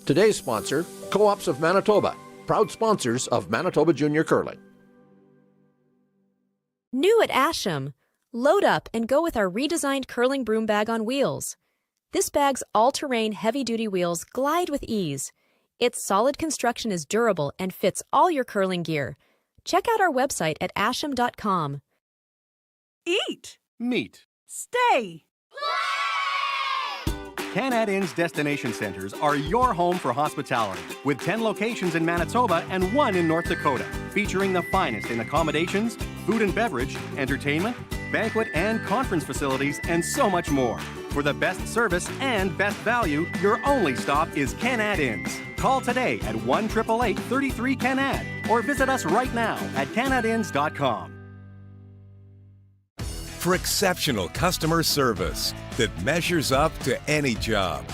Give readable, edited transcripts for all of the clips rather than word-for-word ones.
Today's sponsor, Co-ops of Manitoba, proud sponsors of Manitoba Junior Curling. New at Asham, load up and go with our redesigned curling broom bag on wheels. This bag's all-terrain heavy-duty wheels glide with ease. Its solid construction is durable and fits all your curling gear. Check out our website at asham.com. Eat. Meet. Stay. Canada Inn's destination centers are your home for hospitality, with 10 locations in Manitoba and 1 in North Dakota, featuring the finest in accommodations, food and beverage, entertainment, banquet and conference facilities, and so much more. For the best service and best value, your only stop is Canada Inn's. Call today at 1-888-33-CANAD or visit us right now at canadins.com. For exceptional customer service that measures up to any job,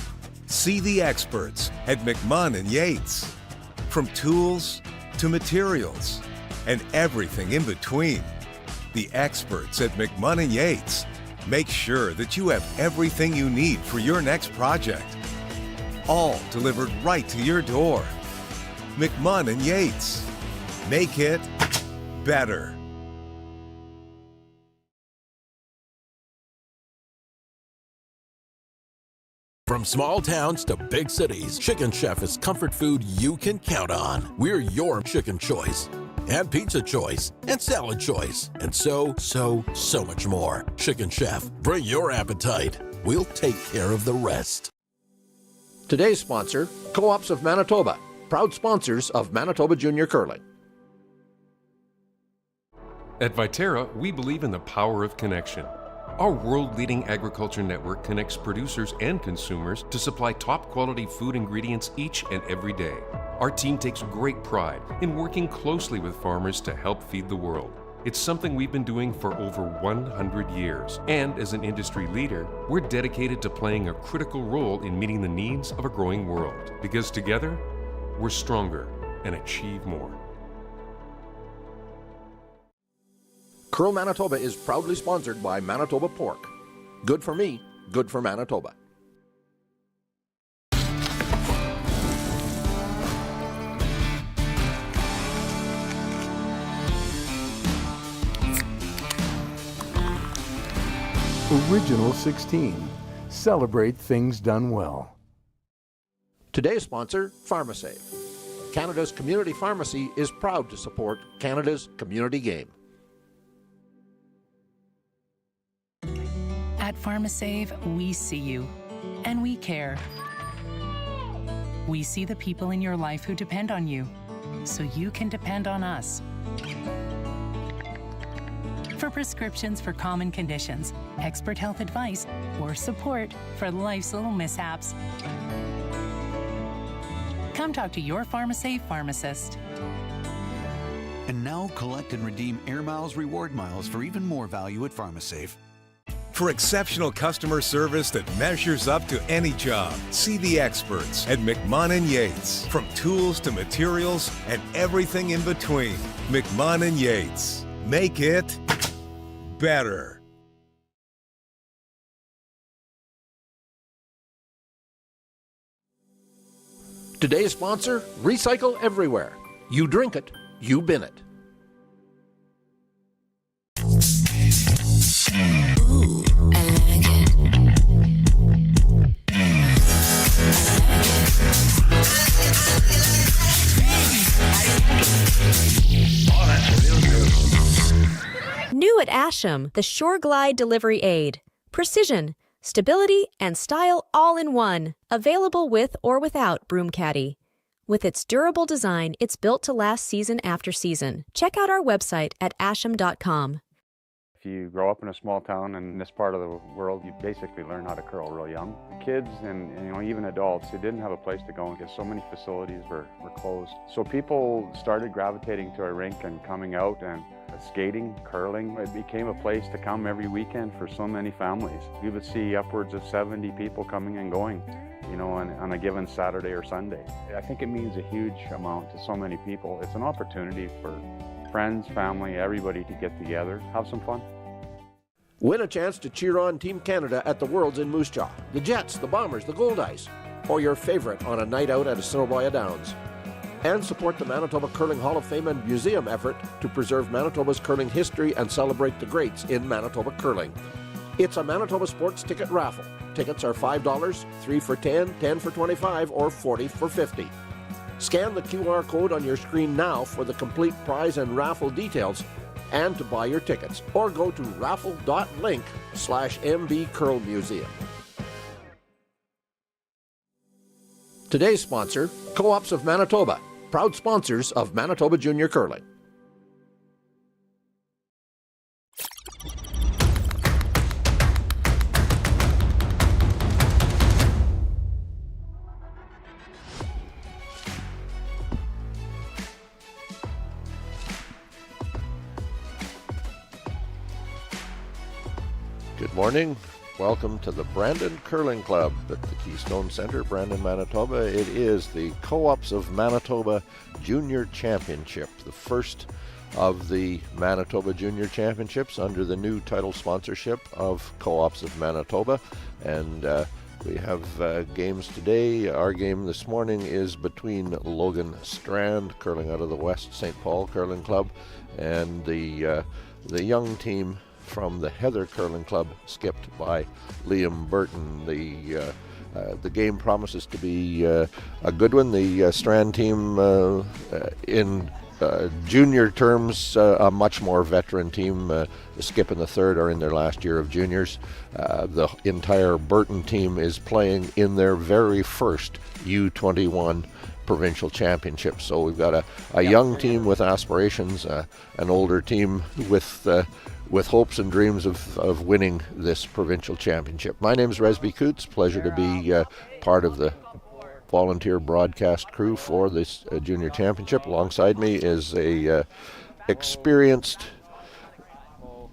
see the experts at McMahon and Yates. From tools to materials and everything in between, the experts at McMahon and Yates make sure that you have everything you need for your next project, all delivered right to your door. McMahon and Yates. Make it better. From small towns to big cities, Chicken Chef is comfort food you can count on. We're your chicken choice, and pizza choice, and salad choice, and so much more. Chicken Chef, bring your appetite. We'll take care of the rest. Today's sponsor, Co-ops of Manitoba, proud sponsors of Manitoba Junior Curling. At Viterra, we believe in the power of connection. Our world-leading agriculture network connects producers and consumers to supply top-quality food ingredients each and every day. Our team takes great pride in working closely with farmers to help feed the world. It's something we've been doing for over 100 years. And as an industry leader, we're dedicated to playing a critical role in meeting the needs of a growing world. Because together, we're stronger and achieve more. Curl Manitoba is proudly sponsored by Manitoba Pork. Good for me, good for Manitoba. Original 16. Celebrate things done well. Today's sponsor, PharmaSave. Canada's community pharmacy is proud to support Canada's community game. At PharmaSave, we see you, and we care. We see the people in your life who depend on you, so you can depend on us. For prescriptions for common conditions, expert health advice, or support for life's little mishaps, come talk to your PharmaSave pharmacist. And now collect and redeem Air Miles reward miles for even more value at PharmaSave. For exceptional customer service that measures up to any job, see the experts at McMahon and Yates. From tools to materials and everything in between, McMahon and Yates. Make it better. Today's sponsor, Recycle Everywhere. You drink it, you bin it. Ooh, I like it. Oh, that's real good. New at Asham, the Shore Glide Delivery Aid. Precision, stability, and style all in one. Available with or without Broom Caddy. With its durable design, it's built to last season after season. Check out our website at asham.com. If you grow up in a small town in this part of the world, you basically learn how to curl real young. Kids and even adults, they didn't have a place to go because so many facilities were closed. So people started gravitating to our rink and coming out and skating, curling. It became a place to come every weekend for so many families. You would see upwards of 70 people coming and going, on a given Saturday or Sunday. I think it means a huge amount to so many people. It's an opportunity for friends, family, everybody to get together, have some fun. Win a chance to cheer on Team Canada at the Worlds in Moose Jaw. The Jets, the Bombers, the Gold Ice. or your favorite on a night out at Assiniboia Downs. And support the Manitoba Curling Hall of Fame and Museum effort to preserve Manitoba's curling history and celebrate the greats in Manitoba curling. It's a Manitoba Sports Ticket Raffle. Tickets are $5, 3 for $10, 10 for $25, or 40 for $50. Scan the QR code on your screen now for the complete prize and raffle details and to buy your tickets, or go to raffle.link/MB Curl Museum. Today's sponsor, Co-ops of Manitoba, proud sponsors of Manitoba Junior Curling. Good morning. Welcome to the Brandon Curling Club at the Keystone Centre, Brandon, Manitoba. It is the Co-ops of Manitoba Junior Championship, the first of the Manitoba Junior Championships under the new title sponsorship of Co-ops of Manitoba. And we have games today. Our game this morning is between Logan Strand, curling out of the West St. Paul Curling Club, and the young team from the Heather Curling Club, skipped by Liam Burton. The game promises to be a good one. The Strand team, in junior terms, a much more veteran team. The Skip and the Third are in their last year of juniors. The entire Burton team is playing in their very first U21 provincial championship. So we've got a young team with aspirations, an older team with hopes and dreams of winning this provincial championship. My name is Resby Coots. Pleasure to be part of the volunteer broadcast crew for this junior championship. Alongside me is a experienced,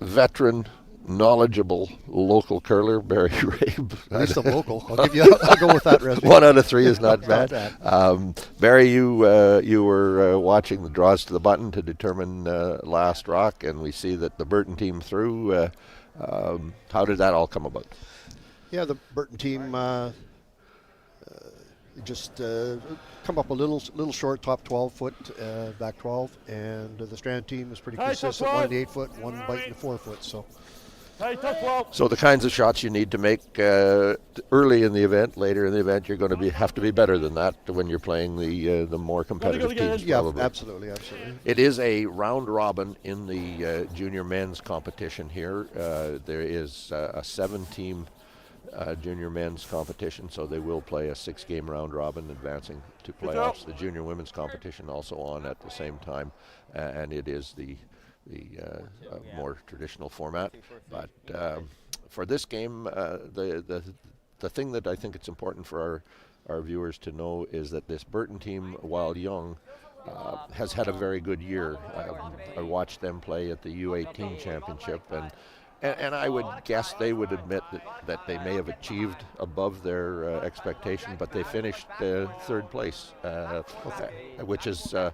veteran, knowledgeable local curler, Barry Rabe. At least a local. I'll go with that, Resby. 1 out of 3 is not bad. Barry, you were watching the draws to the button to determine last rock, and we see that the Burton team threw. How did that all come about? Yeah, the Burton team just come up a little short, top 12 foot, back 12, and the Strand team is pretty consistent, 1 to 8 foot, one biting to 4 foot. So the kinds of shots you need to make early in the event, later in the event, you're going to have to be better than that when you're playing the more competitive teams. Yeah, probably. absolutely. It is a round robin in the junior men's competition here. There is a 7-team junior men's competition, so they will play a 6-game round robin, advancing to playoffs. The junior women's competition also on at the same time, and it is the more traditional format. But for this game, the thing that I think it's important for our viewers to know is that this Burton team, while young, has had a very good year. I watched them play at the U18 championship, and I would guess they would admit that they may have achieved above their expectation, but they finished 3rd place, which is a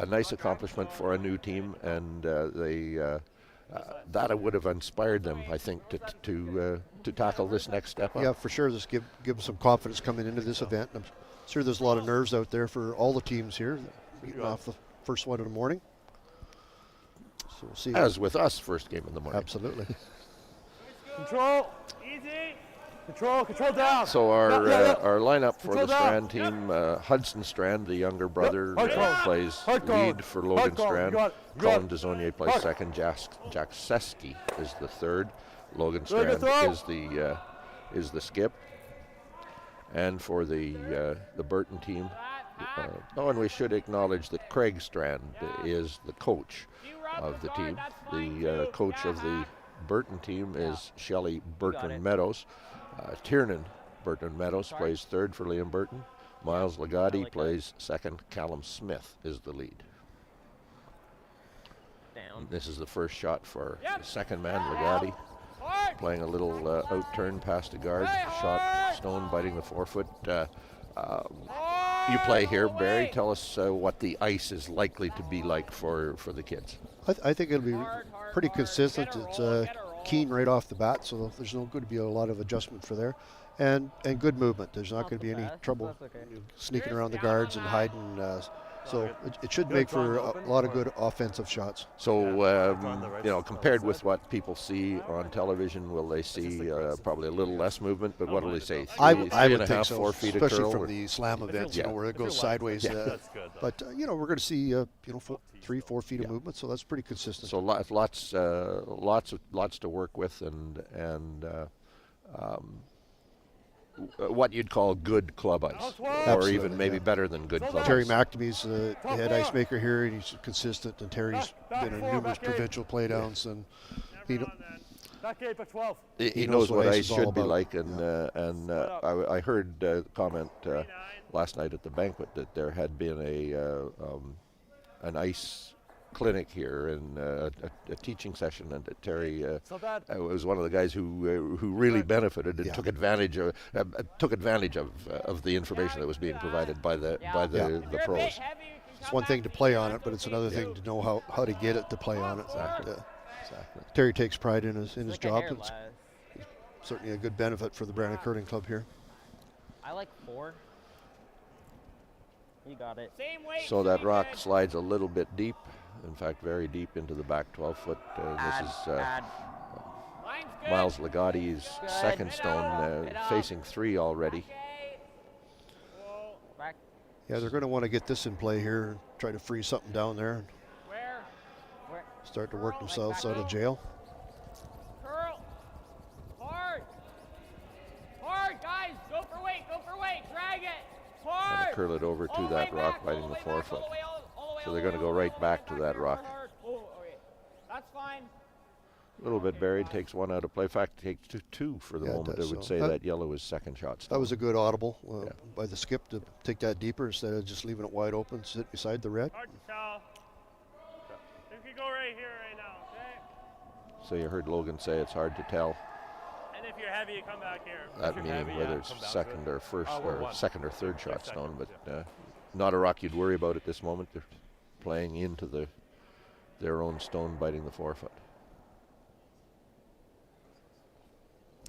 nice accomplishment for a new team, and that would have inspired them, I think, to tackle this next step up. Yeah, for sure. Just give them some confidence coming into this event. I'm sure there's a lot of nerves out there for all the teams here, getting off the first one in the morning. So we'll see. As with us, first game in the morning. Absolutely. Control, easy. Control down. So our lineup for the Strand team, Hudson Strand, the younger brother, plays lead for Logan Strand. Colin Desonier plays second. Jack Seski is the third. Logan Strand is the skip. And for the Burton team, and we should acknowledge that Craig Strand is the coach of the team. The coach of the Burton team is Shelley Burton Meadows. Tiernan Burton Meadows plays third for Liam Burton. Miles Legati plays second. Callum Smith is the lead. This is the first shot for the second man, Legati, playing a little out-turn past a guard. Shot stone biting the 4 foot. You play here, Barry. Tell us what the ice is likely to be like for the kids. I think it'll be pretty consistent. It's keen right off the bat, so there's no going to be a lot of adjustment for there. and good movement. There's not going to be any trouble That's okay. sneaking around the guards and hiding. So it should make for a lot of good offensive shots. So, compared with what people see on television, will they see probably a little less movement? But what will they say? I Three would and a think half, so, 4 feet of especially curl? from the slam events, where it goes sideways. But we're going to see 3-4 feet of movement, so that's pretty consistent. So lots to work with, and what you'd call good club ice, or even maybe better than good club Terry ice. McNamee's the head ice maker here, and he's consistent. And Terry's been in numerous provincial playdowns, and he knows what ice should be about. like, and I heard the comment last night at the banquet that there had been an ice clinic here and a teaching session, and that Terry was one of the guys who really benefited and took advantage of the information that was being provided by the pros. It's one thing to play on it, but it's another thing to know how to get it to play on it. Exactly. Terry takes pride in his job. It's certainly a good benefit for the Brandon Curling Club here. I like 4. You got it. So that rock slides a little bit deep, in fact very deep into the back 12-foot. This is Miles Legotti's second stone, facing 3 already. Yeah, they're going to want to get this in play here and try to freeze something down there. Start to work themselves out of jail. Curl. Hard. Hard, guys. Go for weight. Drag it. Hard. And curl it over to that rock biting the 4-foot. So they're going to go right back to that rock. That's fine. A little bit buried, takes 1 out of play. In fact, takes 2 for the moment. I would say that yellow is second shot stone. That was a good audible by the skip to take that deeper instead of just leaving it wide open, sit beside the red. Hard to tell. You can go right here right now, okay? So you heard Logan say it's hard to tell. And if you're heavy, you come back here. That meaning whether it's second or first or second or third shot stone, but not a rock you'd worry about at this moment. They're playing into their own stone biting the 4-foot.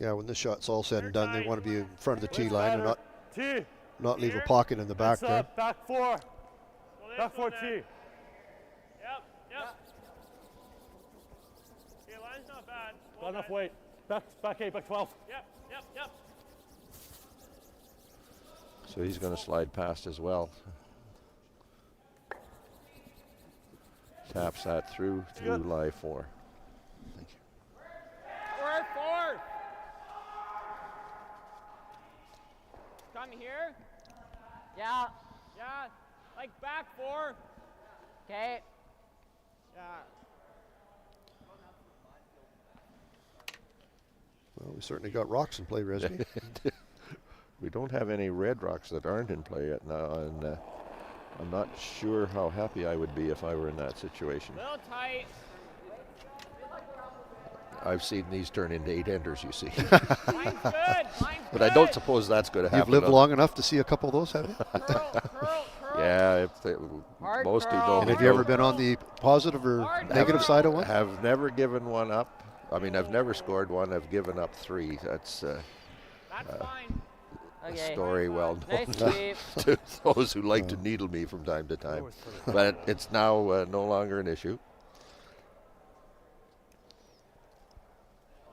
Yeah, when this shot's all said and done, they want to be in front of the tee line and not leave a pocket in the back there. Back 4. Back 4 tee. Yep. Your line's not bad. Got enough weight. Back 8, back 12. Yep. So he's going to slide past as well. Taps that through lie 4. Thank you. 4. Come here. Yeah. Like back 4. Okay. Yeah. Well, we certainly got rocks in play, Resby. We don't have any red rocks that aren't in play yet now, and I'm not sure how happy I would be if I were in that situation. Little tight. I've seen these turn into 8-enders, you see. Mine's good. But I don't suppose that's going to happen. You've lived long enough to see a couple of those, have you? Curl. Yeah, most who don't. And have you ever been on the positive or negative side of one? Have never given one up. I mean, I've never scored one. I've given up 3. That's fine. A story well known Nice to those who like to needle me from time to time. But it's now no longer an issue.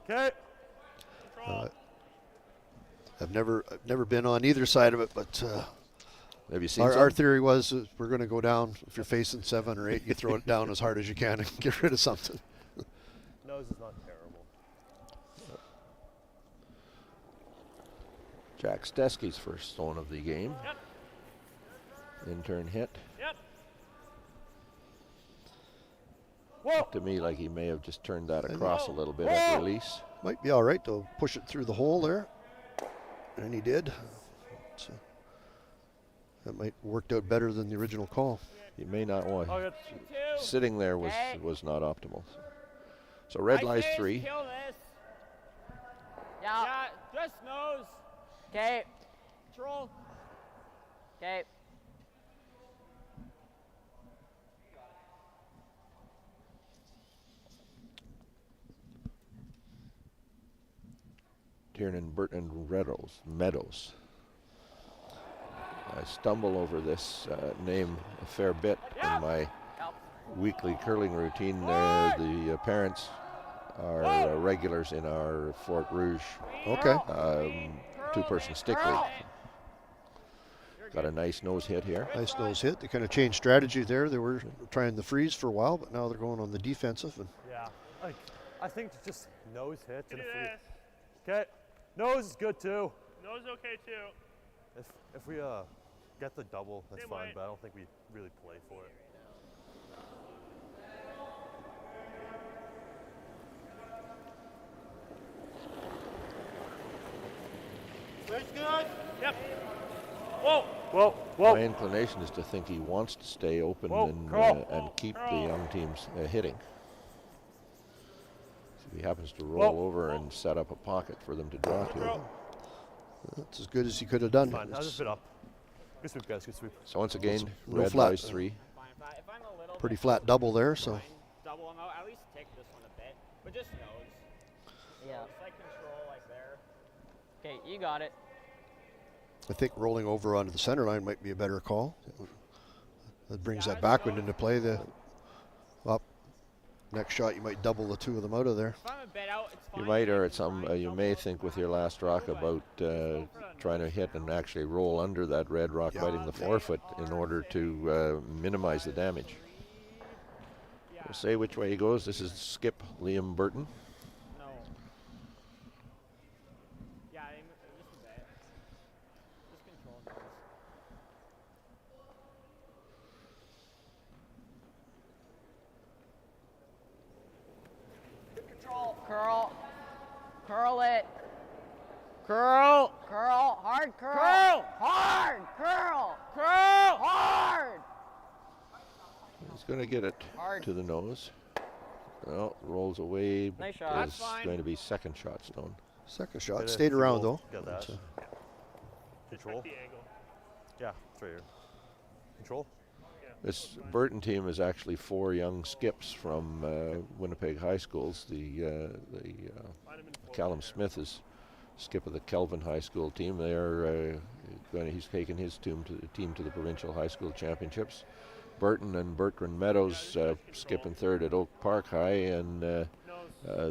Okay. I've never been on either side of it, but have you seen our theory was we're going to go down. If you're facing 7 or 8, you throw it down as hard as you can and get rid of something. Nose is not terrible. Jack Stesky's first stone of the game. Yep. In-turn hit. Yep. Looked to me like he may have just turned that across a little bit at release. Might be all right to push it through the hole there. And he did. So that might worked out better than the original call. You may not want. Sitting there was not optimal. So red lies 3. Kill this. Yeah, just nose. Okay. Control. Okay. Kieran Burton Meadows. I stumble over this name a fair bit in my weekly curling routine. The parents are regulars in our Fort Rouge two-person stick league. Got a nice nose hit here. Nice nose hit. They kind of changed strategy there. They were trying the freeze for a while, but now they're going on the defensive. And yeah, I think just nose hits. Okay, nose is good too. Nose okay too. If we get the double, that's fine, but I don't think we really play for it. That's good. Yep. Whoa. Whoa. Whoa. My inclination is to think he wants to stay open and keep the young teams hitting. So he happens to roll over and set up a pocket for them to draw to. That's as good as he could have done. Fine. I'll just fit up. Good sweep, guys. Good sweep. So once again, no red flat. buys 3. Pretty flat double there. So. Double him out. At least take this one a bit, but just nose. Yeah. Just like control, like there. Okay, you got it. I think rolling over onto the center line might be a better call. That brings that backwind into play. Next shot, you might double the two of them out of there. You might, or at you may think with your last rock about trying to hit and actually roll under that red rock, biting the forefoot in order to minimize the damage. We'll say which way he goes. This is skip Liam Burton. Curl it. Curl. Hard curl. Hard curl. Hard. He's going to get it to the nose. Well, rolls away. Nice shot. Is going to be second shot stone. Second shot. Stayed around though. Got that. Control. Yeah, it's right here. Control. This Burton team is actually 4 young skips from Winnipeg High Schools. The Callum Smith is skip of the Kelvin High School team. They are he's taken his team to the Provincial High School Championships. Burton and Bertrand Meadows skip in third at Oak Park High, and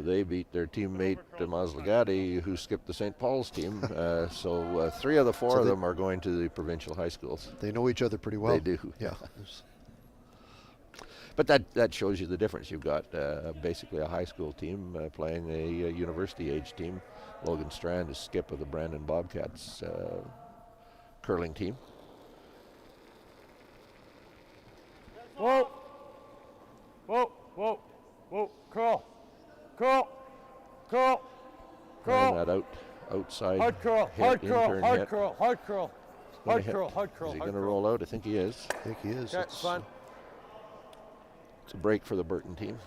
they beat their teammate Maslagatti, who skipped the St. Paul's team. So 3 of the 4 of them are going to the provincial high schools. They know each other pretty well. They do. Yeah. But that shows you the difference. You've got basically a high school team playing a university age team. Logan Strand is skip of the Brandon Bobcats curling team. Whoa. Whoa. Whoa. Whoa. Curl. Curl. Curl. Curl. And that outside hard curl. Hit, Hard curl. Hard hit. curl. Hard curl. Hard curl. Hard curl. Is he going to roll out? I think he is. I think he is. Okay, fine. It's a break for the Burton team.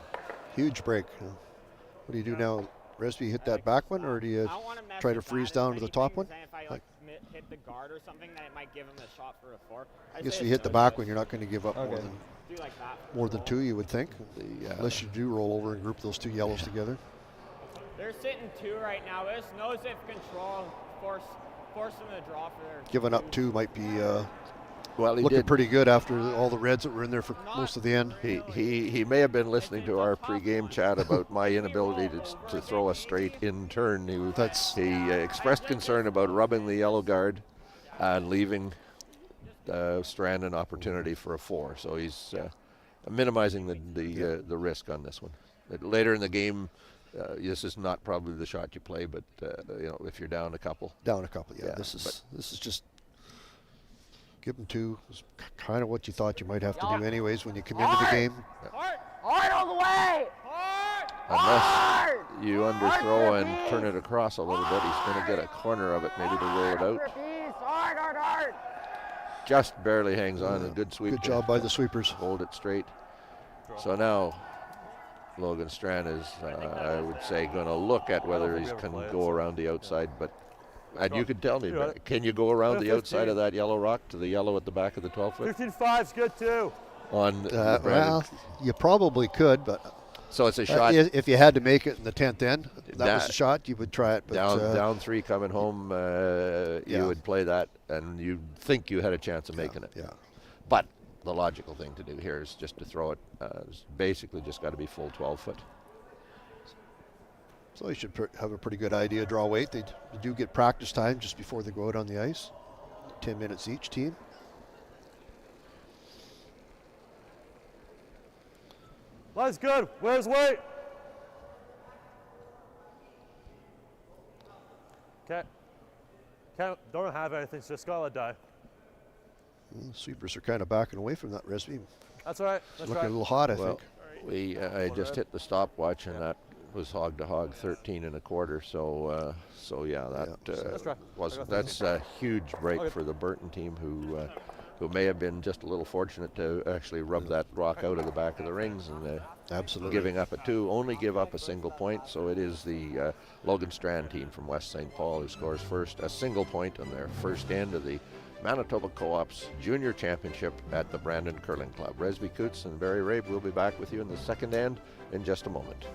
Huge break. What do you do now? Resby, hit that back one, or do you try to freeze down to the top one? If I hit the guard or something, then it might give him a shot for a 4. I guess if you hit the back one, you're not going to give up more than 2, you would think. Unless you do roll over and group those 2 yellows together. They're sitting 2 right now. This nose if control, force them to draw for their. Giving up 2 might be well, he looking did. pretty good after all the reds that were in there for most of the end. He may have been listening to our pre-game chat about my inability to throw a straight in turn. He expressed concern about rubbing the yellow guard and leaving Strand an opportunity for a 4. So he's minimizing the risk on this one. Later in the game, this is not probably the shot you play, but if you're down a couple. Down a couple, yeah. This is just. Give them 2. It's kind of what you thought you might have to do anyways when you come into the game. Hard all the way! Unless you underthrow and turn it across a little bit, he's going to get a corner of it, maybe to roll it out. Hard! Just barely hangs on, and good sweep. Good job by the sweepers. Hold it straight. So now Logan Strand is, I would say, going to look at whether he can go around the outside, but and you can tell me, can you go around the outside of that yellow rock to the yellow at the back of the 12-foot? 15-5's good too. On well, you probably could, but So it's a shot. If you had to make it in the 10th end, that was the shot, you would try it. But down 3 coming home, you would play that, and you'd think you had a chance of making it. Yeah. But the logical thing to do here is just to throw it. It's basically just got to be full 12-foot. So you should have a pretty good idea. Draw weight. They do get practice time just before they go out on the ice. 10 minutes each team. Line's good. Where's weight? Okay. Don't have anything, so just gotta let die. Sweepers are kind of backing away from that recipe. That's all right. It's looking a little hot, I think. I just hit the stopwatch, and that was hog to hog 13 1/4. So yeah, that's a huge break for the Burton team, who may have been just a little fortunate to actually rub that rock out of the back of the rings, and absolutely giving up a 2, only give up a single point. So it is the Logan Strand team from West St. Paul who scores first, a single point on their first end of the Manitoba Co-op's Junior Championship at the Brandon Curling Club. Resby Coots and Barry Rabe will be back with you in the second end in just a moment.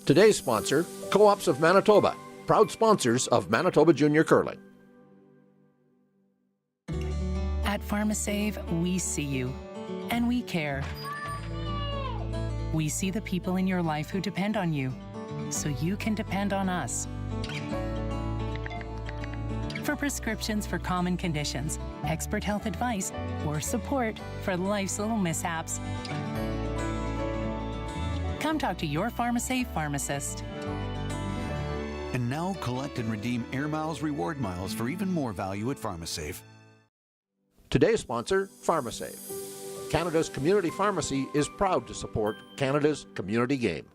Today's sponsor, Co-ops of Manitoba, proud sponsors of Manitoba Junior Curling. At PharmaSave, we see you, and we care. We see the people in your life who depend on you, so you can depend on us. For prescriptions for common conditions, expert health advice, or support for life's little mishaps, come talk to your PharmaSave pharmacist. And now collect and redeem Air Miles reward miles for even more value at PharmaSave. Today's sponsor, PharmaSave. Canada's community pharmacy is proud to support Canada's community game.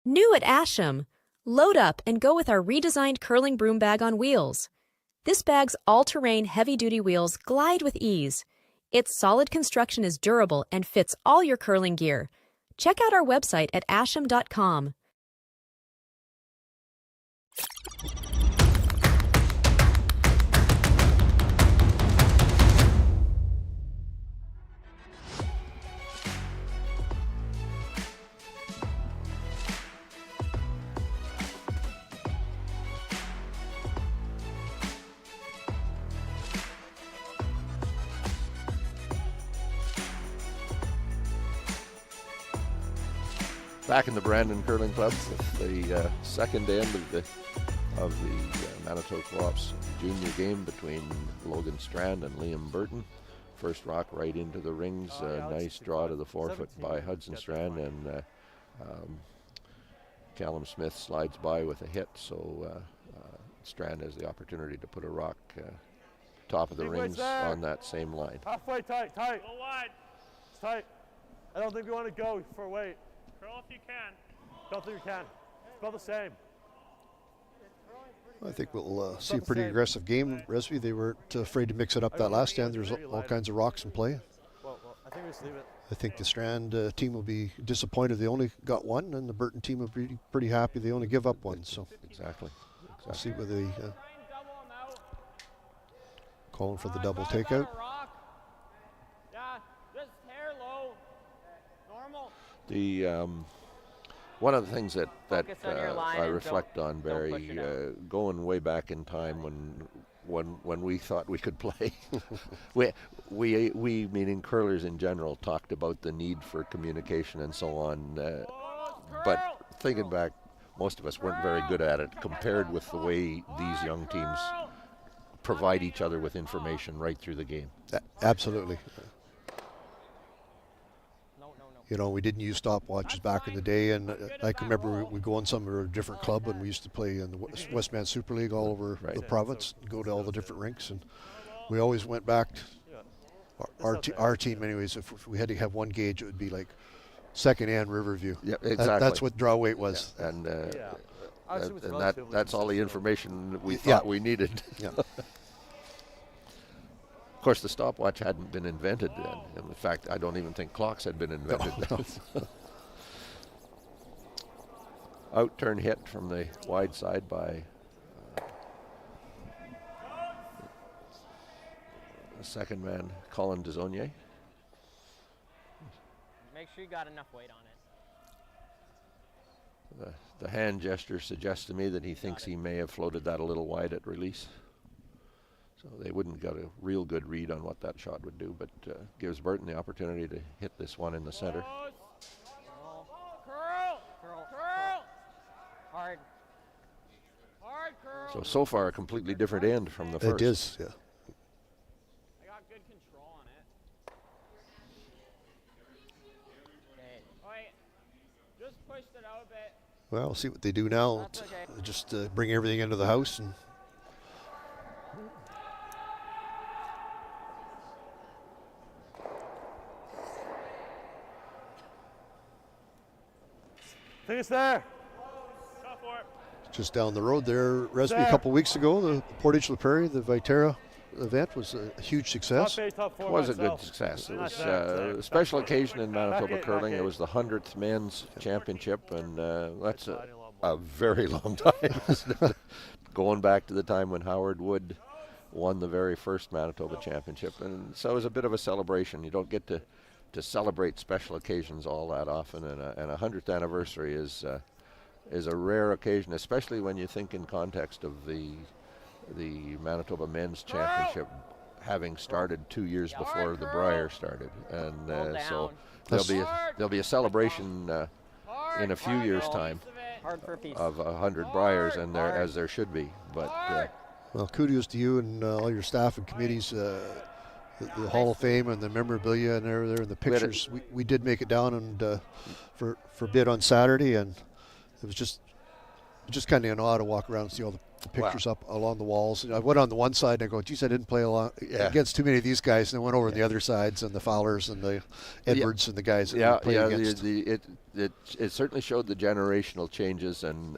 New at Asham, load up and go with our redesigned curling broom bag on wheels. This bag's all-terrain heavy-duty wheels glide with ease. Its solid construction is durable and fits all your curling gear. Check out our website at asham.com. Back in the Brandon Curling Club with the second end of the Manitoba Co-op's junior game between Logan Strand and Liam Burton. First rock right into the rings. Nice draw to the forefoot by Hudson Strand, and Callum Smith slides by with a hit. So Strand has the opportunity to put a rock top of the rings on that same line. Halfway tight. Go wide. It's tight. I don't think we want to go for weight. Curl if you can. Don't think we can. It's about the same. I think we'll see a pretty aggressive game. Resby, they weren't afraid to mix it up that last end. There's all kinds of rocks in play. Well, I think we just leave it. I think the Strand team will be disappointed they only got one, and the Burton team will be pretty happy they only give up one. So exactly. We'll see whether they calling for the double takeout. Yeah, just hair low. Normal. The one of the things that I reflect on, Barry, going way back in time when we thought we could play, we meaning curlers in general, talked about the need for communication and so on. But thinking back, most of us weren't very good at it compared with the way these young teams provide each other with information right through the game. Absolutely. You know, we didn't use stopwatches back in the day, and I can remember we go on some of a different club, and we used to play in the Westman Super League all over the province, go to all the different rinks, and we always went back. Our team, anyways, if we had to have one gauge, it would be like second and Riverview. Yeah, exactly. That's what draw weight was. Yeah. And that's all the information we thought we needed. Yeah. Of course, the stopwatch hadn't been invented then. In fact, I don't even think clocks had been invented then. Out-turn hit from the wide side by the second man, Colin Desaulniers. Make sure you got enough weight on it. The hand gesture suggests to me that he thinks he may have floated that a little wide at release. So they wouldn't got a real good read on what that shot would do, but gives Burton the opportunity to hit this one in the center. Curl! Curl! Curl! Hard. Hard curl! So far a completely different end from the first. It is, yeah. I got good control on it. Okay. Wait. Just pushed it out a bit. Well, we'll see what they do now. That's okay. Just bring everything into the house and. I think it's there. Go for it. Just down the road there, Resby, a couple weeks ago, the Portage La Prairie, the Viterra event was a huge success. It was a good success. It was a special occasion in Manitoba curling. It was the 100th men's championship, and that's a very long time. Going back to the time when Howard Wood won the very first Manitoba championship, and so it was a bit of a celebration. You don't get to celebrate special occasions all that often, and a 100th anniversary is a rare occasion, especially when you think in context of the Manitoba Men's Championship having started 2 years before the Brier started, and so there'll be a celebration in a few years' time of 100 Briers, and as there should be. But well, kudos to you and all your staff and committees. The Hall of Fame and the memorabilia and there and the pictures. We did make it down and for bid on Saturday, and it was just kind of an awe to walk around and see all the pictures up along the walls. And I went on the one side and I go, geez, I didn't play against too many of these guys. And I went over on the other sides and the Fowlers and the Edwards and the guys that we played against. It certainly showed the generational changes, and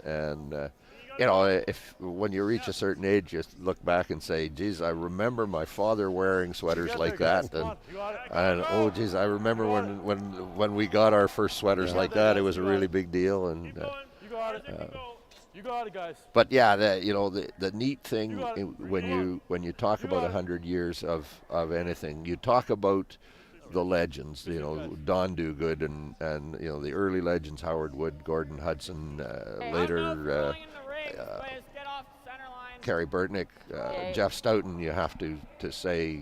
if when you reach a certain age, you look back and say, geez, I remember my father wearing sweaters like that, and oh geez, I remember when we got our first sweaters like that. It was a really big deal, and you got it, guys. But yeah, the neat thing when you talk about 100 years of anything, you talk about the legends, Don Duguid and the early legends, Howard Wood, Gordon Hudson, later Kerry Burtnick, Jeff Stoughton. You have to say,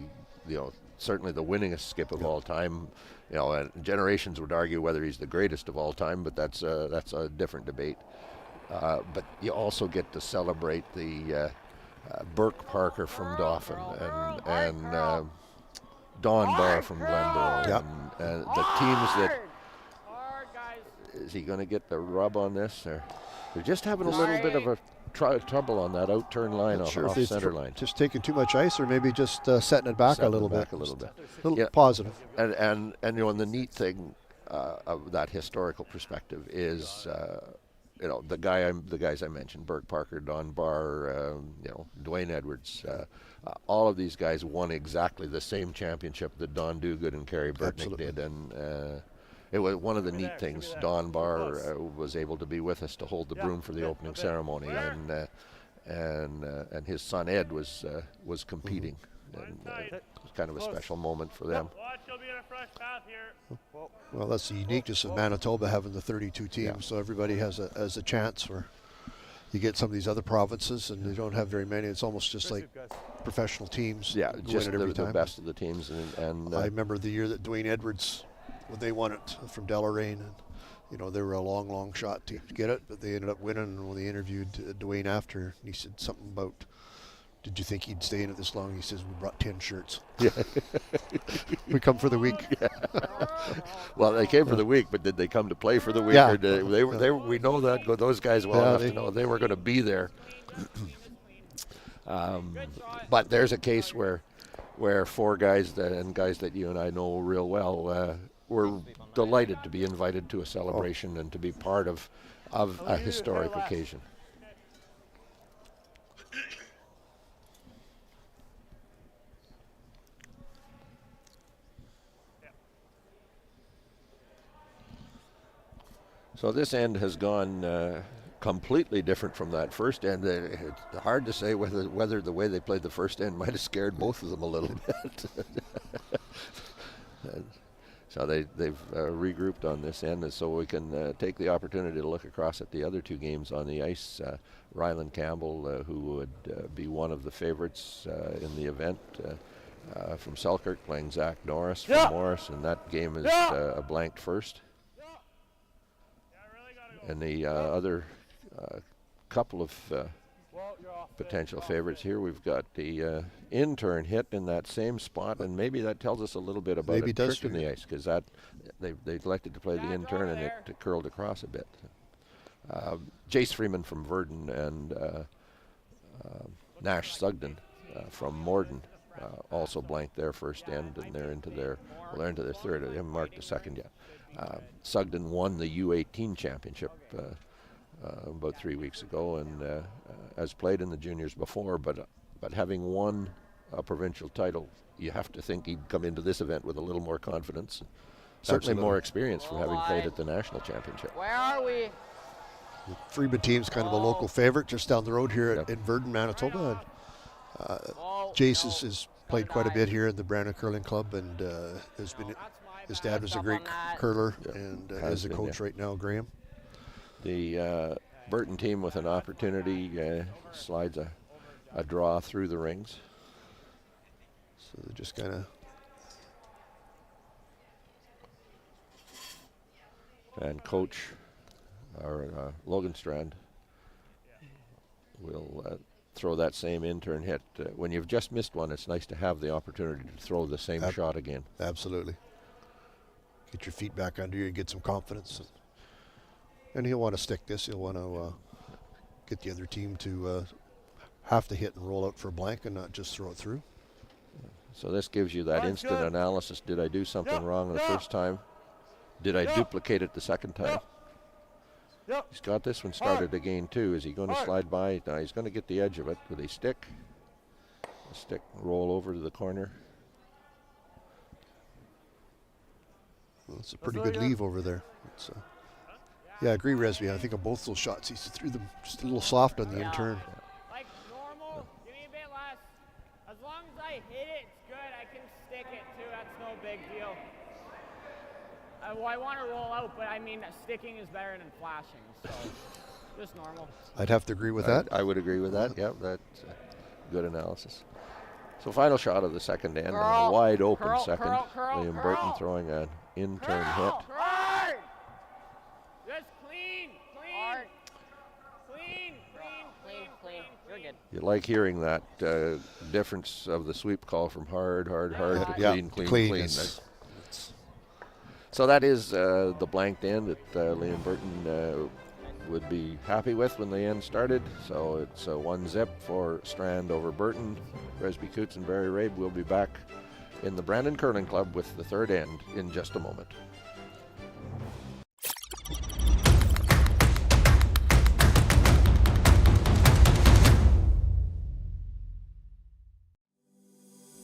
certainly the winningest skip of all time. And generations would argue whether he's the greatest of all time, but that's a different debate. But you also get to celebrate the Burke Parker from Dauphin and Don Barr from Glenborough, and the teams that. Is he going to get the rub on this? Or they're just having a little bit of a trouble on that out-turn line off center line. Just taking too much ice, or maybe just setting it back a little bit. A little bit. Positive. And the neat thing of that historical perspective is the guys I mentioned, Burke Parker, Don Barr, Dwayne Edwards. All of these guys won exactly the same championship that Don Duguid and Kerry Burtnick did, and it was one of the neat things. Don Barr was able to be with us to hold the broom for the opening ceremony, and his son Ed was competing. And it was kind of a special moment for them. Well, that's the uniqueness of Manitoba, having the 32 teams, so everybody has a chance. Where you get some of these other provinces and they don't have very many. It's almost just like professional teams. Yeah, just the best of the teams. And I remember the year that Dwayne Edwards, when they won it from Deloraine, and they were a long shot to get it, but they ended up winning. And when they interviewed Dwayne after, he said something about, did you think he'd stay in it this long? He says, we brought 10 shirts. Yeah. We come for the week. Yeah. Well, they came for the week, but did they come to play for the week? Yeah. Or we know that. Those guys well enough to know they were going to be there. But there's a case where four guys that you and I know real well were delighted to be invited to a celebration and to be part of a historic occasion. So this end has gone completely different from that first end. It's hard to say whether the way they played the first end might have scared both of them a little bit. So they've regrouped on this end, and so we can take the opportunity to look across at the other two games on the ice. Ryland Campbell, who would be one of the favorites in the event, from Selkirk, playing Zach Norris from Morris, and that game is a blanked first. And the other couple of potential favorites here, we've got the intern hit in that same spot, and maybe that tells us a little bit about a trick in the ice, because that they elected to play the intern and it curled across a bit. Jace Freeman from Verdon and Nash Sugden from Morden also blanked their first end, and they're into their third. They haven't marked the second yet. Sugden won the U18 championship about 3 weeks ago, and has played in the juniors before, but having won a provincial title, you have to think he'd come into this event with a little more confidence. Certainly more experience from having played at the national championship. Where are we? The Freeman team's kind of a local favorite just down the road here in Verdon, Manitoba. And, Jace has played quite a bit here in the Brandon Curling Club, and his dad was a great curler, and as a coach right now, Graham. The Burton team with an opportunity slides a draw through the rings. So they're just kind of. And coach, our Logan Strand, will throw that same intern hit. When you've just missed one, it's nice to have the opportunity to throw the same shot again. Absolutely. Get your feet back under you and get some confidence. And he'll want to stick this. He'll want to get the other team to have to hit and roll out for a blank and not just throw it through. So this gives you that instant analysis. Did I do something wrong the first time? Did I duplicate it the second time? He's got this one started again too. Is he going to slide by? No, he's going to get the edge of it with a stick. Roll over to the corner. Well, it's a pretty good leave over there. It's, yeah, I agree, Resby. I think on both those shots, he threw them just a little soft on the intern. Like normal, give me a bit less. As long as I hit it, it's good. I can stick it too. That's no big deal. Well, I want to roll out, but I mean, sticking is better than flashing, so just normal. I'd have to agree with that. I would agree with that. Yeah, that's good analysis. So final shot of the second end, a wide open second. Liam Burton throwing an intern hit. Hard. Just clean. You're good. You like hearing that difference of the sweep call from hard to clean. So that is the blanked end that Liam Burton would be happy with when the end started. So it's 1-0 for Strand over Burton. Resby Coots and Barry Rabe will be back in the Brandon Curling Club with the third end in just a moment.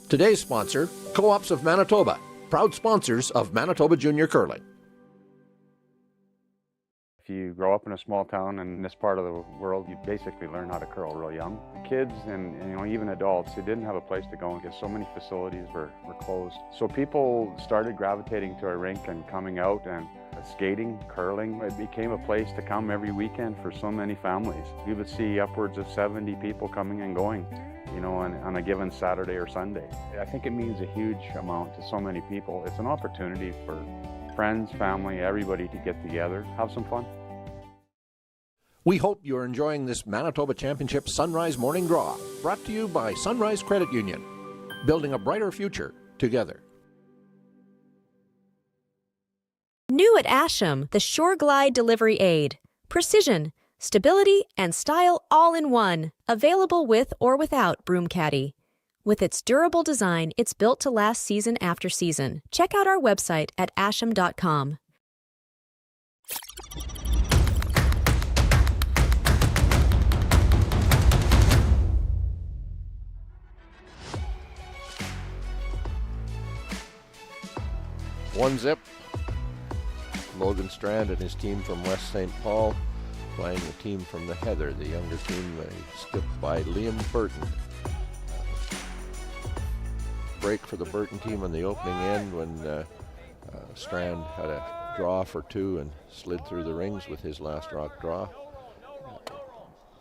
Today's sponsor, Co-ops of Manitoba, proud sponsors of Manitoba Junior Curling. If you grow up in a small town in this part of the world, you basically learn how to curl real young. The kids and even adults, they didn't have a place to go because so many facilities were closed. So people started gravitating to our rink and coming out and skating, curling. It became a place to come every weekend for so many families. You would see upwards of 70 people coming and going, on a given Saturday or Sunday. I think it means a huge amount to so many people. It's an opportunity for friends, family, everybody to get together, have some fun. We hope you're enjoying this Manitoba Championship Sunrise Morning Draw, brought to you by Sunrise Credit Union, building a brighter future together. New at Asham, the Shore Glide Delivery Aid. Precision, stability, and style all in one. Available with or without Broom Caddy. With its durable design, it's built to last season after season. Check out our website at asham.com. One zip. Logan Strand and his team from West St. Paul playing the team from the Heather, the younger team, skipped by Liam Burton. Break for the Burton team on the opening end when Strand had a draw for 2 and slid through the rings with his last rock draw.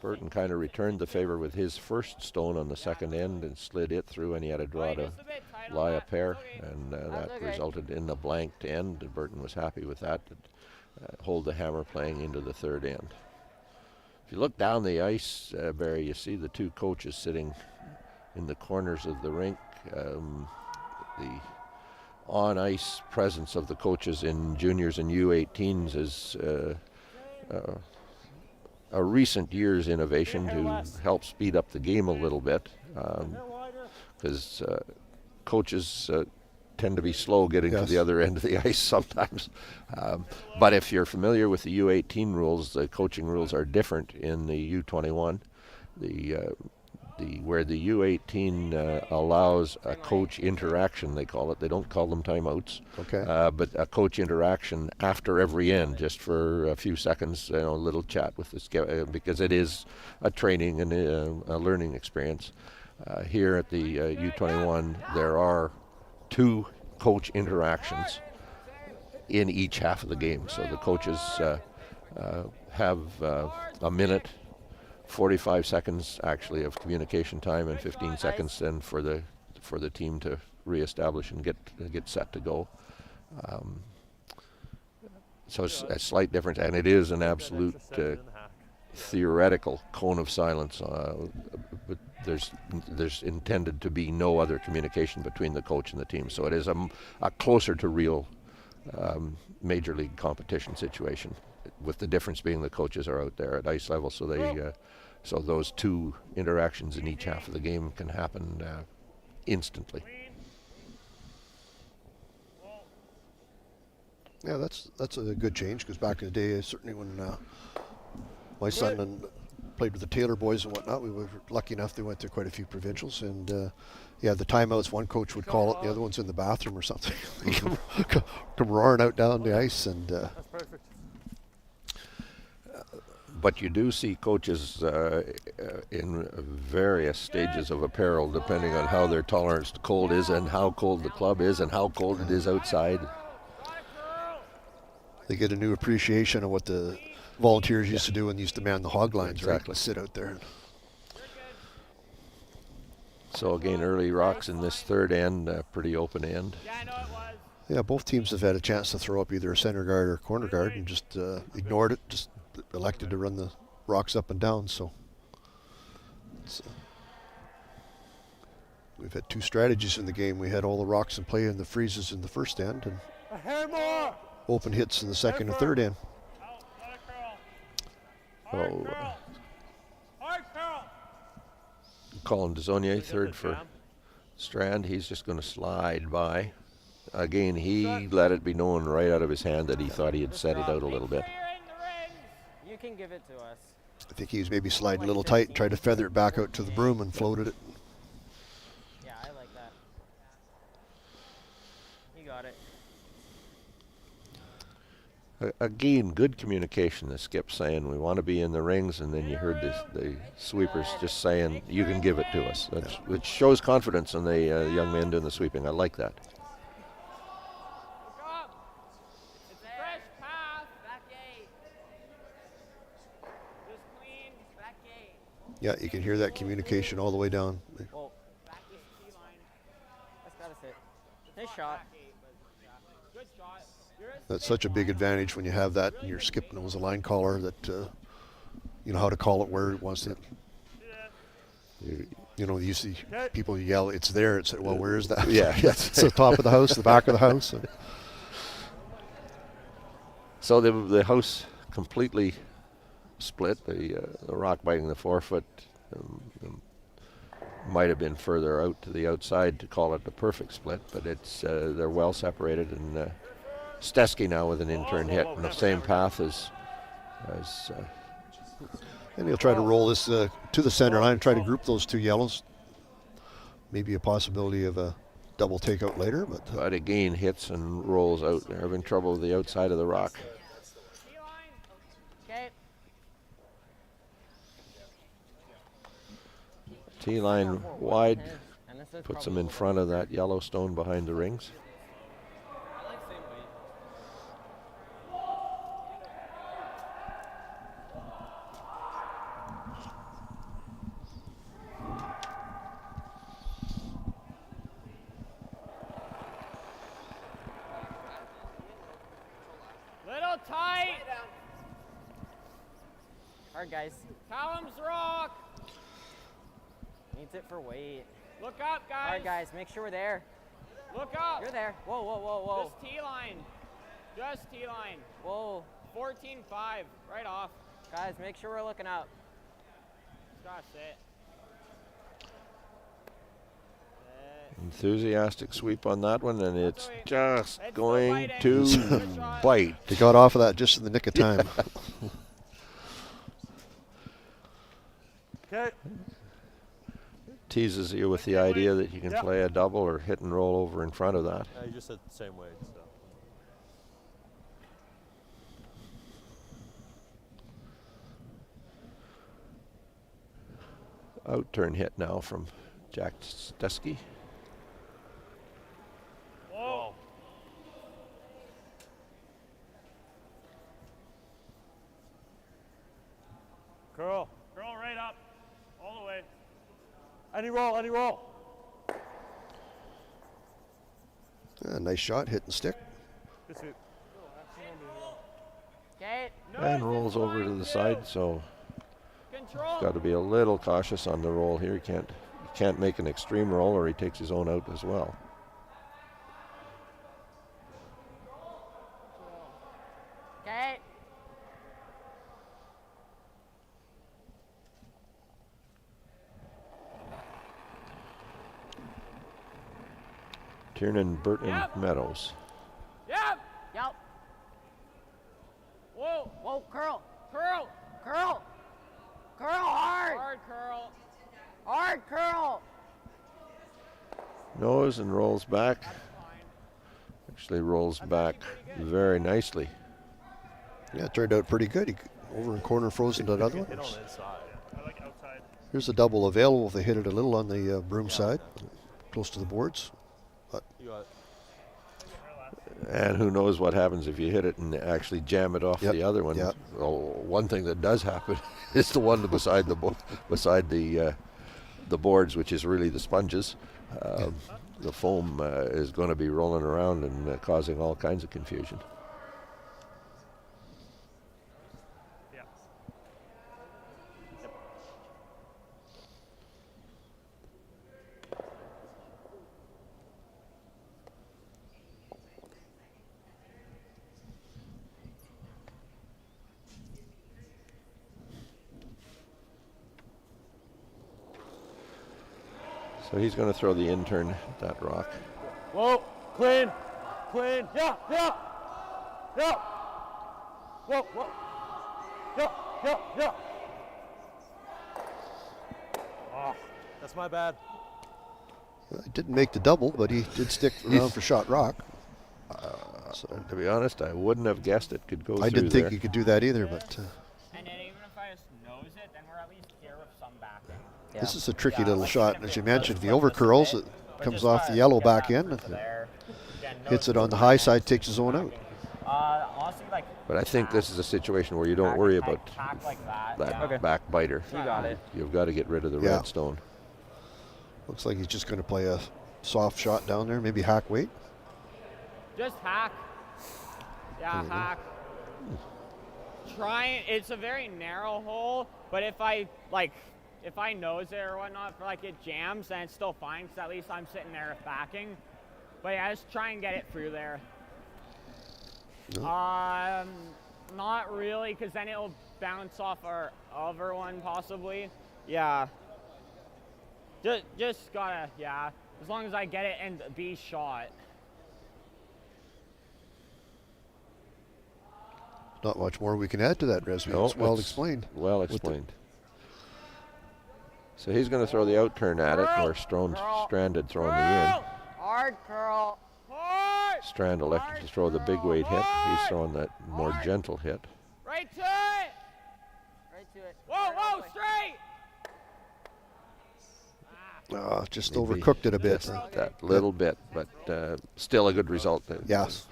Burton kind of returned the favor with his first stone on the second end and slid it through, and he had a draw to lie a pair, and that resulted in a blanked end. Burton was happy with that. Hold the hammer playing into the third end. If you look down the ice, Barry, you see the 2 coaches sitting in the corners of the rink. The on-ice presence of the coaches in juniors and U18s is a recent year's innovation to help speed up the game a little bit, because coaches tend to be slow getting to the other end of the ice sometimes. But if you're familiar with the U18 rules, the coaching rules are different in the U21. Where the U18 allows a coach interaction, they call it. They don't call them timeouts. Okay. But a coach interaction after every end, just for a few seconds, a little chat with the because it is a training and a learning experience. Here at the U21, there are 2 coach interactions in each half of the game. So the coaches have a minute, 45 seconds actually of communication time, and 15 seconds then for the team to reestablish and get set to go. So it's a slight difference, and it is an absolute theoretical cone of silence. But there's intended to be no other communication between the coach and the team. So it is a closer to real major league competition situation, with the difference being the coaches are out there at ice level, so they so those 2 interactions in each half of the game can happen instantly. Yeah, that's a good change, because back in the day, certainly when my son played with the Taylor boys and whatnot, we were lucky enough they went to quite a few provincials, and the timeouts, one coach would call it, the other one's in the bathroom or something. come roaring out down the ice, and That's perfect. But you do see coaches in various stages of apparel, depending on how their tolerance to cold is and how cold the club is and how cold it is outside. They get a new appreciation of what the volunteers used to do when they used to man the hog lines, exactly. Right? Sit out there. So again, early rocks in this third end, pretty open end. Yeah, both teams have had a chance to throw up either a center guard or corner guard and just ignored it, just elected to run the rocks up and down. So we've had 2 strategies in the game. We had all the rocks in play and the freezes in the first end, and open hits in the second and third end. Colin Desonier, third for Strand. He's just going to slide by. Again, he let it be known right out of his hand that he thought he had set it out a little bit. You can give it to us. I think he was maybe sliding a little tight and tried to feather it back out to the broom and floated it. Yeah, I like that. You got it. Again, good communication. The skip saying we want to be in the rings, and then you heard the sweepers just saying you can give it to us. Which shows confidence in the young men doing the sweeping. I like that. Yeah, you can hear that communication all the way down. Whoa. That's gotta sit. Nice shot. That's such a big advantage when you have that and you're skipping as a line caller, that you know how to call it where it wants it. You know, you see people yell, "It's there." It's, well, where is that? Yeah, it's the top of the house, the back of the house. So the house completely split. The rock biting the forefoot might have been further out to the outside to call it the perfect split, but it's they're well separated, and Stesky now with an in-turn hit in the same path as and he'll try to roll this to the center line and try to group those 2 yellows. Maybe a possibility of a double takeout later, but again hits and rolls out. They're having trouble with the outside of the rock. T-line wide, puts him in front of that yellow stone behind the rings. Little tight. Hard, guys. Callum's rock. Needs it for weight. Look up, guys. Hard, guys. Make sure we're there. Look up. You're there. Whoa, whoa, whoa, whoa. Just T-line. Just T-line. Whoa. 14-5. Right off. Guys, make sure we're looking up. Just gotta sit. Enthusiastic sweep on that one, and it's just going to bite. They got off of that just in the nick of time. Okay. Teases you with the idea that you can play a double or hit and roll over in front of that. Yeah, you just said the same way. So. Out turn hit now from Jack Stesky. Whoa. Curl. Curl right up. All the way. Any roll, any roll. Nice shot, hit and stick. Good sweep. Okay. And rolls over to the side, so Control. got to be a little cautious on the roll here. He can't make an extreme roll or he takes his own out as well. Okay. Tiernan, Burton, Meadows. Yep. Yep. Whoa. Whoa, curl. Curl. Curl. Curl hard. Hard curl. Hard curl. Nose and rolls back. Actually rolls back very nicely. Yeah, it turned out pretty good. He over in corner froze into another one. I like outside. Here's a double available if they hit it a little on the broom side, close to the boards. But and who knows what happens if you hit it and actually jam it off the other one. Yep. Well, one thing that does happen is the one beside the boards, which is really the sponges. The foam is going to be rolling around and causing all kinds of confusion. So he's going to throw the in-turn at that rock. Whoa, clean, clean. Yeah, yeah, yeah. Whoa, whoa. Yeah, yeah, yeah. Oh, that's my bad. He didn't make the double, but he did stick around for shot rock. So to be honest, I wouldn't have guessed it could go through I didn't think there. he could do that either, but And then even if I just nose it, then we're at least here with some backing. this is a tricky little shot. As you mentioned, if he over curls, it comes off the yellow back end. If it hits it on the high side, takes his own out. Honestly, like. But I think this is a situation where you don't worry about Like that. that back biter. You got it. You've got to get rid of the red stone. Looks like he's just going to play a soft shot down there, maybe hack weight. Just hack. Yeah, hack. Trying. It's a very narrow hole, but if I nose it or whatnot, for like it jams, then it's still fine. Cause at least I'm sitting there backing. But yeah, just try and get it through there. No. Not really, cause then it'll bounce off our other one possibly. Yeah. Just gotta, yeah. As long as I get it and be shot. Not much more we can add to that, Resby. No, It's well explained. Well explained. So he's going to throw the out turn at it, or Strand had thrown the in. Hard curl. Strand elected to throw the big weight hit. He's throwing that more gentle hit. Right to it. Right to it. Whoa, whoa, straight. Just overcooked it a bit. Just that little bit, but still a good result. Yes.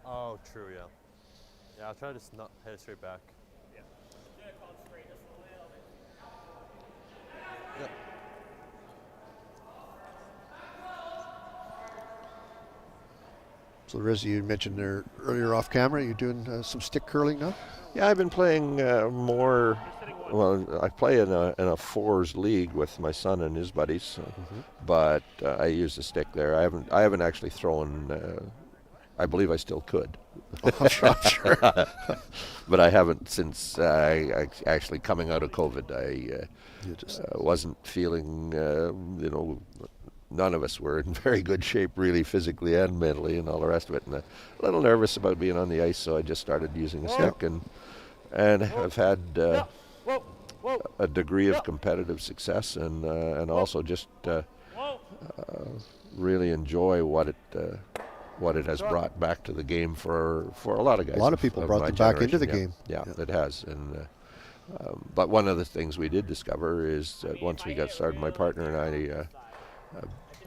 Oh, true, yeah. Yeah, I'll try to just not hit it straight back. Yep. So, Rizzy, you mentioned there earlier off camera, you're doing some stick curling now? Yeah, I've been playing more. Well, I play in a fours league with my son and his buddies, but I use the stick there. I haven't actually thrown. I believe I still could. Oh, sure. But I haven't since I actually coming out of COVID. I wasn't feeling, none of us were in very good shape, really, physically and mentally, and all the rest of it. And a little nervous about being on the ice, so I just started using a stick, and I've had a degree of competitive success, and also just really enjoy what it has brought back to the game for a lot of guys. A lot of people brought them back into the game. Yeah, it has. And but one of the things we did discover is that once we got started, my partner and I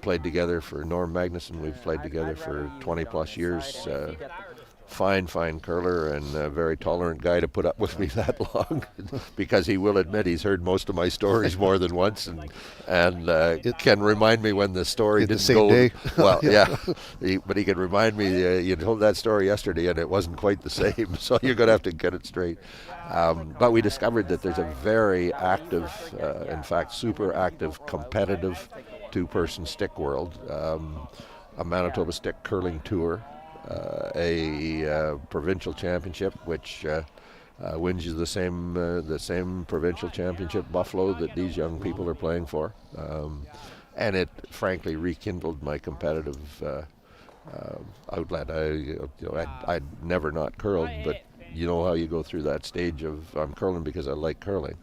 played together for Norm Magnuson. We've played together for 20 plus years. Fine curler, and a very tolerant guy to put up with me that long, because he will admit he's heard most of my stories more than once, and it can remind me when the story didn't go day. Well. Yeah, but he can remind me you told that story yesterday and it wasn't quite the same, so you're going to have to get it straight. But we discovered that there's a very active, in fact, super active, competitive two-person stick world, a Manitoba Stick Curling Tour. A provincial championship, which wins you the same provincial championship Buffalo that these young people are playing for, and it frankly rekindled my competitive outlet. I'd never not curled, but you know how you go through that stage of I'm curling because I like curling,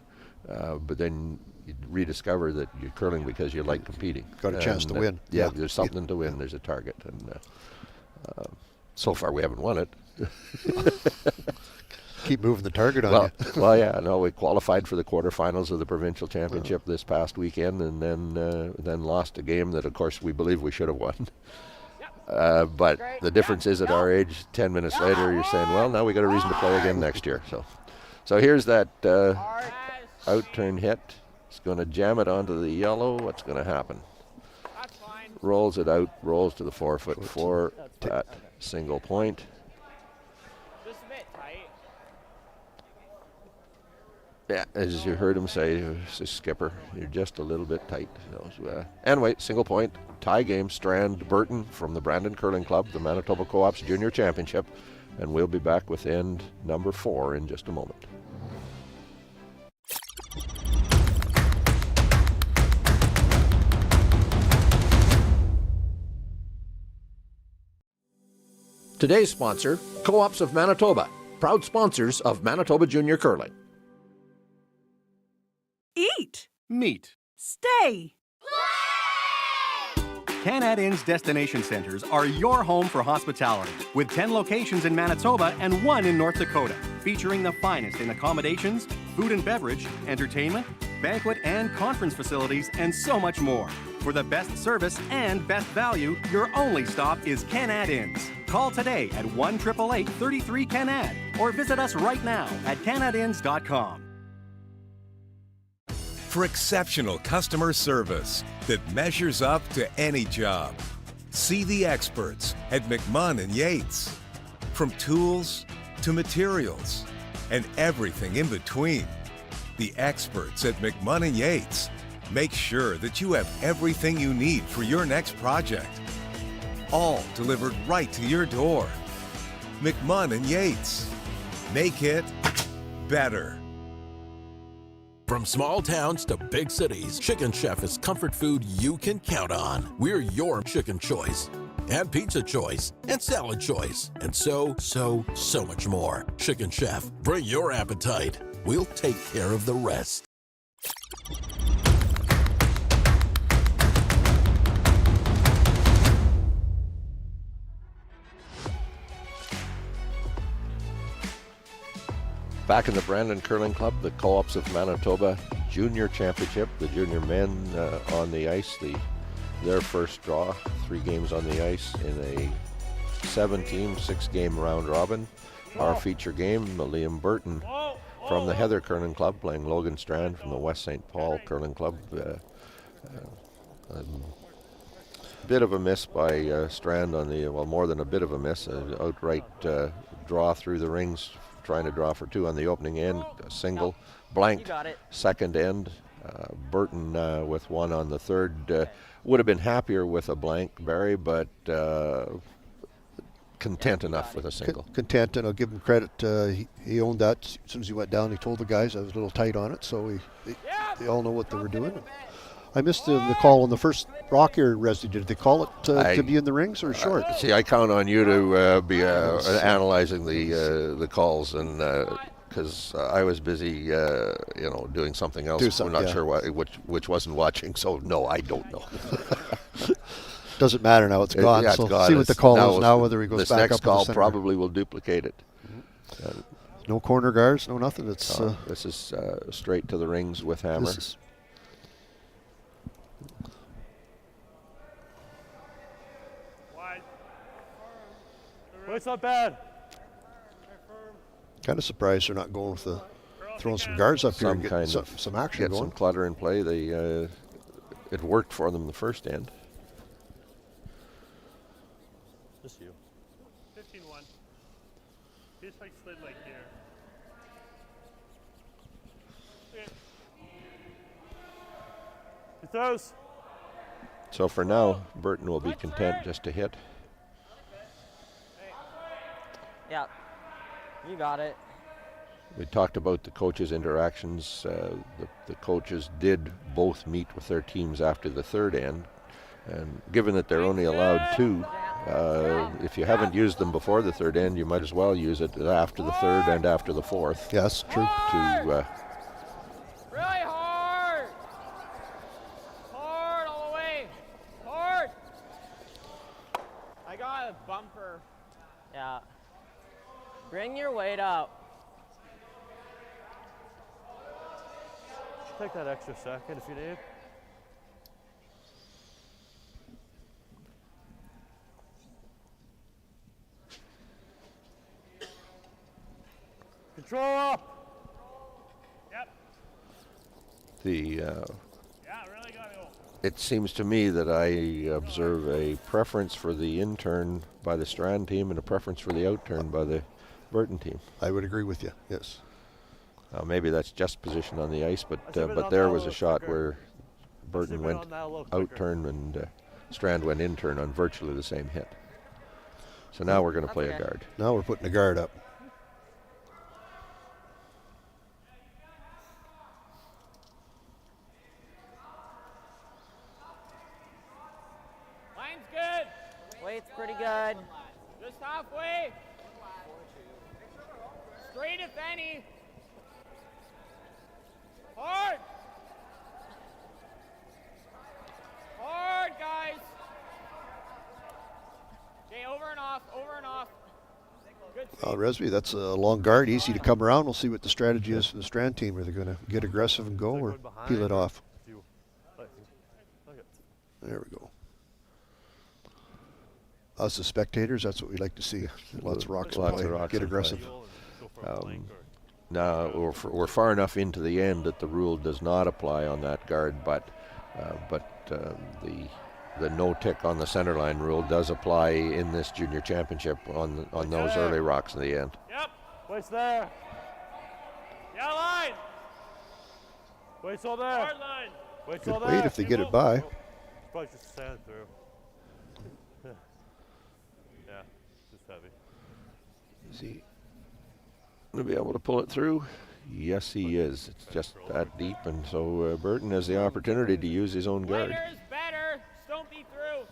but then you rediscover that you're curling because you like competing. Got a chance to win. Yeah, there's something to win. There's a target, and so far we haven't won it. Keep moving the target on you. Well, yeah, no, we qualified for the quarterfinals of the provincial championship this past weekend, and then lost a game that, of course, we believe we should have won. But the difference is, at our age, 10 minutes later, you're saying, well, now we got a reason to play again next year. So here's that out-turn hit. It's going to jam it onto the yellow. What's going to happen? Rolls it out, rolls to the 4-foot for that single point. Just a bit tight. Yeah, as you heard him say, skipper, you're just a little bit tight. Anyway, single point, tie game, Strand, Burton from the Brandon Curling Club, the Manitoba Co-op's Junior Championship, and we'll be back with end number 4 in just a moment. Today's sponsor, Co-ops of Manitoba, proud sponsors of Manitoba Junior Curling. Eat. Meet. Stay. Canad Inn's destination centers are your home for hospitality, with 10 locations in Manitoba and 1 in North Dakota, featuring the finest in accommodations, food and beverage, entertainment, banquet and conference facilities, and so much more. For the best service and best value, your only stop is Canad Inns. Call today at 1-888-33-CANAD or visit us right now at canadinns.com. For exceptional customer service that measures up to any job, see the experts at McMahon and Yates. From tools to materials and everything in between, the experts at McMahon and Yates make sure that you have everything you need for your next project, all delivered right to your door. McMahon and Yates, make it better. From small towns to big cities, Chicken Chef is comfort food you can count on. We're your chicken choice, and pizza choice, and salad choice, and so much more. Chicken Chef, bring your appetite. We'll take care of the rest. Back in the Brandon Curling Club, the Co-ops of Manitoba Junior Championship, the junior men on the ice, their first draw, 3 games on the ice in a 7-team, 6-game round robin. Our feature game, Liam Burton from the Heather Curling Club playing Logan Strand from the West St. Paul Curling Club. A bit of a miss by Strand on the, well, more than a bit of a miss, an outright draw through the rings, trying to draw for 2 on the opening end, a single, blanked, second end. Burton with 1 on the third. Would have been happier with a blank, Barry, but content enough with a single. Content, and I'll give him credit. He owned that. As soon as he went down, he told the guys I was a little tight on it, so they all know what they were doing. I missed the call on the first rock here, Resy. Did they call it to be in the rings or short? See, I count on you to be analyzing the calls, and because I was busy, doing something else. I'm not sure which wasn't watching. So no, I don't know. Doesn't matter now. It's gone. Yeah, it's so gone. see what the call is now. Whether he goes this back up. This next call probably will duplicate it. No corner guards. No nothing. It's this is straight to the rings with hammer. It's not bad. Kind of surprised they're not going with throwing some guards up here and getting some action get going. Some clutter in play. It worked for them the first end. Just you. 15-1. He just slid like here. Okay. He throws. So for now, Burton will be content just to hit. Yeah, you got it. We talked about the coaches' interactions. The coaches did both meet with their teams after the third end. And given that they're only allowed 2, if you haven't used them before the third end, you might as well use it after the third and after the fourth. Yes, true. To really hard. Hard all the way. Hard. I got a bumper. Yeah. Bring your weight up. Take that extra second if you need. Control up. Yep. the really gotta it seems to me that I observe a preference for the in-turn by the Strand team and a preference for the out-turn by the Burton team. I would agree with you, yes. Maybe that's just position on the ice, but there was a shot where Burton went out-turn and Strand went in-turn on virtually the same hit. So now we're going to play a guard. Now we're putting a guard up. Line's good. Weight's pretty good. Just halfway. Straight if any. Hard. Hard, guys. Okay, over and off, over and off. Good. Resby, that's a long guard, easy to come around. We'll see what the strategy is for the Strand team. Are they going to get aggressive and go or peel it off? There we go. Us as spectators, that's what we like to see. Lots of rocks in play. Get aggressive. Now we're far enough into the end that the rule does not apply on that guard, but the no tick on the center line rule does apply in this junior championship on those early rocks in the end. Yep. Wait's there. Yeah, line. Wait's all there. Hard line. Wait's Good all there. weight if they get it by. Probably just sand through. Yeah, just heavy. Is he going to be able to pull it through? Yes, he is. It's just that deep, and so Burton has the opportunity to use his own guard. Wider's better. Don't be through.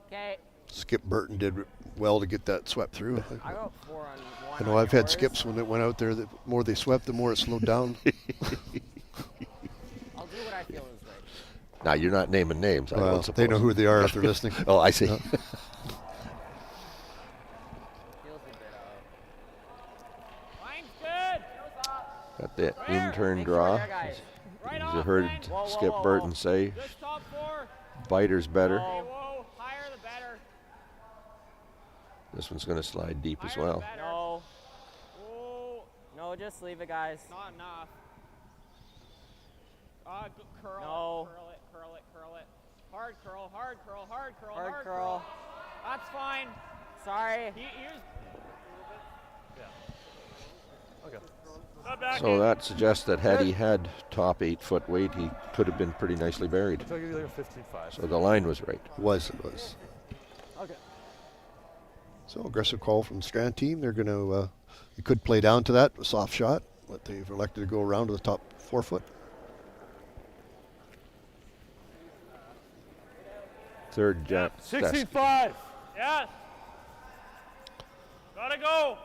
Okay. Skip Burton did well to get that swept through. I got 4 on 1. I know I've had skips when it went out there, the more they swept, the more it slowed down. I'll do what I feel is right. Now, you're not naming names. Well, they know who they are if they're listening. Oh, I see. Feels a bit Got the in-turn draw. As you heard Skip Burton say, biter's better. Higher the better. This one's going to slide deep as well. No. No, just leave it, guys. Not enough. Curl No. it, curl it, curl it. Hard curl, hard curl, hard curl, Hard hard curl. curl. That's fine. Sorry. So that suggests that had he had top 8 foot weight, he could have been pretty nicely buried. I'll give you like a 15.5. So the line was right. It was. Okay. So aggressive call from the Strand team. They're going to, you could play down to that, a soft shot, but they've elected to go around to the top 4 foot. Third jump. 65. Yes. Gotta go.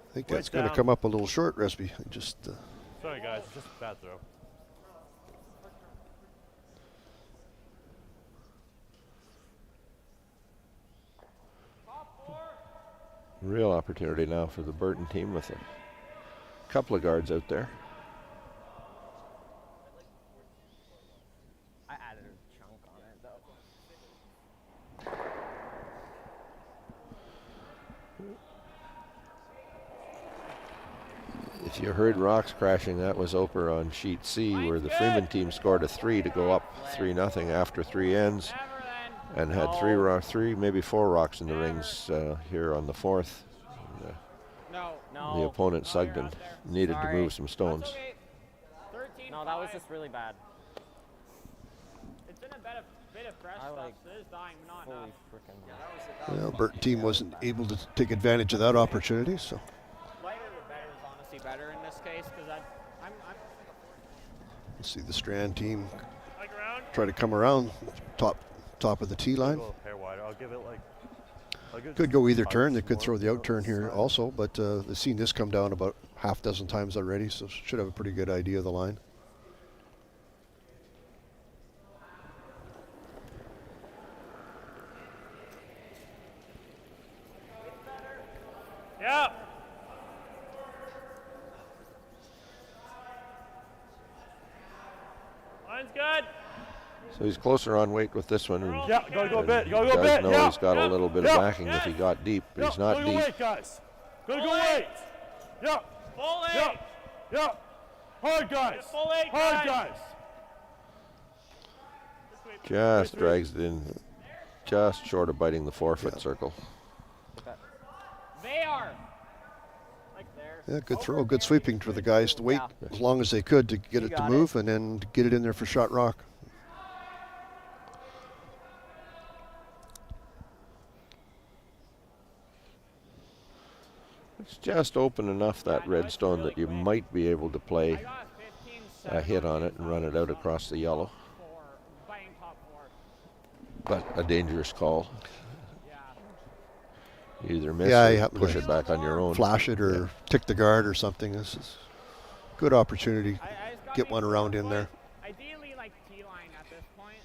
I think that's going to come up a little short, Resby. Just. Sorry, guys. It's just a bad throw. Real opportunity now for the Burton team with a couple of guards out there. I added a chunk on it, though. If you heard rocks crashing, that was Oper on sheet C, where the Freeman team scored a 3 to go up 3-0 after 3 ends, and had three, maybe 4 rocks in the rings here on the 4th. The opponent, Sugden, needed to move some stones. No, that was just really bad. It's in a bit of fresh stuff, so it is dying, but not enough. Well, Burton team wasn't able to take advantage of that opportunity, so. Lighter the better is honestly better in this case, because I'm Let's see the Strand team try to come around top of the tee line. I'll give it like. Could go either turn. They could throw the out turn here also, but they've seen this come down about half dozen times already, so should have a pretty good idea of the line. Yeah. Line's good. So he's closer on weight with this one. And Yeah, gotta go a bit. Gotta does go a bit. know Yeah. he's got a little bit of backing if he got deep, but he's not Gotta deep. go weight, guys. Gotta go weight. Yeah. full eight. Yeah. Yeah. Hard, guys. Full eight, Hard, guys. Just drags it in, just short of biting the 4-foot circle. They are. Like there. Yeah, good throw, good sweeping for the guys to wait as long as they could to get it to move and then get it in there for shot rock. It's just open enough, that red stone, that you might be able to play a hit on it and run it out across the yellow. But a dangerous call. You either miss Yeah, or push it back on your own. Flash it or tick the guard or something. This is a good opportunity. Get one around in there. Ideally, like T-line at this point.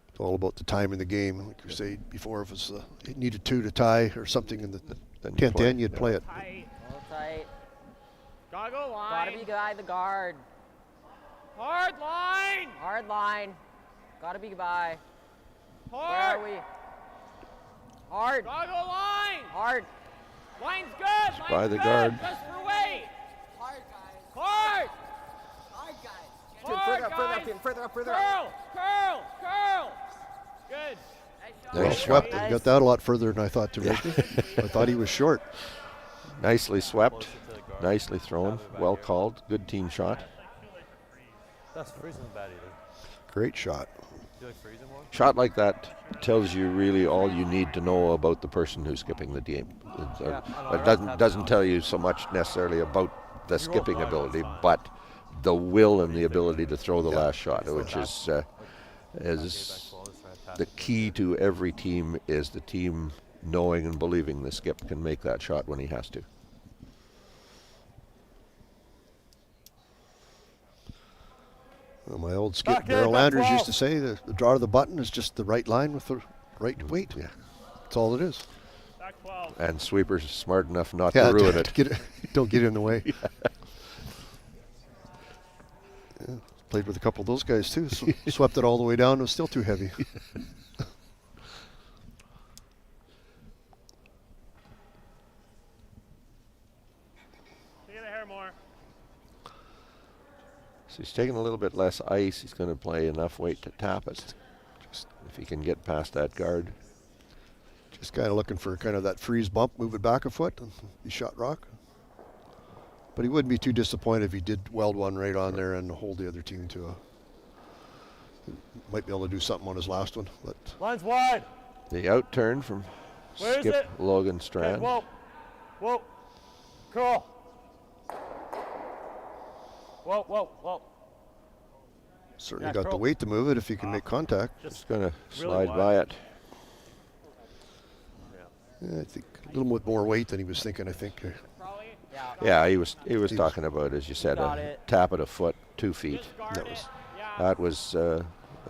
It's all about the time in the game. Like you say before, if it's it needed 2 to tie or something in the 10th end, you'd play it. Tight. Tight. Gotta go line. Gotta be by the guard. Hard line. Hard line. Gotta be by. Hard. Where are we? Hard. Gotta go line. Hard. Line's good. Line's by the good. guard. Just for weight. Hard, guys. Hard. Hard, guys. Hard, Further up, guys. further up, further up. Curl. Curl. Curl. Good. Well swept. He got that a lot further than I thought to Ricky. I thought he was short. Nicely swept, nicely thrown, well called, good team shot. That's freezing bad either. Great shot. Do you like freezing more? Shot like that tells you really all you need to know about the person who's skipping the game. It doesn't tell you so much necessarily about the skipping ability, but the will and the ability to throw the last shot, which is the key to every team, is the team knowing and believing the skip can make that shot when he has to. Well, my old skip, Darrell Andrews, used to say the draw to the button is just the right line with the right weight. Yeah, that's all it is. Back 12. And sweeper's smart enough not to ruin it. Don't get in the way. Yeah, played with a couple of those guys too. Swept it all the way down. It was still too heavy. Take the hair more. So he's taking a little bit less ice. He's going to play enough weight to tap it. Just if he can get past that guard. Just kind of looking for kind of that freeze bump, move it back a foot, and he shot rock. But he wouldn't be too disappointed if he did weld one right on there and hold the other team to a. Might be able to do something on his last one. But Line's wide. The out turn from Skip Logan Strand. Okay, whoa. Whoa. Curl. Whoa, whoa, whoa. Certainly got the weight to move it if he can make contact. Just going to slide by it. Yeah, I think a little bit more weight than he was thinking, I think. Yeah, he was talking about, as you said, a tap at a foot, 2 feet. That was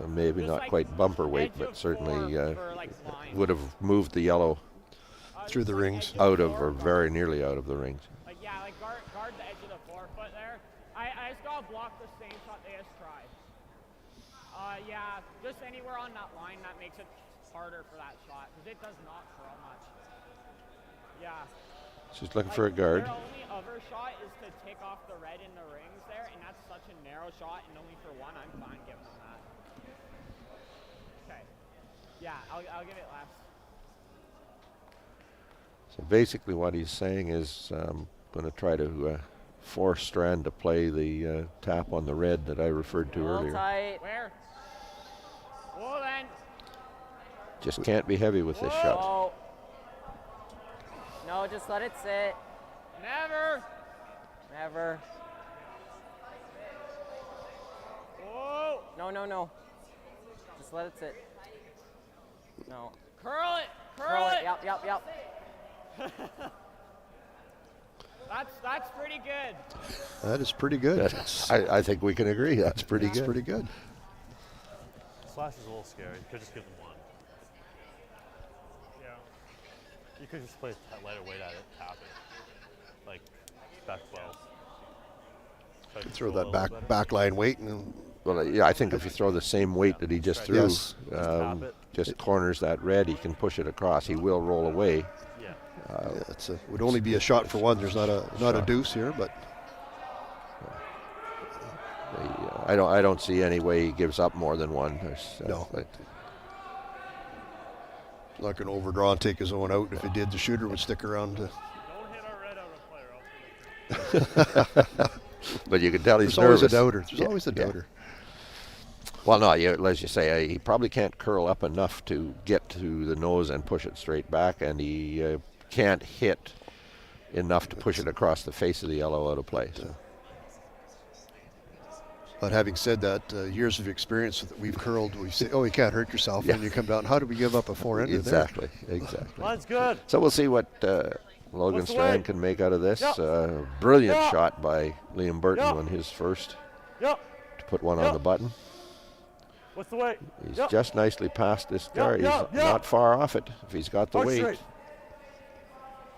maybe not quite bumper weight, but certainly would have moved the yellow through the rings, out of or very nearly out of the rings. Like guard the edge of the forefoot there. I just gotta block the same shot they just tried. Yeah, just anywhere on that line that makes it harder for that shot because it does not curl much. Yeah. She's looking for a guard. Their only other shot is to take off the red in the rings there, and that's such a narrow shot, and only for one, I'm fine giving them that. Okay. Yeah, I'll give it less. So basically what he's saying is going to try to force Strand to play the tap on the red that I referred to earlier. Tight. Where? Well then. Just can't be heavy with this shot. Oh. No, just let it sit. Never. Never. Whoa. No. Just let it sit. No. Curl it. Curl it. Yep. That's pretty good. That is pretty good. I think we can agree. That's pretty good. That's pretty good. Slash is a little scary. You could just give them one. Yeah. You could just play a lighter weight at it, tap it. Like back 12. Throw that back line weight and. Well, yeah, I think if you throw the same weight that he just threw, just corners that red, he can push it across. He will roll away. Yeah, would only be a shot for one. There's not a deuce here, but I don't see any way he gives up more than one. No. Not going to overdraw and take his own out. If he did, the shooter would stick around. Don't hit our red out of player. But you can tell he's nervous. There's always a doubter. Well, no, as you say, he probably can't curl up enough to get to the nose and push it straight back, and he can't hit enough to push it across the face of the yellow out of play. So. But having said that, years of experience that we've curled, we say, oh, you can't hurt yourself, and you come down. How do we give up a 4-ender Exactly. Line's good. So we'll see what Logan Strand can make out of this. Brilliant shot by Liam Burton on his first to put one on the button. What's the weight? He's just nicely past this guard. He's not far off it if he's got the weight. Straight.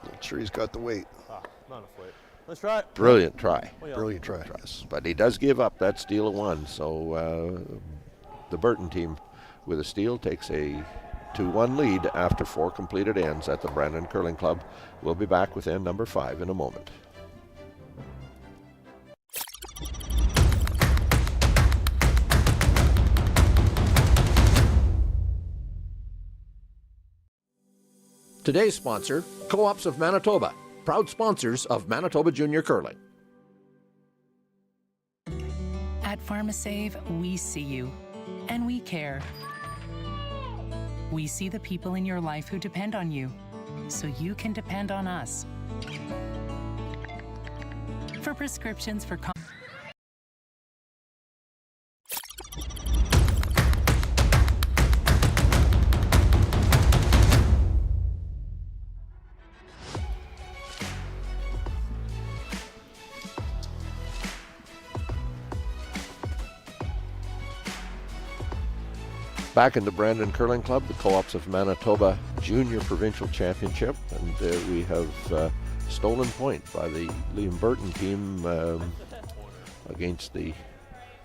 Not sure he's got the weight. Not enough weight. Let's try it. Brilliant try. Brilliant try. But he does give up that steal of one. So the Burton team with a steal takes a 2-1 lead after 4 completed ends at the Brandon Curling Club. We'll be back with end number 5 in a moment. Today's sponsor, Co-ops of Manitoba, proud sponsors of Manitoba Junior Curling. At PharmaSave, we see you, and we care. We see the people in your life who depend on you, so you can depend on us. For prescriptions for Back in the Brandon Curling Club, the Co-ops of Manitoba Junior Provincial Championship, and we have stolen point by the Liam Burton team against the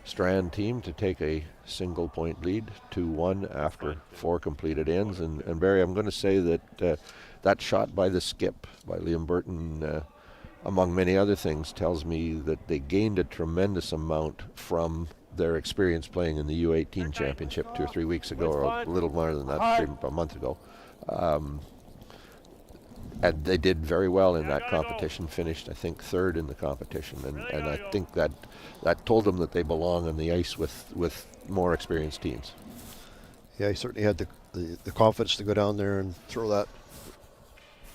STRAND team to take a single point lead, 2-1 after 4 completed ends. And Barry, I'm going to say that that shot by the skip by Liam Burton, among many other things, tells me that they gained a tremendous amount from their experience playing in the U18 championship 2 or 3 weeks ago, or a little more than that, a month ago. And they did very well in that competition, finished, I think, 3rd in the competition. And I think that told them that they belong on the ice with more experienced teams. Yeah, he certainly had the confidence to go down there and throw that.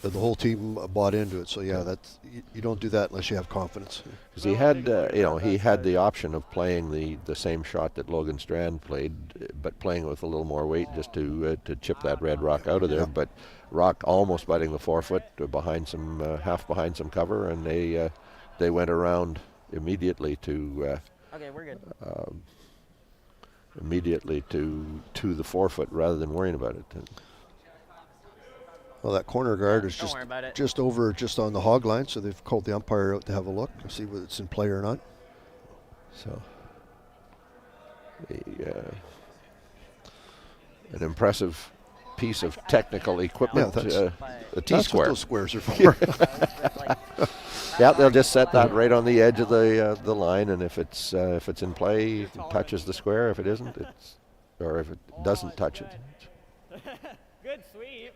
The whole team bought into it. So yeah, that's you don't do that unless you have confidence. Because he had, he had the option of playing the same shot that Logan Strand played, but playing it with a little more weight just to chip that red rock out of there. Yeah. But rock almost biting the forefoot behind some half behind some cover, and they went around immediately to. Okay, we're good. Immediately to the forefoot rather than worrying about it. Well, that corner guard is just on the hog line, so they've called the umpire out to have a look and see whether it's in play or not. So, an impressive piece of technical equipment. Yeah, a T-square. That's what those squares are for. Yeah, they'll just set that right on the edge of the line, and if it's in play, it touches the square. If it isn't, or if it doesn't touch it. Good sweep.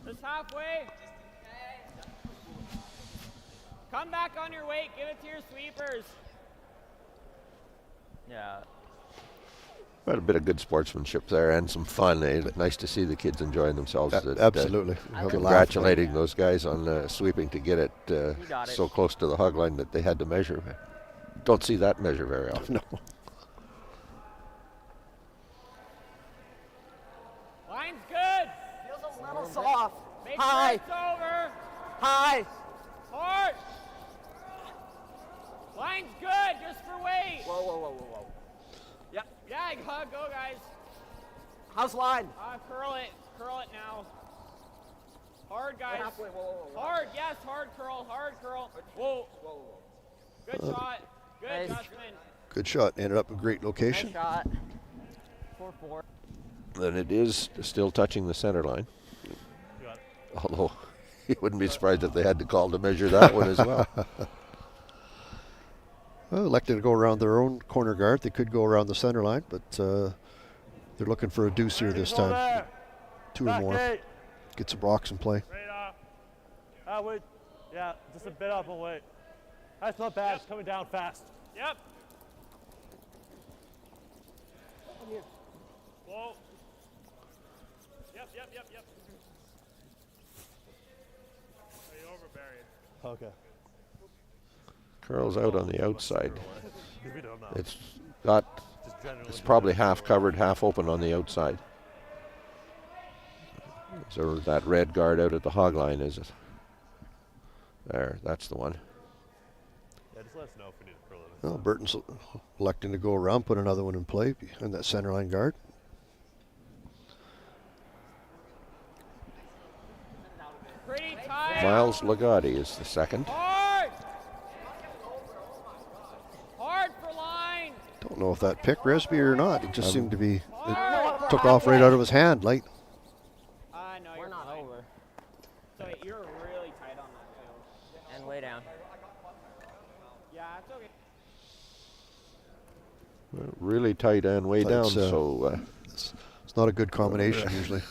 Just halfway. Come back on your weight. Give it to your sweepers. Yeah. But a bit of good sportsmanship there and some fun. Nice to see the kids enjoying themselves. Absolutely. Congratulating those guys on sweeping to get it so close to the hog line that they had to measure. Don't see that measure very often. No. Line's good. Feels a little soft. Make sure it's over. High. Hard. Line's good, just for weight. Whoa. Yep. Yeah, go guys. How's line? Curl it now. Hard, guys. Whoa. Hard, yes, hard curl. Whoa. Good shot. Good adjustment. Good shot. Ended up in a great location. Nice shot. 4-4. And it is still touching the center line. Although you wouldn't be surprised if they had to call to measure that one as well. Well, elected to go around their own corner guard. They could go around the center line, but they're looking for a deuce here this time. 2 or more. Get some rocks in play. Wait. Yeah, just a bit up and wait. That's not bad. It's coming down fast. Yep. Whoa. Yep. Are you over, Barry? Okay. Curls out on the outside. It's probably half covered, half open on the outside. So that red guard out at the hog line, is it? There, that's the one. Yeah, just let us know if we need to curl it. Well, Burton's electing to go around, put another one in play behind that center line guard. Pretty tight. Miles Ligotti is the second. Hard for line. Don't know if that picked Resby or not. It just seemed to be, it took off right out of his hand, light. No, you're not over. So you're really tight on that too. And way down. Yeah, it's okay. Really tight and way down, so it's not a good combination usually.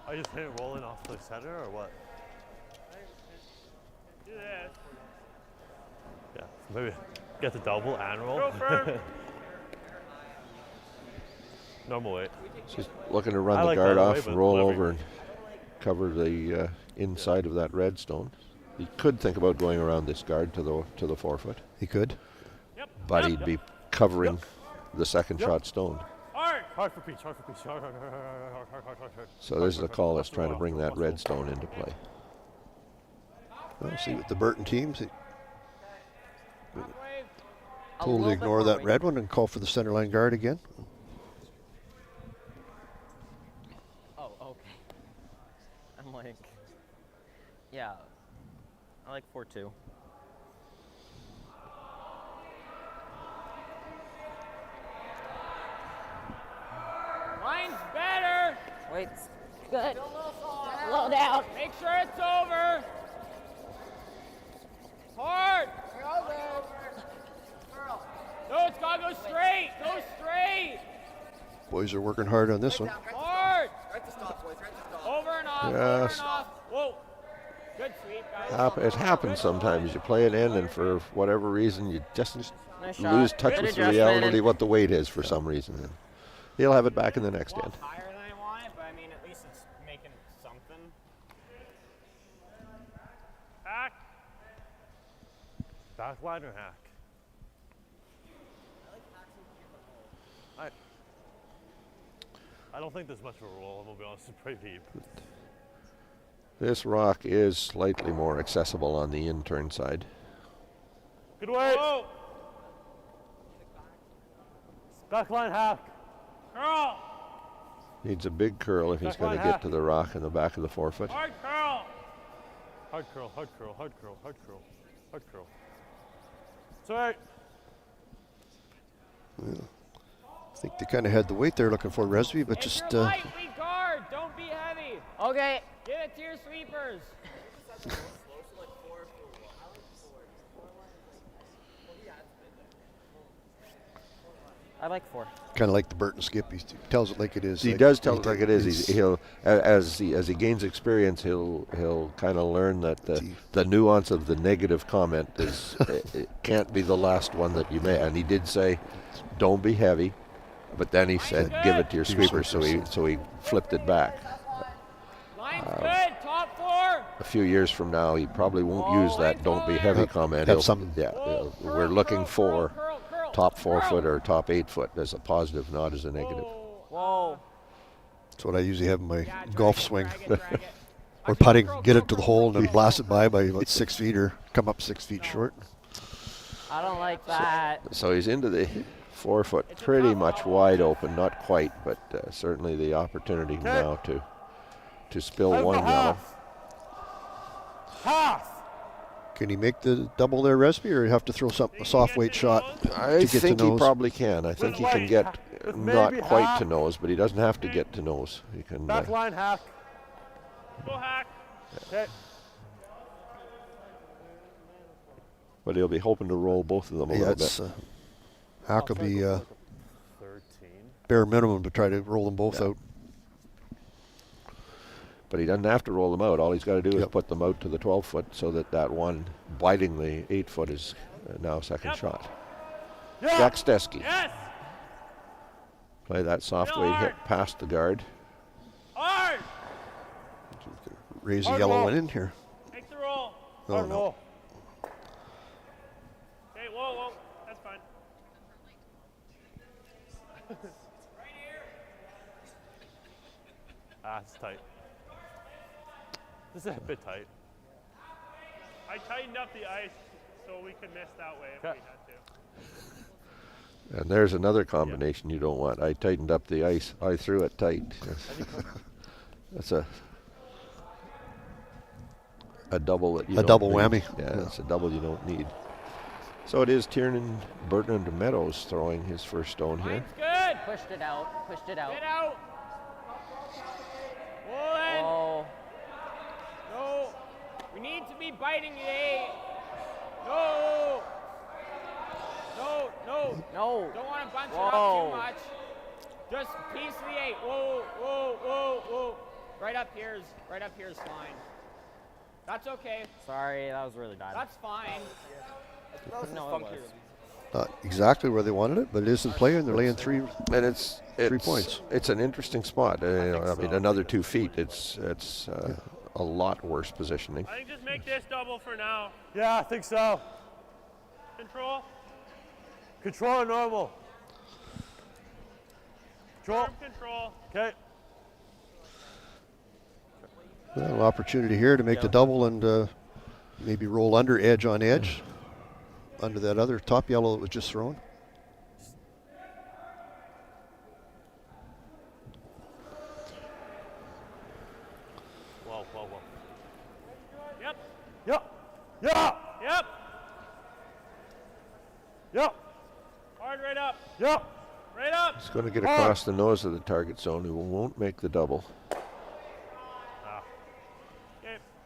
Are you just hit it rolling off the center or what? Do this. Yeah, maybe get the double and roll. Go firm. Normal weight. She's looking to run the guard off and roll over and cover the inside of that red stone. He could think about going around this guard to the forefoot. He could. But he'd be covering the second shot stone. Hard for Peach. Hard. So there's the call that's trying to bring that red stone into play. Well, see with the Burton teams, they A totally little bit ignore more that weight. red one and call for the center line guard again. Oh, okay. I'm like, yeah, I like 4-2. Line's better. Wait, good. Still a little soft. Slow down. Make sure it's over. Hard. No, it's gotta go straight. Go straight. Boys are working hard on this one. Hard. Over and off. Over Yes. and off. Whoa. Good sweep, guys. It happens sometimes. You play it in, and for whatever reason, you just Nice shot. lose touch Good with the adjustment. reality what the weight is for some reason. And he'll have it back in the next end. Higher than I want it, but I mean, at least it's making something. Hack. Back line or hack? I don't think there's much of a roll, I'm gonna be honest, it's pretty deep. This rock is slightly more accessible on the in-turn side. Good weight. Whoa. Back line hack. Curl. Needs a big curl if he's going to get to the rock in the back of the forefoot. Hard curl. Hard curl, hard curl, hard curl, hard curl, hard curl. Sorry. Yeah. I think they kind of had the weight they're looking for, Resby, but If just you're light, we guard. Don't be heavy. Okay. Give it to your sweepers. I like 4. kind of like the Burton skip. He tells it like it is. He like, does tell it like it is. He'll as he gains experience, he'll kind of learn that the nuance of the negative comment is it can't be the last one that you make. And he did say, "Don't be heavy," but then he said, "Give it to your sweeper." So he flipped it back. Line's good. Top 4. A few years from now, he probably won't use that "Don't be heavy" comment. Have some. We're looking for top 4 foot or top 8 foot as a positive, not as a negative. Whoa. That's what I usually have in my golf swing. Or putting, get it to the hole and then blast it by about 6 feet or come up 6 feet short. I don't like that. So he's into the 4 foot, pretty much wide open, not quite, but certainly the opportunity now to spill one yellow. Half. Can he make the double there, Resby, or you have to throw a soft weight shot I to get think to he nose? probably can. I think he can get not quite to nose, but he doesn't have to get to nose. He can. Back line hack. Go hack. Okay. But he'll be hoping to roll both of them a little bit. Hack will be bare minimum to try to roll them both out. But he doesn't have to roll them out. All he's got to do is put them out to the 12 foot so that one biting the 8 foot is now second shot. Jack Stesky. Yes. Play that soft weight hit past the guard. Hard. Raise the yellow one in here. Make the roll. Oh, no. Okay, whoa. That's fine. It's tight. This is a bit tight. I tightened up the ice so we could miss that way if we had to. And there's another combination you don't want. I tightened up the ice. I threw it tight. That's a double that you don't double need. whammy. Yeah, it's a double you don't need. So it is Tiernan, Burton, and Meadows throwing his first stone here. Good. Pushed it out. Pushed it out. Get out. Pull in. Oh. No. We need to be biting the 8. No. No. Don't want to bunch it up too much. Just piece the 8. Whoa. Right up here is fine. That's okay. Sorry, that was really bad. That's fine. No, it was. Not exactly where they wanted it, but it is in play, and they're laying 3 points. It's an interesting spot. I mean, another 2 feet. It's a lot worse positioning. I think just make this double for now. Yeah, I think so. Control. Control normal. Control. Control. Okay. Well, opportunity here to make the double and Maybe roll under, edge on edge, under that other top yellow that was just thrown. Whoa, whoa, whoa. Yep. Yep. Yeah. Yep. Yep. Hard right up. Yep. Right up. He's going to get across the nose of the target zone. He won't make the double.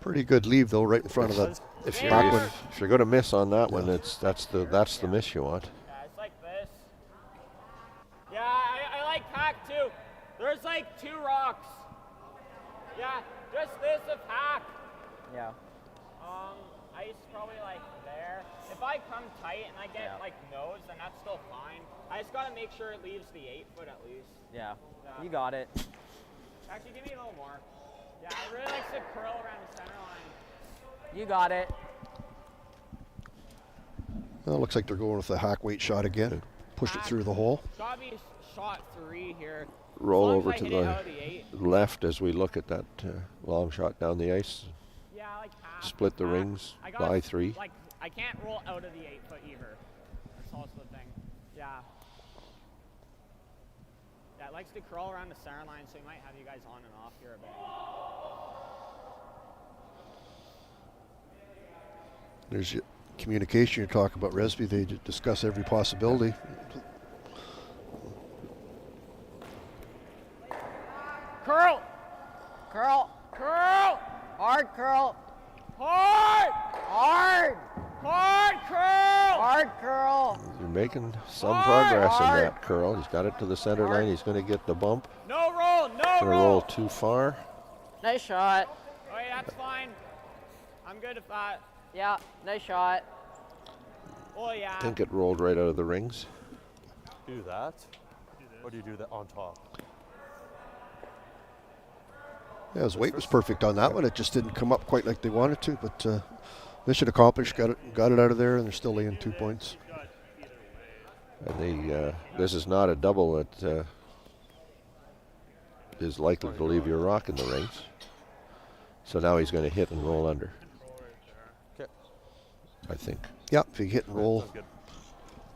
Pretty good leave though, right in front of the If you're, back one. if you're going to miss on that one, that's the miss you want. Yeah, it's like this. Yeah, I like hack too. There's like 2 rocks. Yeah, just this of hack. Yeah. Ice probably like there. If I come tight and I get like nose, then that's still fine. I just gotta make sure it leaves the 8-foot at least. Yeah. You got it. Actually, give me a little more. Yeah, I really like to curl around the center line. You got it. Well, looks like they're going with the hack weight shot again. Push it through the hole. Gotta be shot 3 here. Roll As long over as I to hit it out of the 8. the left as we look at that long shot down the ice. Yeah, like half. Split the rings by 3. Like, I can't roll out of the 8-foot either. That's also the thing. Yeah. Yeah, it likes to crawl around the center line, so we might have you guys on and off here a bit. There's your communication you talk about, Resby. They discuss every possibility. Curl! Curl. Curl! Hard curl. Hard! Hard. Hard curl! Hard curl. You're making some progress in that curl. He's got it to the center line. He's going to get the bump. No roll, no Going to roll! roll too far. Nice shot. Oh yeah, that's fine. I'm good with that. Yeah, nice shot. Oh yeah. I think it rolled right out of the rings. Do that? Or do you do that on top? Yeah, his weight was perfect on that one. It just didn't come up quite like they wanted to, but mission accomplished. Got it out of there, and they're still laying 2 points. And this is not a double that is likely to leave your rock in the rings. So now he's going to hit and roll under. Okay. I think. Yeah, if you hit and roll,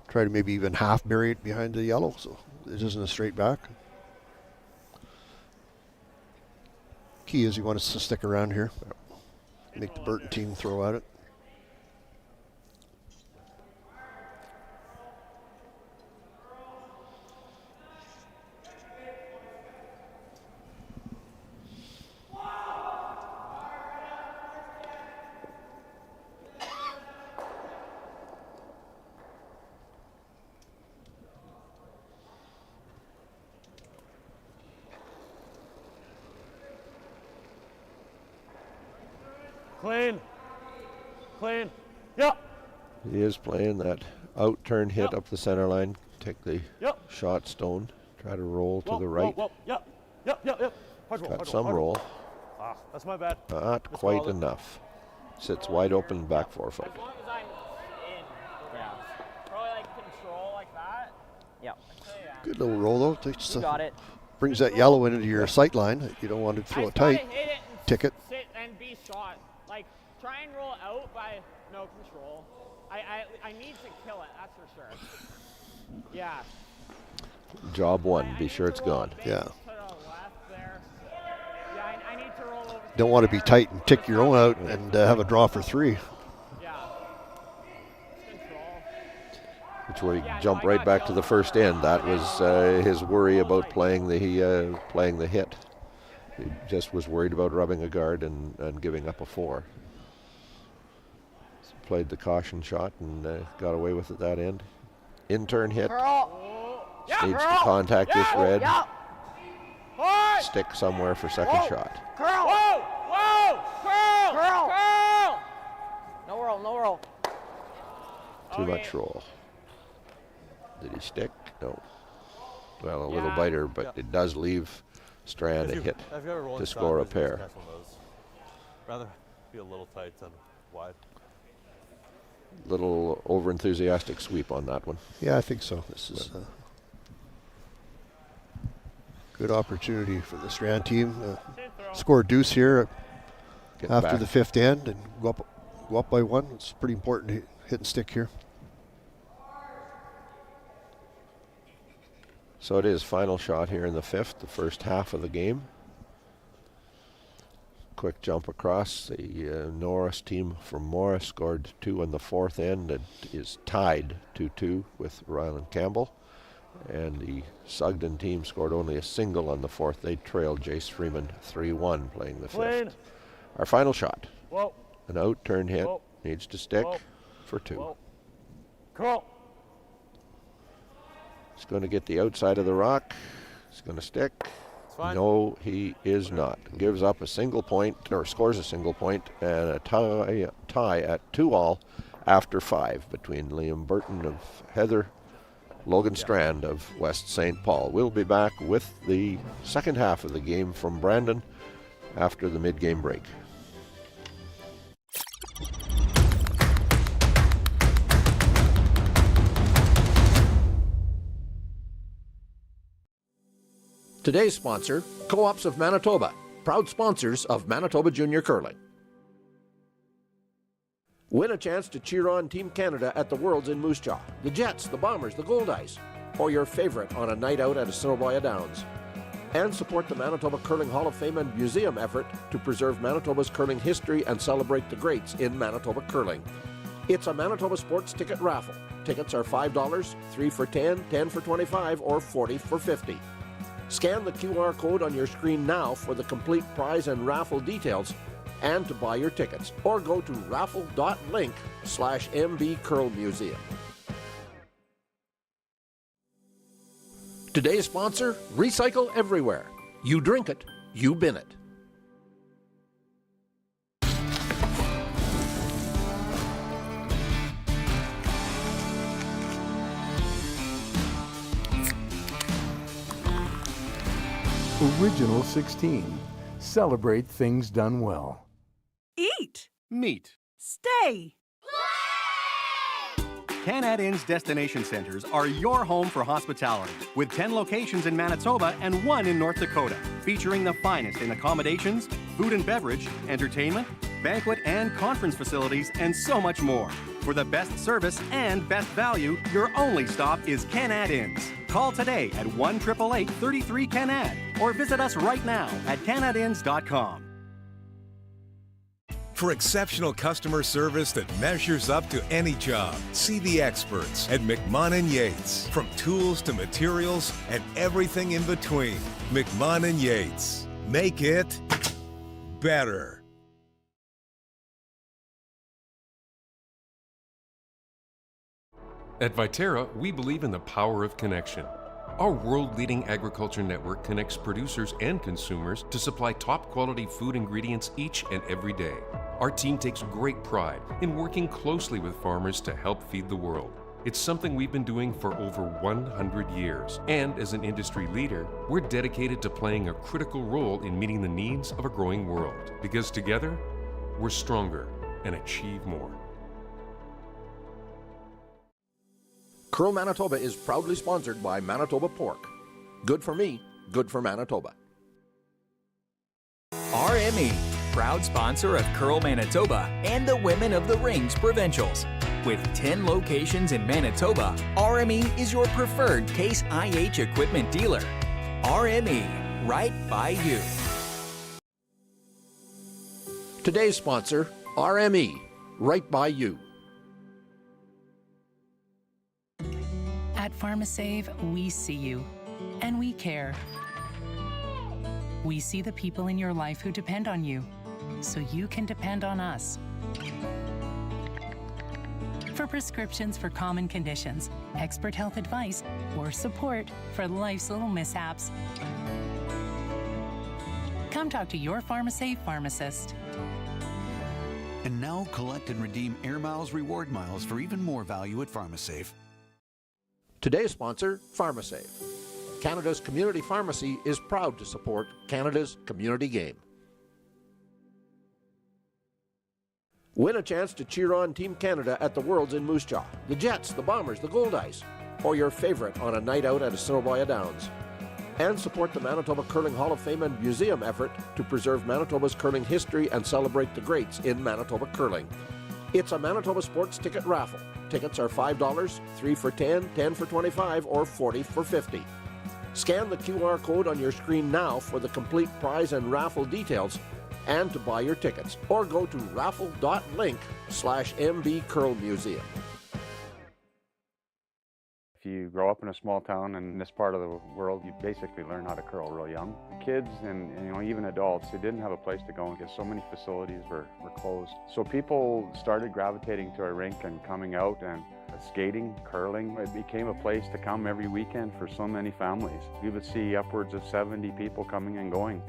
try to maybe even half bury it behind the yellow, so it isn't a straight back. Key is you want us to stick around here. Make the Burton team throw at it. Clean. Clean. Yeah. He is playing that out turn hit up the center line. Take the shot stone. Try to roll to the right. Whoa. Yep. Hard roll. Got some roll. Ah, that's my bad. Not quite enough. Sits wide open back 4-foot. As long as I'm in. Yeah. Probably like control like that. Yeah. Good little roll though. Takes, You got it. Brings that yellow into your sight line. You don't want to throw it tight. Hit it and Tick it. sit and be shot. Like, try and roll out by no control. I need to kill it, that's for sure. Yeah. Job 1. Be sure it's gone. Yeah. To the left there. Yeah, I need to roll over. Don't want to be tight and tick your own out and have a draw for 3. Yeah. Control. Which way jump right back to the first end. That was his worry about playing the hit. He just was worried about rubbing a guard and giving up a 4. So played the caution shot and got away with it that end. In-turn hit. Needs to contact this red. Stick somewhere for second shot. Curl. Whoa! Curl! Curl. No roll. Too much roll. Did he stick? No. Well, a little biter, but it does leave Strand a hit to score a pair. Rather be a little tight than wide. Little over-enthusiastic sweep on that one. Yeah, I think so. This is a good opportunity for the Strand team. Score a deuce here after the 5th end and go up go up by one. It's pretty important to hit and stick here. So it is final shot here in the fifth, the first half of the game. Quick jump across. The Norris team from Morris scored 2 on the fourth end. It is tied 2-2 with Ryland Campbell. And the Sugden team scored only a single on the fourth. They trailed Jace Freeman 3-1 playing the fifth. Our final shot. Whoa. An out turn hit. Whoa. Needs to stick Whoa. for 2. Whoa. Curl. He's going to get the outside of the rock. He's going to stick. No, he is not. Gives up a single point, or scores a single point, and a tie at 2-all after 5 between Liam Burton of Heather, Logan Strand of West St. Paul. We'll be back with the second half of the game from Brandon after the mid-game break. Today's sponsor, Co-ops of Manitoba, proud sponsors of Manitoba Junior Curling. Win a chance to cheer on Team Canada at the Worlds in Moose Jaw, the Jets, the Bombers, the Gold Ice, or your favorite on a night out at Assiniboia Downs. And support the Manitoba Curling Hall of Fame and Museum effort to preserve Manitoba's curling history and celebrate the greats in Manitoba curling. It's a Manitoba sports ticket raffle. Tickets are $5, 3 for $10, 10 for $25, or 40 for $50. Scan the QR code on your screen now for the complete prize and raffle details and to buy your tickets, or go to raffle.link/MB Curl Museum. Today's sponsor, Recycle Everywhere. You drink it, you bin it. Original 16. Celebrate things done well. Eat. Meet. Stay. Canad Inn's destination centers are your home for hospitality, with 10 locations in Manitoba and 1 in North Dakota, featuring the finest in accommodations, food and beverage, entertainment, banquet and conference facilities, and so much more. For the best service and best value, your only stop is Canad Inns. Call today at 1-888-33-CANAD or visit us right now at canadinns.com. For exceptional customer service that measures up to any job, see the experts at McMahon & Yates. From tools to materials and everything in between, McMahon & Yates. Make it better. At Viterra, we believe in the power of connection. Our world-leading agriculture network connects producers and consumers to supply top-quality food ingredients each and every day. Our team takes great pride in working closely with farmers to help feed the world. It's something we've been doing for over 100 years. And as an industry leader, we're dedicated to playing a critical role in meeting the needs of a growing world. Because together, we're stronger and achieve more. Curl Manitoba is proudly sponsored by Manitoba Pork. Good for me, good for Manitoba. RME, proud sponsor of Curl Manitoba and the Women of the Rings Provincials. With 10 locations in Manitoba, RME is your preferred Case IH equipment dealer. RME, right by you. Today's sponsor, RME, right by you. At PharmaSave, we see you, and we care. We see the people in your life who depend on you, so you can depend on us. For prescriptions for common conditions, expert health advice, or support for life's little mishaps, come talk to your PharmaSave pharmacist. And now collect and redeem Air Miles reward miles for even more value at PharmaSave. Today's sponsor, PharmaSave. Canada's community pharmacy is proud to support Canada's community game. Win a chance to cheer on Team Canada at the Worlds in Moose Jaw, the Jets, the Bombers, the Gold Ice, or your favorite on a night out at Assiniboia Downs. And support the Manitoba Curling Hall of Fame and Museum effort to preserve Manitoba's curling history and celebrate the greats in Manitoba curling. It's a Manitoba sports ticket raffle. Tickets are $5, 3 for 10, 10 for 25, or 40 for 50. Scan the QR code on your screen now for the complete prize and raffle details and to buy your tickets, or go to raffle.link/MB Curl Museum. If you grow up in a small town in this part of the world, you basically learn how to curl real young. Kids and even adults, they didn't have a place to go because so many facilities were closed. So people started gravitating to our rink and coming out and skating, curling. It became a place to come every weekend for so many families. We would see upwards of 70 people coming and going,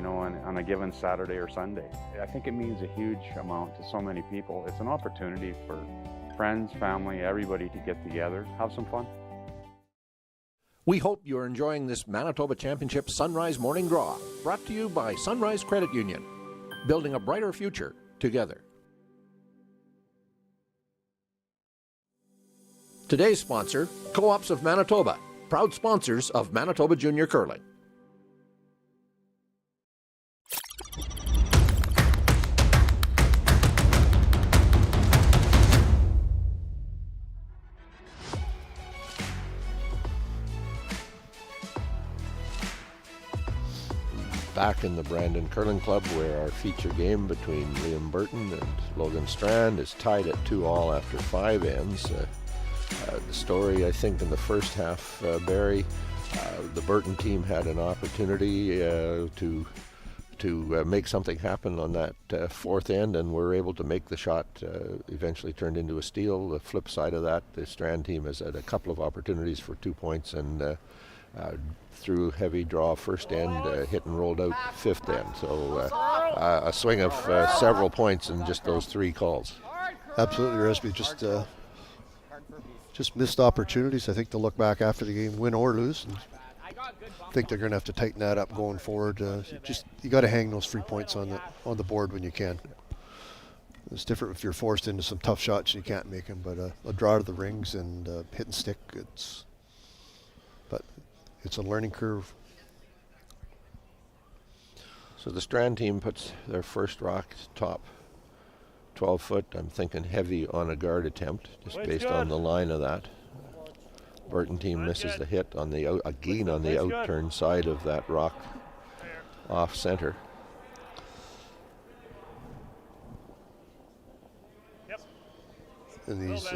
on a given Saturday or Sunday. I think it means a huge amount to so many people. It's an opportunity for friends, family, everybody to get together, have some fun. We hope you're enjoying this Manitoba Championship Sunrise Morning Draw, brought to you by Sunrise Credit Union, building a brighter future together. Today's sponsor, Co-ops of Manitoba, proud sponsors of Manitoba Junior Curling. Back in the Brandon Curling Club, where our feature game between Liam Burton and Logan Strand is tied at 2-2 after 5 ends. The story, I think, in the first half, Barry, the Burton team had an opportunity to make something happen on that fourth end, and were able to make the shot. Eventually turned into a steal. The flip side of that, the Strand team has had a couple of opportunities for 2 points, and through heavy draw first end, hit and rolled out fifth end. So a swing of several points in just those 3 calls. Absolutely, Resby. Just missed opportunities. I think they'll look back after the game, win or lose, and I think they're going to have to tighten that up going forward. You got to hang those 3 points on the board when you can. It's different if you're forced into some tough shots and you can't make them, but a draw to the rings and hit and stick, it's a learning curve. So the Strand team puts their first rock top 12 foot. I'm thinking heavy on a guard attempt, just based on the line of that. Burton team misses the hit on the again on the out-turn side of that rock off center. And these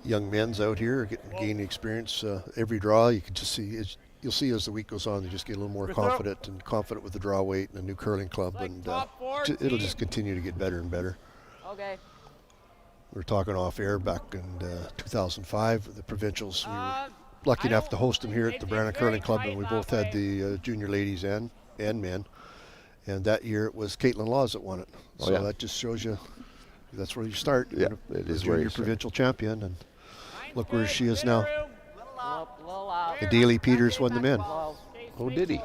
young men's out here gaining experience every draw. You can just see, you'll see as the week goes on, they just get a little more confident with the draw weight and a new curling club, and it'll just continue to get better and better. Okay. We were talking off air back in 2005, the Provincials. We were lucky enough to host them here at the Brandon Curling Club, and we both had the junior ladies and men. And that year it was Caitlin Laws that won it. So that just shows you that's where you start. Yeah, it is where you start. Provincial champion, and look where she is now. And Daly Peters won the men. Oh, did he?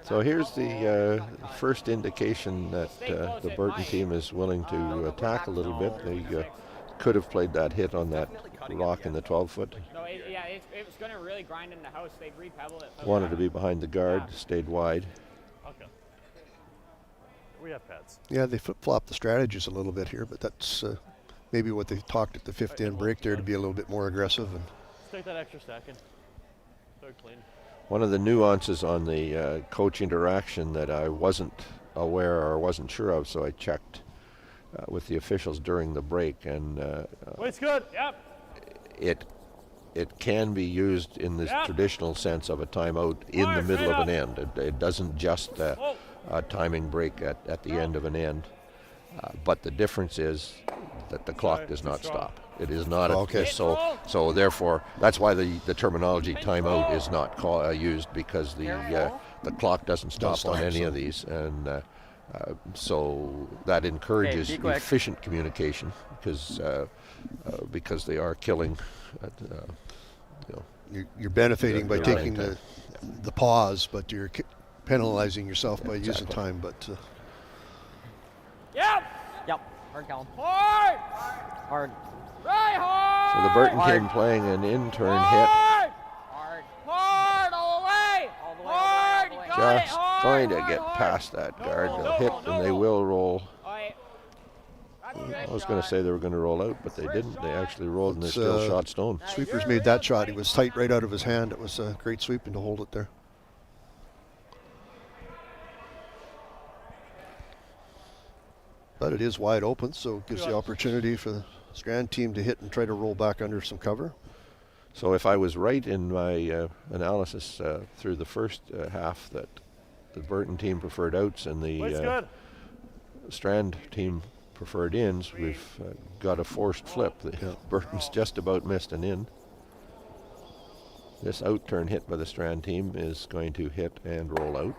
So here's the first indication that the Burton team is willing to attack a little bit. They could have played that hit on that rock in the 12-foot. No, it was going to really grind in the house. They've re-pebbled it. Wanted to be behind the guard, stayed wide. Okay. We have pads. Yeah, they flip-flop the strategies a little bit here, but that's maybe what they talked at the 5th end break there, to be a little bit more aggressive. And let's take that extra second. Third clean. One of the nuances on the coach interaction that I wasn't aware or wasn't sure of, so I checked with the officials during the break, and wait's good. Yep. It can be used in the traditional sense of a timeout in the middle of an end. It doesn't just a timing break at the end of an end, but the difference is that the clock does not stop. It is not so therefore that's why the terminology timeout is not used, because the clock doesn't stop on any of these, and so that encourages efficient communication, because they are killing. You're benefiting by taking the pause, but you're penalizing yourself by using time. But Yep. Hard count. Hard. Right hard. So the Burton team playing an in-turn hit. Hard all the way. Hard. You got it. Hard. going to get past that guard. They'll hit and they will roll. I was going to say they were going to roll out, but they didn't. They actually rolled and they still shot stone. Sweepers made that shot. He was tight right out of his hand. It was a great sweeping to hold it there. But it is wide open, so it gives the opportunity for the Strand team to hit and try to roll back under some cover. So if I was right in my analysis through the first half that the Burton team preferred outs and the Strand team preferred ins, we've got a forced flip. Burton's just about missed an in. This out turn hit by the Strand team is going to hit and roll out.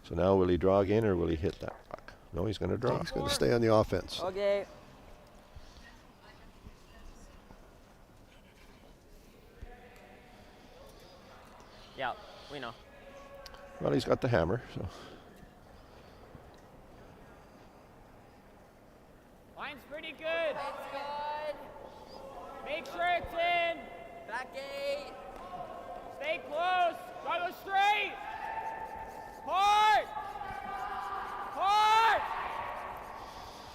So now will he draw again or will he hit that puck? No, he's going to draw. He's going to stay on the offense. Okay. Yeah, we know. Well, he's got the hammer, so. Line's pretty good. It's good. Make sure it's in. Back gate. Stay close. Gotta go straight. Hard. Hard.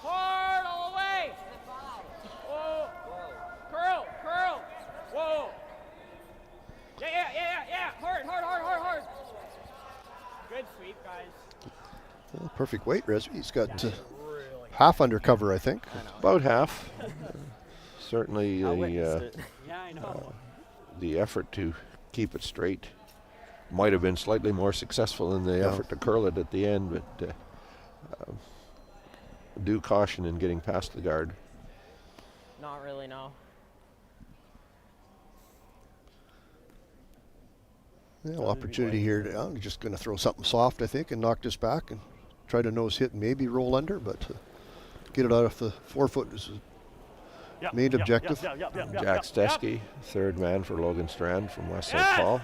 Hard all the way. Whoa. Curl, curl. Whoa. Yeah. Hard. Good sweep, guys. Well, perfect weight, Resby. He's got half under cover, I think. About half. Certainly the effort to keep it straight might have been slightly more successful than the effort to curl it at the end, but due caution in getting past the guard. Not really, no. Yeah, opportunity here. I'm just going to throw something soft, I think, and knock this back and try to nose hit and maybe roll under, but get it out of the 4 foot is the main objective. Jack Stesky, third man for Logan Strand from West St. Paul.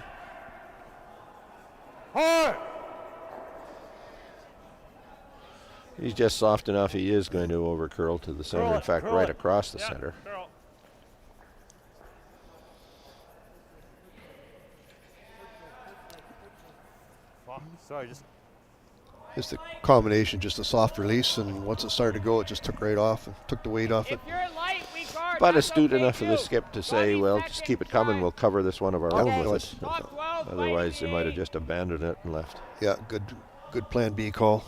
Hard. He's just soft enough. He is going to over curl to the center. In fact, right across the center. Sorry, It's the combination, just a soft release, and once it started to go, it just took right off and took the weight off it. But astute enough for the skip to say, well, just keep it coming. We'll cover this one of our own with it. Otherwise, they might have just abandoned it and left. Yeah, good plan B call.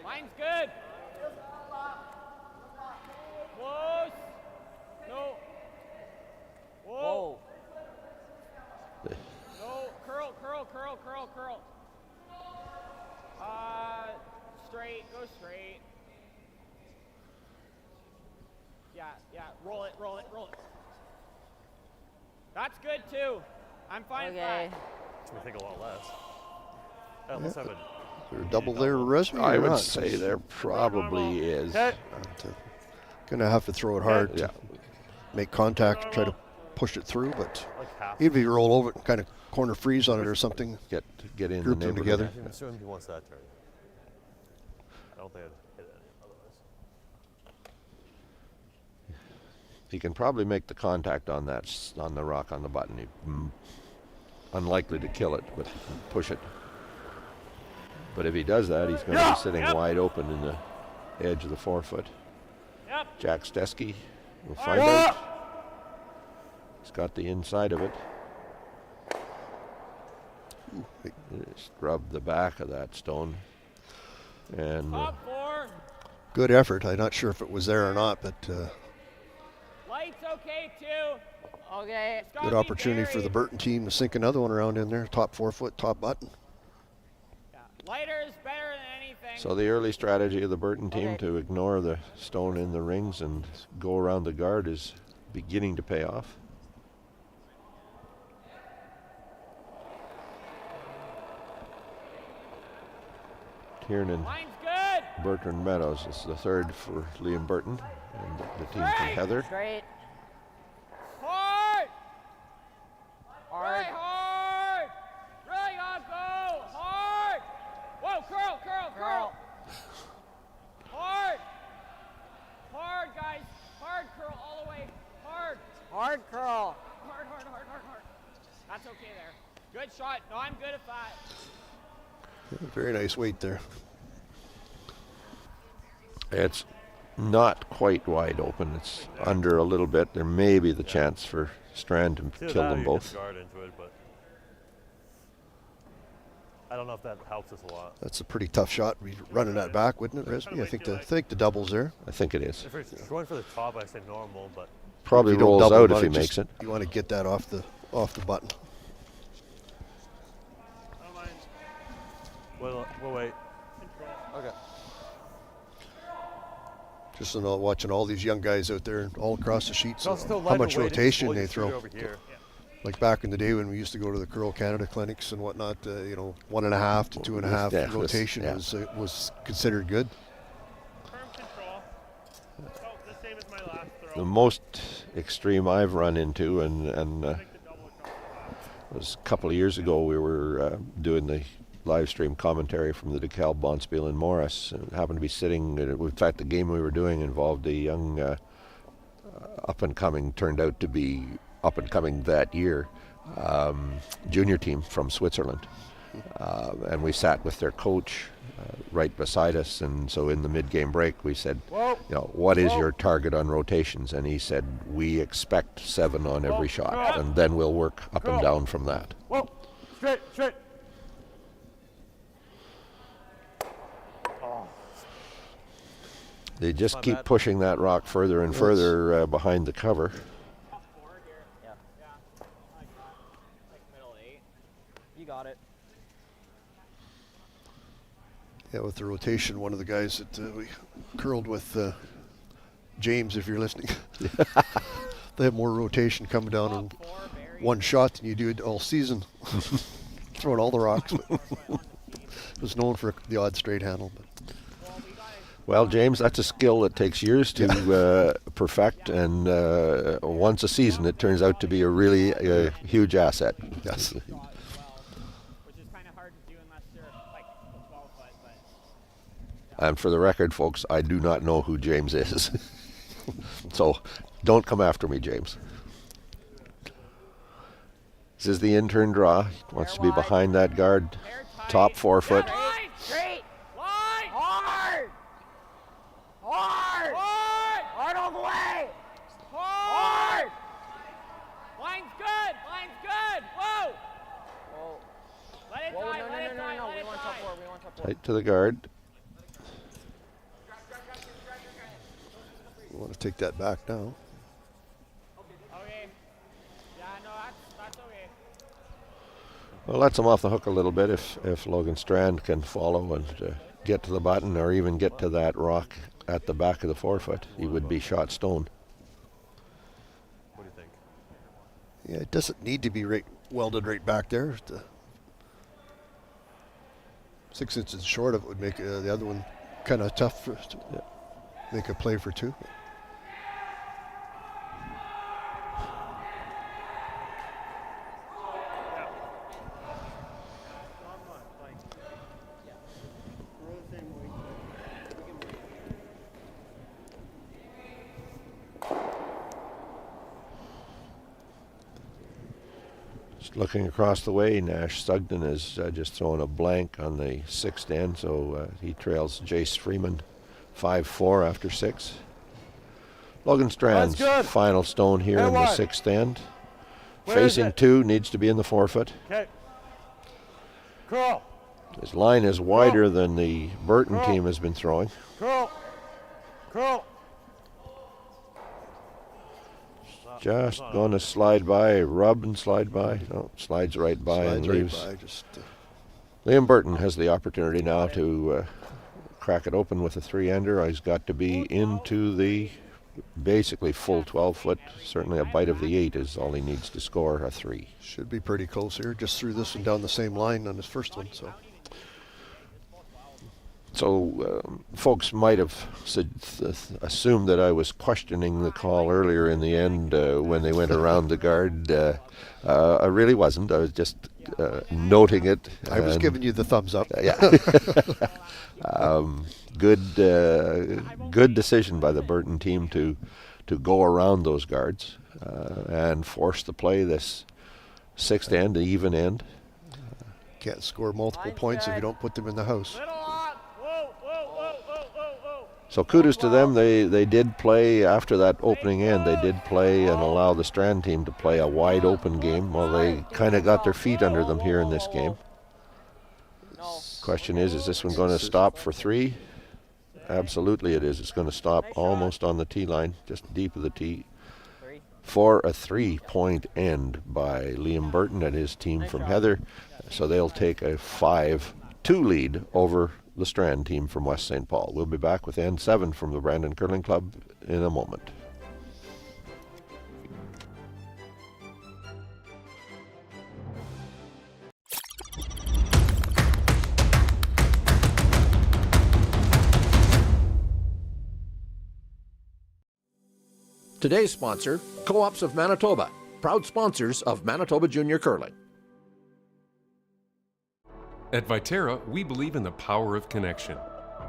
Line's good. Close. No. Whoa. No. Curl. Straight. Go straight. Yeah. Roll it. That's good too. I'm fine with that. It's going to take a lot less. Let's have a... Is there a double there, Resby? I would say there probably is. Going to have to throw it hard to make contact, try to push it through, but even if you roll over it and kind of corner freeze on it or something, get in group the them together. I'm assuming he wants that turn. I don't think I'd hit it otherwise. He can probably make the contact on that, on the rock on the button. Unlikely to kill it, but push it. But if he does that, he's going to be sitting wide open in the edge of the 4 foot. Jack Stesky will find out. He's got the inside of it. Just rub the back of that stone. And good effort. I'm not sure if it was there or not, but Light's okay too. Okay. good opportunity for the Burton team to sink another one around in there. Top 4 foot, top button. Lighter is better than anything. so the early strategy of the Burton team to ignore the stone in the rings and go around the guard is beginning to pay off. Tiernan, Bertrand Meadows. This is the third for Liam Burton and the team from Heather. Straight. Hard. Really hard. Really gotta go. Hard. Whoa, curl, curl, curl. Hard. Hard, guys. Hard curl all the way. Hard. Hard curl. Hard, hard, hard, hard, hard. That's okay there. Good shot. No, I'm good at that. Very nice weight there. It's not quite wide open. It's under a little bit. There may be the chance for Strand to kill them both. Guard into it, but I don't know if that helps us a lot. That's a pretty tough shot. Running that back, wouldn't it, Resby? I think the double's there. I think it is. If it's going for the top, I say normal, but probably rolls out if he makes it. You want to get that off the button. We'll wait. Okay. Just watching all these young guys out there all across the sheets, It's also how much lighter weight rotation is they throw. over here. Like back in the day when we used to go to the Curl Canada clinics and whatnot, 1.5 to 2.5 rotation was considered good. The most extreme I've run into, and was a couple of years ago, we were doing the live stream commentary from the DeKalb, Bonspiel, and Morris. And happened to be sitting, in fact, the game we were doing involved a young up-and-coming, turned out to be up-and-coming that year, junior team from Switzerland. And we sat with their coach right beside us, and so in the mid-game break we said, what is your target on rotations? And he said, we expect 7 on every shot, and then we'll work up and down from that. Straight, straight. They just keep pushing that rock further and further behind the cover. You got it. Yeah, with the rotation, one of the guys that we curled with, James, if you're listening, they have more rotation coming down on one shot than you do it all season. Throwing all the rocks. It was known for the odd straight handle. But. Well, James, that's a skill that takes years to perfect, and once a season it turns out to be a really huge asset. Yes. Which is kind of hard to do unless you're like 12 foot, but And for the record, folks, I do not know who James is. So don't come after me, James. This is the in-turn draw. He wants to be behind that guard, top 4 foot. straight, line, hard, hard, hard, hard all the way, hard. Line's good, line's good. Whoa. Let it die, let it die, let it die. Tight to the guard. We want to take that back now. Okay. Yeah, no, that's okay. Well, lets him off the hook a little bit if Logan Strand can follow and get to the button or even get to that rock at the back of the 4 foot. He would be shot stone. What do you think? Yeah, it doesn't need to be welded right back there. 6 inches short of it would make the other one kind of tough to make a play for 2. Looking across the way, Nash Sugden is just throwing a blank on the 6th end, so he trails Jace Freeman 5-4 after 6. Logan Strand's final stone here in the 6th end. Facing 2, needs to be in the 4 foot. Okay. Curl. His line is wider than the Burton team has been throwing. Curl. Curl. Just going to slide by, rub and slide by. No, slides right by and leaves. Liam Burton has the opportunity now to crack it open with a 3-ender. He's got to be into the basically full 12 foot. Certainly a bite of the 8 is all he needs to score a 3. Should be pretty close here. Just threw this one down the same line on his first one. So folks might have assumed that I was questioning the call earlier in the end when they went around the guard. I really wasn't. I was just noting it. I was giving you the thumbs up. Yeah. Good decision by the Burton team to go around those guards and force the play this sixth end, even end. Can't score multiple points if you don't put them in the house. So kudos to them. They did play after that opening end. They did play and allow the Strand team to play a wide open game. Well, they kind of got their feet under them here in this game. Question is this one going to stop for three? Absolutely it is. It's going to stop almost on the tee line, just deep of the tee, for a 3-point end by Liam Burton and his team from Heather. So they'll take a 5-2 lead over the Strand team from West St. Paul. We'll be back with end 7 from the Brandon Curling Club in a moment. Today's sponsor, Co-ops of Manitoba, proud sponsors of Manitoba Junior Curling. At Viterra, we believe in the power of connection.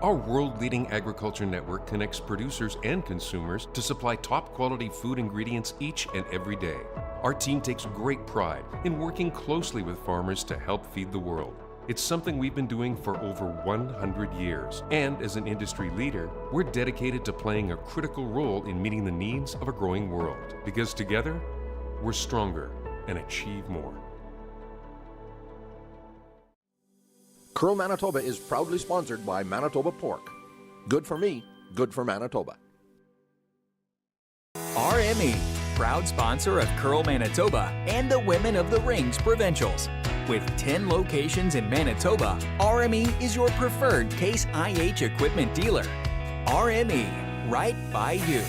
Our world-leading agriculture network connects producers and consumers to supply top-quality food ingredients each and every day. Our team takes great pride in working closely with farmers to help feed the world. It's something we've been doing for over 100 years. And as an industry leader, we're dedicated to playing a critical role in meeting the needs of a growing world. Because together, we're stronger and achieve more. Curl Manitoba is proudly sponsored by Manitoba Pork. Good for me, good for Manitoba. RME, proud sponsor of Curl Manitoba and the Women of the Rings Provincials. With 10 locations in Manitoba, RME is your preferred Case IH equipment dealer. RME, right by you.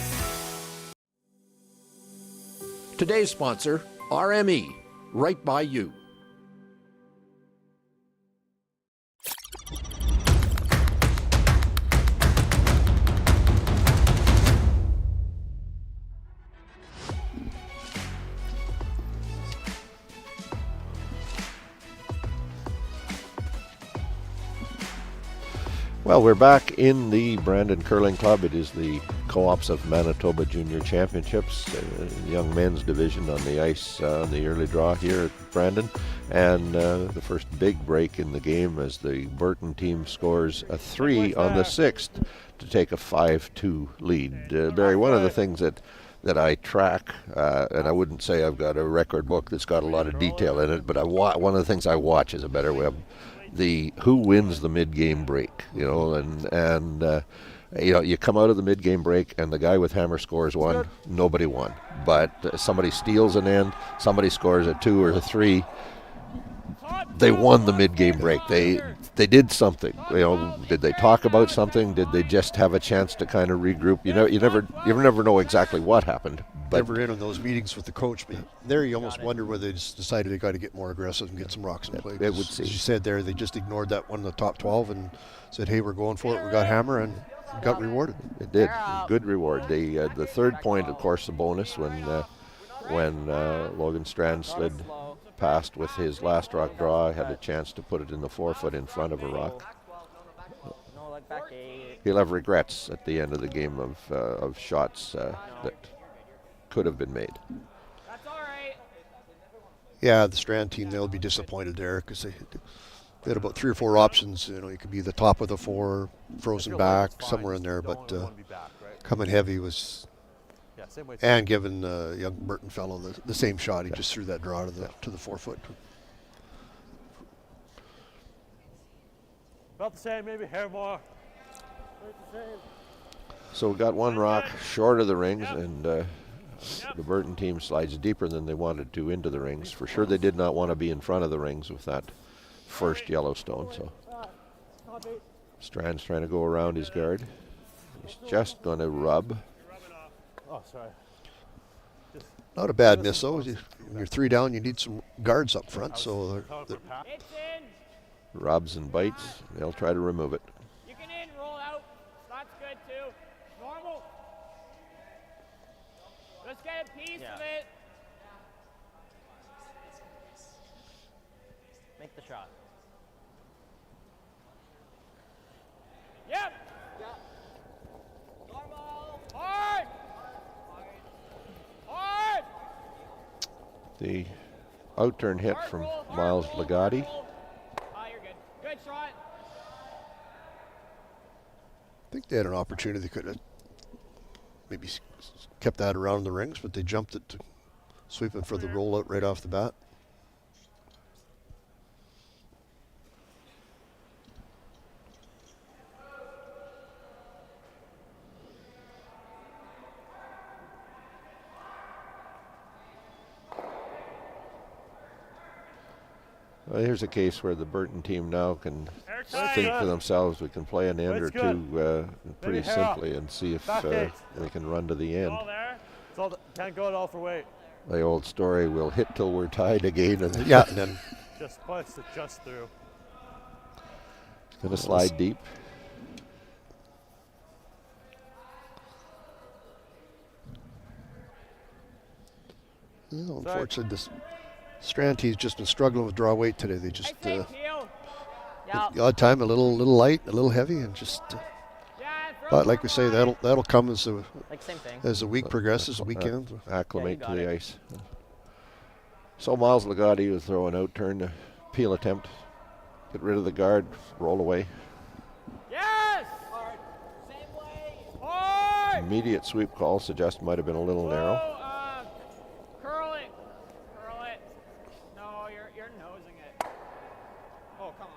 Today's sponsor, RME, right by you. Well, we're back in the Brandon Curling Club. It is the Co-ops of Manitoba Junior Championships, young men's division on the ice on the early draw here at Brandon. And the first big break in the game as the Burton team scores a 3 on the 6th to take a 5-2 lead. Barry, one of the things that I track, and I wouldn't say I've got a record book that's got a lot of detail in it, but one of the things I watch is a better way of the who wins the mid-game break, and you come out of the mid-game break and the guy with hammer scores 1, nobody won. But somebody steals an end, somebody scores a 2 or a 3, they won the mid-game break. They did something. Did they talk about something? Did they just have a chance to kind of regroup? You never know exactly what happened. But never in on those meetings with the coach, but there you almost wonder whether they just decided they got to get more aggressive and get some rocks in play. It would seem. As you said there, they just ignored that one in the top 12 and said, hey, we're going for it. We got hammer and got rewarded. It did. Good reward. The third point, of course, the bonus when Logan Strand slid past with his last rock draw, had a chance to put it in the 4-foot in front of a rock. He'll have regrets at the end of the game of shots that could have been made. Yeah, the Strand team, they'll be disappointed there because they had about 3 or 4 options. It could be the top of the 4, frozen back, somewhere in there, but coming heavy was, and giving young Burton fellow the same shot. He just threw that draw to the 4-foot. About the same, maybe hair more. So we got one rock short of the rings, and the Burton team slides deeper than they wanted to into the rings. For sure they did not want to be in front of the rings with that first Yellowstone. So Strand's trying to go around his guard. He's just going to rub. Oh, sorry. Not a bad miss, though. When you're 3 down, you need some guards up front. So rubs and bites. They'll try to remove it. You can good too. Normal. Just get a piece of it. Make the shot. Yep. Normal. Hard. Hard. The out-turn hit from Miles Legati. Oh, you're good. Good shot. I think they had an opportunity. They could have maybe kept that around the rings, but they jumped it to sweeping for the rollout right off the bat. Well, here's a case where the Burton team now can think to themselves, we can play an end or two pretty simply and see if they can run to the end. It's all can't go at all for weight. The old story, we'll hit till we're tied again. And yeah, and then just puts it just through. Going to slide deep. Well, unfortunately, this Strand team's just been struggling with draw weight today. They just the odd time a little light, a little heavy, and just. But like we say, that'll come as the as the week progresses, the weekend. Acclimate to the ice. So Miles Legati was throwing out turn to peel attempt, get rid of the guard, roll away. Yes. Same way. Hard. Immediate sweep call suggest might have been a little narrow. Curl it. Curl it. No, you're nosing it. Oh, come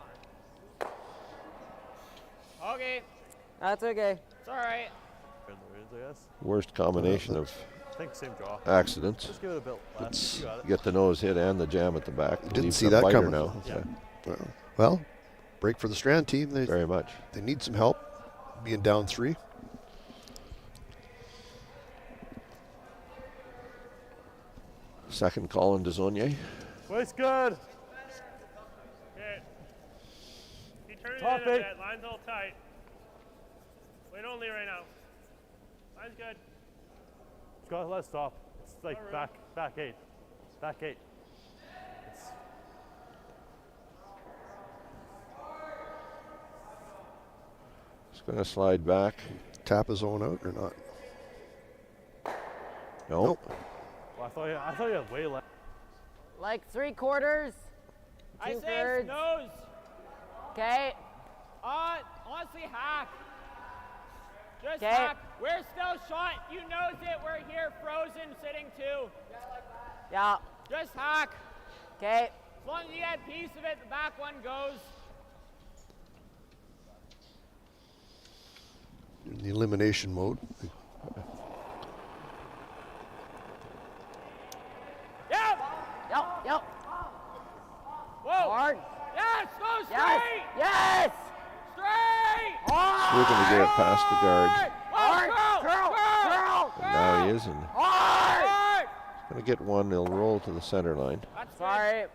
on. Okay. That's okay. It's all right. Worst combination of I think same draw. accidents. Just give it a bit less. You got it. Get the nose hit and the jam at the back. Didn't Leaves see a that biter coming. now. Yeah. Well, break for the Strand team. They very much. They need some help, being down 3. Second call in Desognier. Wait's good. Okay. He turned Top it in a eight. bit. Line's all tight. Wait only right now. Line's good. Just gotta let it stop. It's like back 8. Back 8. It's going to slide back. Tap his own out or not? Nope. Well, I thought you had way less. Like 3/4. I say 2/3. it's nose. Okay. Honestly, hack. Just 'Kay. hack. We're still shot. You nose it. We're here frozen, sitting too. Yeah. Just hack. Okay. As long as you get a piece of it, the back one goes. In the elimination mode. Yep. Yep. Whoa. Hard. Yes. Go Yes. straight. Yes. Straight. Sweeping to get it past the guard. Hard. Curl. And now he is, and Hard. going to get one. He'll roll to the center line. That's Sorry. good.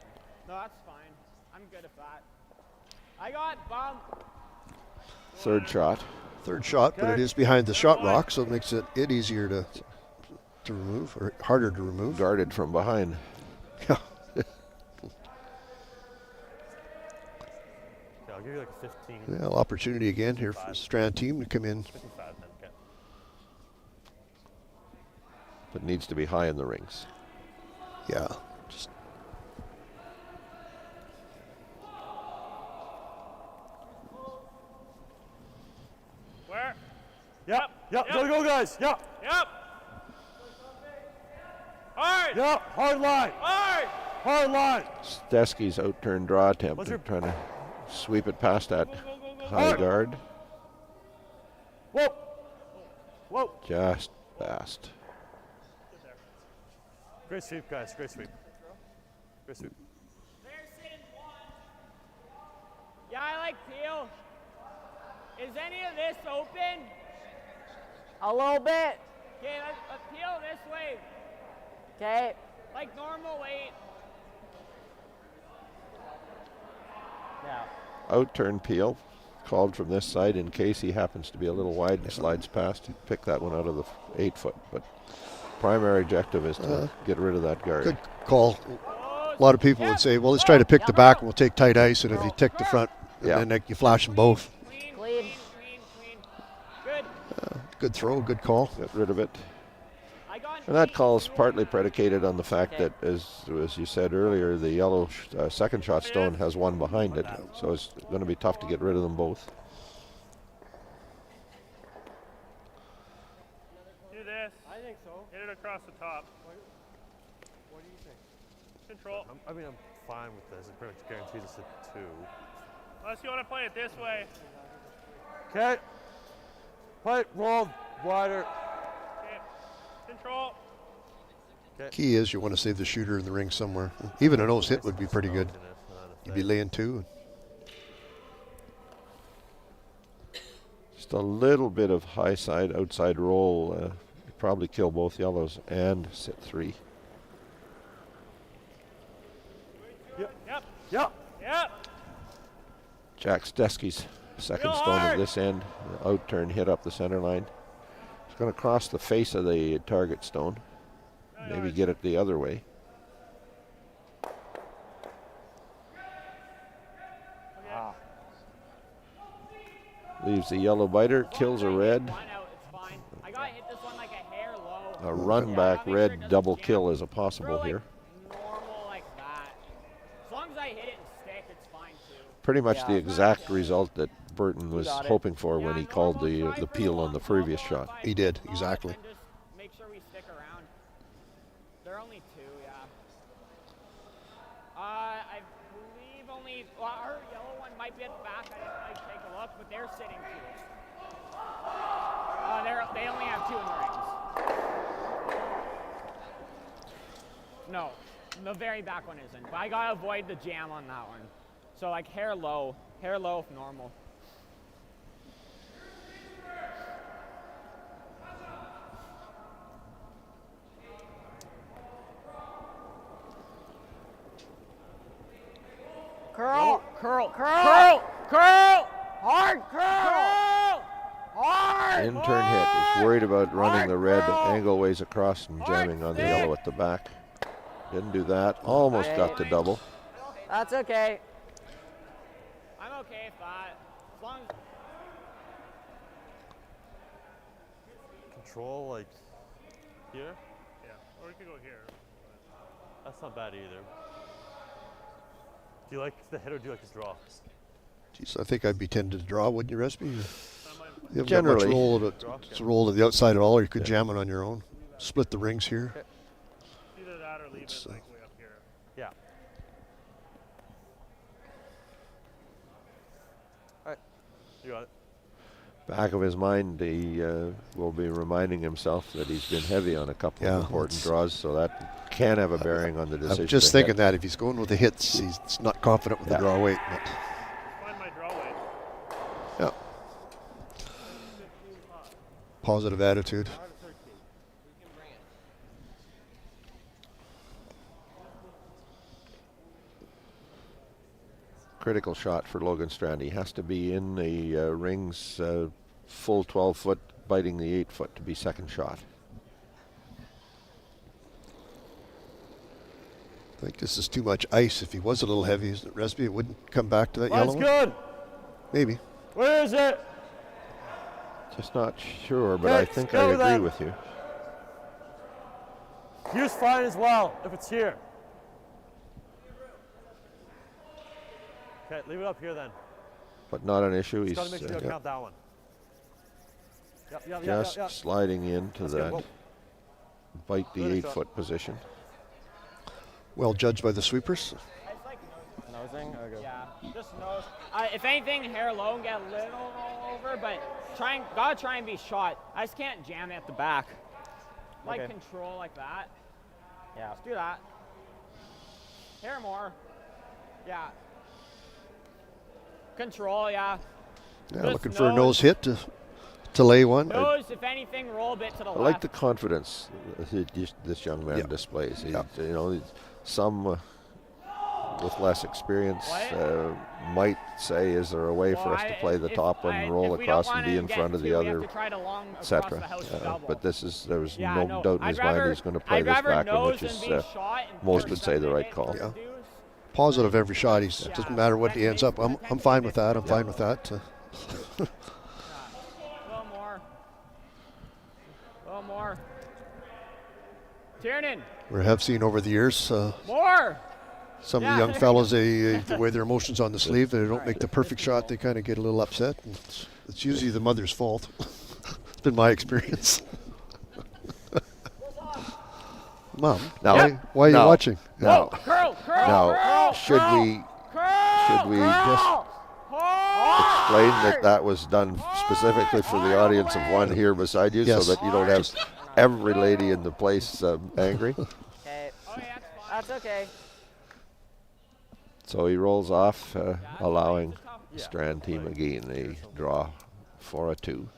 No, that's fine. I'm good at that. I got bump. Third shot. Third shot, but it is behind the shot rock, so it makes it easier to remove, or harder to remove. Guarded from behind. Yeah. I'll give you like a 15. Well, opportunity again here for the Strand team to come in. 55 then, okay. But needs to be high in the rings. Yeah. Just Where? Yep. Go, guys. Yep. Yep. Hard. Yep. Hard line. Hard. Hard line. Stesky's out-turn draw attempt. What's your- Trying to sweep it past that high Hard. guard. Whoa. Just past. Great sweep, guys. Great sweep. Great sweep. They're sitting one. Yeah, I like peel. Is any of this open? A little bit. Okay, let's peel this way. Okay. Like normal weight. Yeah. Out-turn peel. called from this side in case he happens to be a little wide and slides past. He'd pick that one out of the 8 foot. But primary objective is to get rid of that guard. Good call. A lot of people would say, well, let's try to pick the back and we'll take tight ice, and if you take the front, and then you flash them both. Good throw, good call. Get rid of it. And that call is partly predicated on the fact that, as you said earlier, the yellow second shot stone has one behind it. So it's going to be tough to get rid of them both. Do this. I think so. Get it across the top. What do you think? Control. I'm fine with this. It pretty much guarantees us a 2. Unless you want to play it this way. Okay. Play it, roll wider. Okay. Control. Key is you want to save the shooter in the ring somewhere. Even a nose hit would be pretty good. You'd be laying 2. Just a little bit of high side, outside roll. Probably kill both yellows and sit 3. Yep. Jack Stesky's second stone at this end. Out turn hit up the center line. It's going to cross the face of the target stone. Maybe get it the other way. Leaves the yellow biter, kills a red. A run back red double kill is a possible here. Pretty much the exact result that Burton was hoping for when he called the peel on the previous shot. He did, exactly. Make sure we stick around. There are only 2, yeah. I believe only, well, our yellow one might be at the back. I didn't take a look, but they're sitting 2. They only have 2 in the rings. No, the very back one isn't. But I gotta avoid the jam on that one. So like hair low if normal. Curl, hard curl, hard. In turn hit. He's worried about running the red angle ways across and jamming on the yellow at the back. Didn't do that. Almost got to double. That's okay. I'm okay with that. As long as Control like here? Yeah, or we could go here. That's not bad either. Do you like the hit or do you like to draw? Jeez, I think I'd be tempted to draw, wouldn't you, Resby? You haven't Generally. got much roll to the outside at all, or you could jam it on your own. Split the rings here. Either that or leave it like way up here. Yeah. All right. You got it. Back of his mind, he will be reminding himself that he's been heavy on a couple of important draws, so that can have a bearing on the decision. I'm just thinking that if he's going with the hits, he's not confident with the draw weight. But. Find my draw weight. Yeah. Positive attitude. Critical shot for Logan Strand. He has to be in the rings full 12 foot, biting the 8 foot to be second shot. I think this is too much ice. If he was a little heavy, isn't it, Resby? It wouldn't come back to that yellow one? That's good. Maybe. Where is it? Just not sure, but I think I agree with you. Here's fine as well, if it's here. Okay, leave it up here then. But not an issue. He's He's got to make sure you count that one. just sliding into that. Bite the 8 foot position. Well judged by the sweepers. Nosing? Okay. Yeah, just nose. If anything, hair low and get a little roll over, but gotta try and be shot. I just can't jam it at the back. Like control like that. Yeah. Let's do that. Hair more. Yeah. Control, yeah. Yeah, just looking for a nose hit to lay one. Nose, if anything, roll a bit to the left. I like the confidence this young man displays. You know, some with less experience might say, is there a way for us to play the top one, roll across and be in front of the other, etc. But there was no doubt in his mind he's going to play this back one, which is most would say the right call. Yeah. Positive every shot. It doesn't matter what he ends up. I'm fine with that. I'm fine with that. A little more. Tiernan. We have seen over the years more. Some of the young fellas, the way their emotions on the sleeve, they don't make the perfect shot. They kind of get a little upset. And it's usually the mother's fault. It's been my experience. Mom, why are you watching? Now, should we just explain that was done specifically for the audience of one here beside you, so that you don't have every lady in the place angry? Okay. That's okay. So he rolls off, allowing the Strand team again a draw for a 2.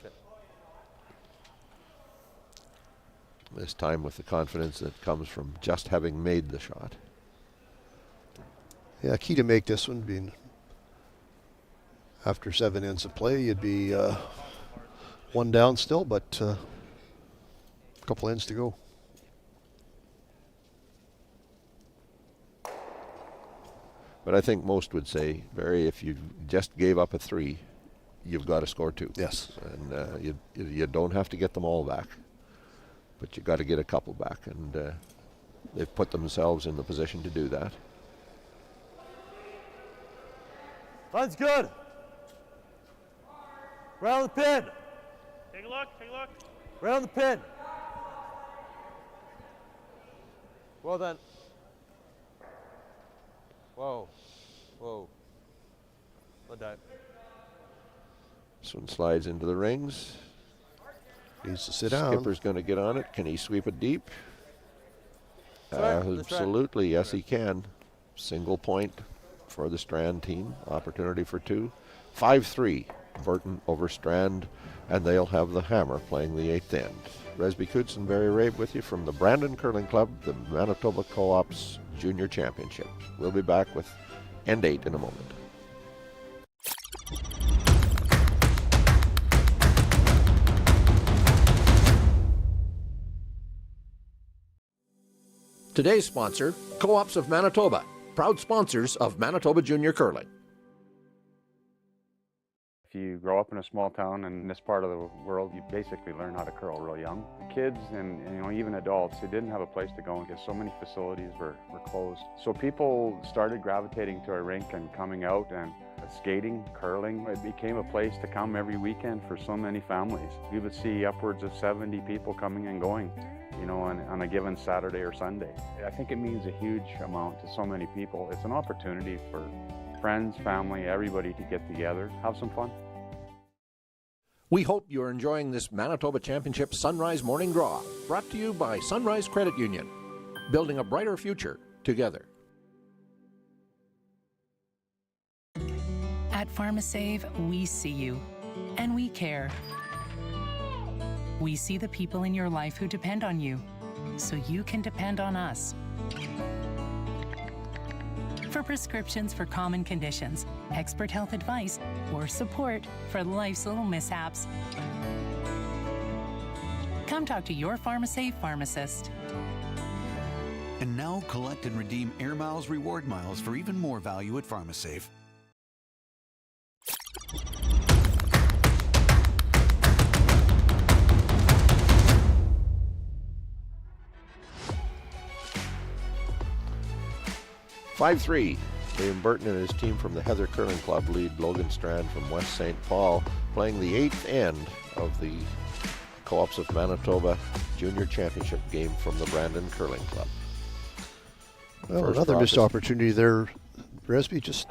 This time with the confidence that comes from just having made the shot. Yeah, key to make this one being after 7 ends of play, you'd be 1 down still, but a couple ends to go. But I think most would say, Barry, if you just gave up a 3, you've got to score 2. Yes. And you don't have to get them all back, but you got to get a couple back, and they've put themselves in the position to do that. Line's good. Right on the pin. Take a look. Right on the pin. Well done. Whoa. Well done. This one slides into the rings. Needs to sit down. Skipper's going to get on it. Can he sweep it deep? Sorry, Absolutely, yes he can. Single point for the Strand team. Opportunity for 2. 5-3, Burton over Strand, and they'll have the hammer playing the 8th end. Resby Coots and Barry Rabe with you from the Brandon Curling Club, the Manitoba Co-op's Junior Championship. We'll be back with End 8 in a moment. Today's sponsor, Co-ops of Manitoba, proud sponsors of Manitoba Junior Curling. If you grow up in a small town in this part of the world, you basically learn how to curl real young. The kids and even adults, they didn't have a place to go because so many facilities were closed. So people started gravitating to our rink and coming out and skating, curling. It became a place to come every weekend for so many families. We would see upwards of 70 people coming and going, on a given Saturday or Sunday. I think it means a huge amount to so many people. It's an opportunity for friends, family, everybody to get together, have some fun. We hope you're enjoying this Manitoba Championship Sunrise Morning Draw, brought to you by Sunrise Credit Union, building a brighter future together. At PharmaSave, we see you, and we care. We see the people in your life who depend on you, so you can depend on us. For prescriptions for common conditions, expert health advice, or support for life's little mishaps, come talk to your PharmaSave pharmacist. And now collect and redeem Air Miles reward miles for even more value at PharmaSave. (5-3). Liam Burton and his team from the Heather Curling Club lead Logan Strand from West St. Paul, playing the 8th end of the Co-ops of Manitoba Junior Championship game from the Brandon Curling Club. Well, another missed opportunity there. Resby just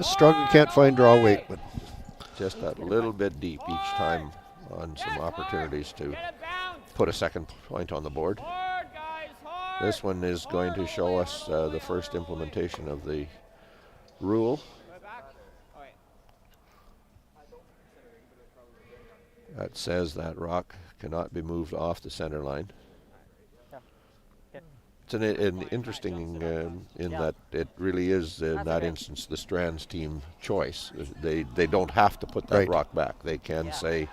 struggling, can't find draw weight, but just that little bit deep each time on some opportunities to put a second point on the board. This one is going to show us the first implementation of the rule. That says that rock cannot be moved off the center line. It's an interesting in that it really is in that instance the Strand's team choice. They don't have to put that rock back. They can say,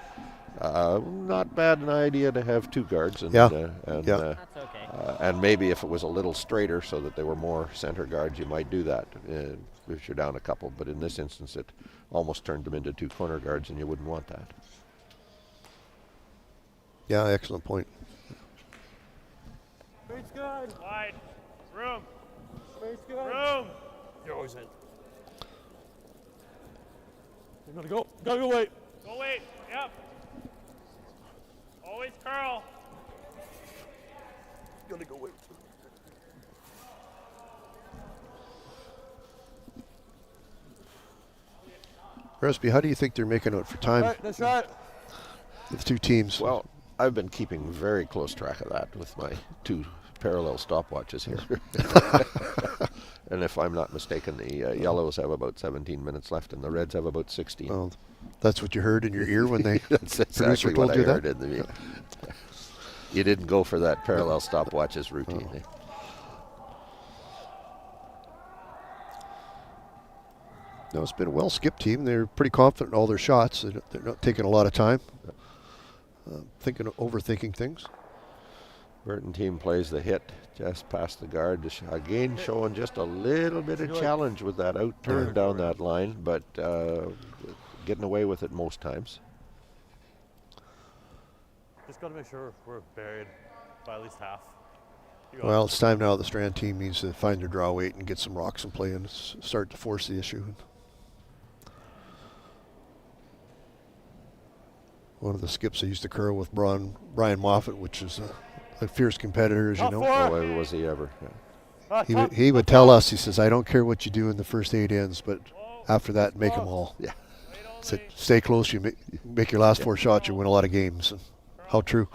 not bad an idea to have 2 guards, and and maybe if it was a little straighter so that there were more center guards, you might do that if you're down a couple. But in this instance, it almost turned them into 2 corner guards, and you wouldn't want that. Yeah, excellent point. Space good. Wide. Room. Space good. Room. You're always in. You're gonna go. Gotta go wait. Go wait. Yep. Always curl. Gotta go wait. Resby, how do you think they're making out for time? Right, that's right. The 2 teams. Well, I've been keeping very close track of that with my 2 parallel stopwatches here. And if I'm not mistaken, the yellows have about 17 minutes left and the reds have about 16. Oh, that's what you heard in your ear when they That's producer exactly told what you I that? heard in the You didn't go for that parallel stopwatches routine. Oh. No, it's been a well-skipped team. They're pretty confident in all their shots. They're not taking a lot of time, overthinking things. Burton team plays the hit just past the guard. Again, showing just a little bit of challenge with that out turn down that line, but getting away with it most times. Just got to make sure we're buried by at least half. Well, it's time now the Strand team needs to find their draw weight and get some rocks in play and start to force the issue. One of the skips I used to curl with Brian Moffat, which is a fierce competitor, as you know. Oh, was he ever? Yeah. He would tell us, he says, I don't care what you do in the first 8 ends, but after that, make them all. Yeah. Said, stay close, you make your last 4 shots, you win a lot of games. And how true.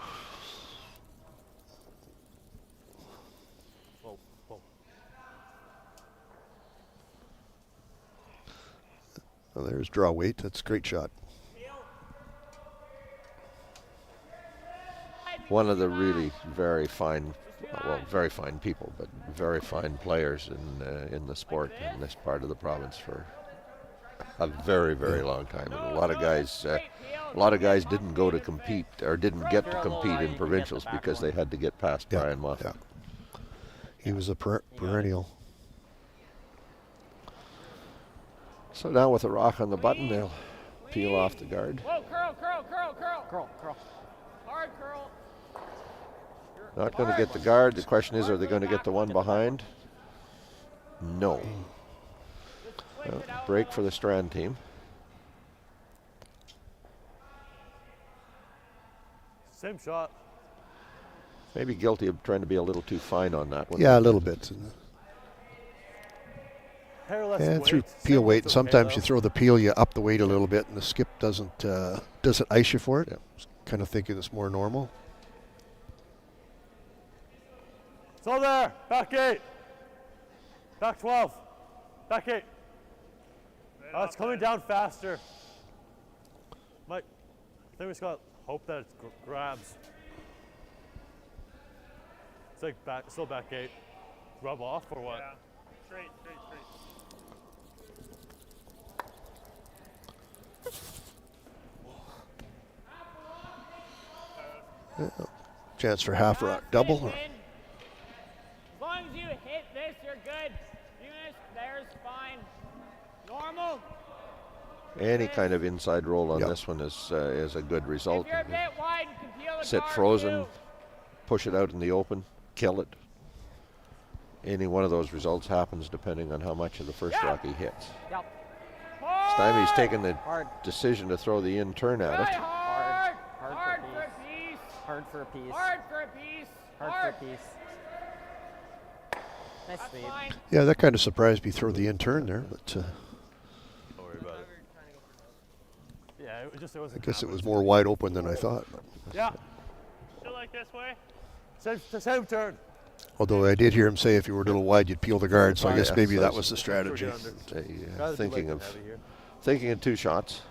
Well, there's draw weight. That's a great shot. One of the really very fine people, but very fine players in the sport in this part of the province for a very, very long time. And a lot of guys didn't go to compete or didn't get to compete in provincials because they had to get past Brian Moffat. Yeah. He was a perennial. So now with a rock on the button, they'll peel off the guard. Whoa, curl, curl, curl, curl. Curl, curl. Hard curl. Not going to get the guard. The question is, are they going to get the one behind? No. Well, break for the Strand team. Same shot. Maybe guilty of trying to be a little too fine on that one. Yeah, a little bit. And through peel weight, and sometimes you throw the peel you up the weight a little bit, and the skip doesn't ice you for it. Kind of thinking it's more normal. It's all there. Back 8. Back 12. Back 8. Oh, it's coming down faster. Mike, I think we just got to hope that it grabs. It's like still back 8. Rub off or what? Yeah. Straight. Chance for half rock double. As long as you hit this, you're good. Eunice, there's fine. Normal. Any kind of inside roll on this one is a good result. If you're a bit wide, you can peel the Sit guard frozen, too. push it out in the open, kill it. Any one of those results happens depending on how much of the first rock he hits. Yep. This time he's taken the decision to throw the in turn at it. Hard for a piece. Hard for a piece. Hard for a piece. Hard for a piece. Nice speed. Yeah, that kind of surprised me. Throw the in turn there, but Don't worry about it. Yeah, I guess it was more wide open than I thought. Yeah. Still like this way? Same turn. Although I did hear him say if you were a little wide, you'd peel the guard. So I guess maybe that was the strategy. Thinking of 2 shots.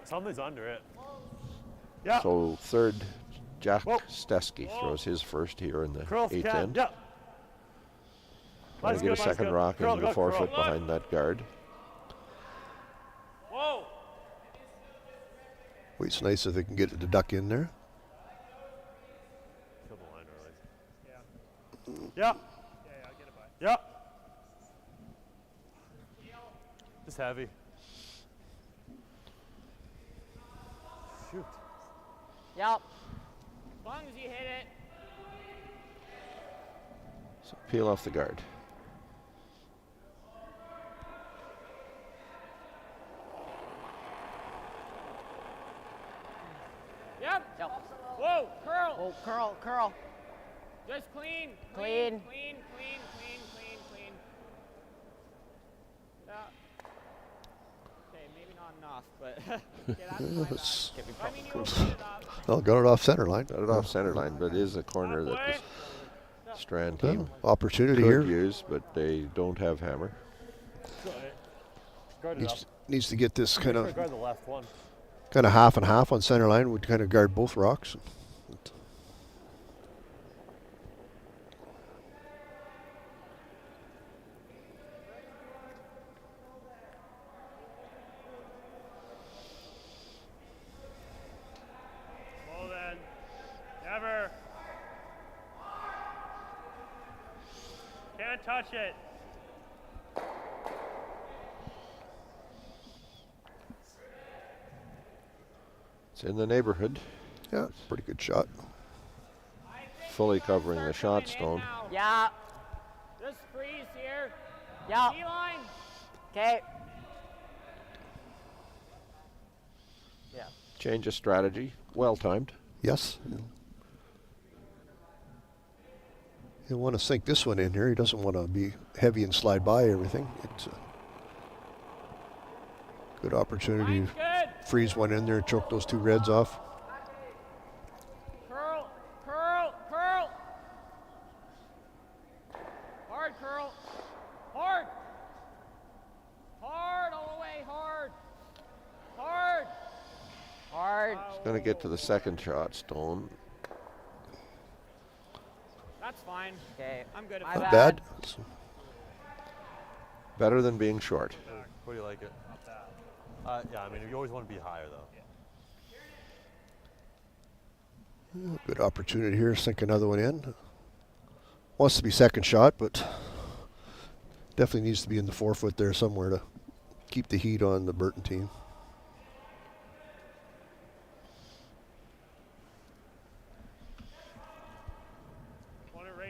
Something's under it. Yeah. So third, Jack Stesky throws his first here in the eighth end. Yeah. Trying to get a second rock into the forefoot behind that guard. Whoa. Well, it's nice if they can get it to duck in there. Kill the line early. Yeah. Yeah, I'll get it by. Yeah. Just heavy. Shoot. Yep. As long as you hit it. So peel off the guard. Yep. Yep. Whoa, curl. Oh, curl, curl. Just clean. Clean. Clean. Yeah. Okay, maybe not enough, but yeah, that's fine. I mean, you opened it up. Well, got it off center line. Got it off center line, but it is a corner that the Strand team opportunity could here. use, but they don't have hammer. Needs to get this kind of Guard the left one. half and half on center line. Would kind of guard both rocks. Well then, never. Can't touch it. It's in the neighborhood. Yeah, pretty good shot. Fully covering the shot stone. Yeah. Just freeze here. Yeah. D-line. Okay. Yeah. Change of strategy. Well timed. Yes. He'll want to sink this one in here. He doesn't want to be heavy and slide by everything. It's a good opportunity to freeze one in there and choke those two reds off. Curl. Hard curl. Hard all the way, hard. He's going to get to the second shot stone. That's fine. Okay. I'm good. Not bad. Better than being short. What do you like it? Yeah, I mean, you always want to be higher, though. Good opportunity here. Sink another one in. Wants to be second shot, but definitely needs to be in the forefoot there somewhere to keep the heat on the Burton team.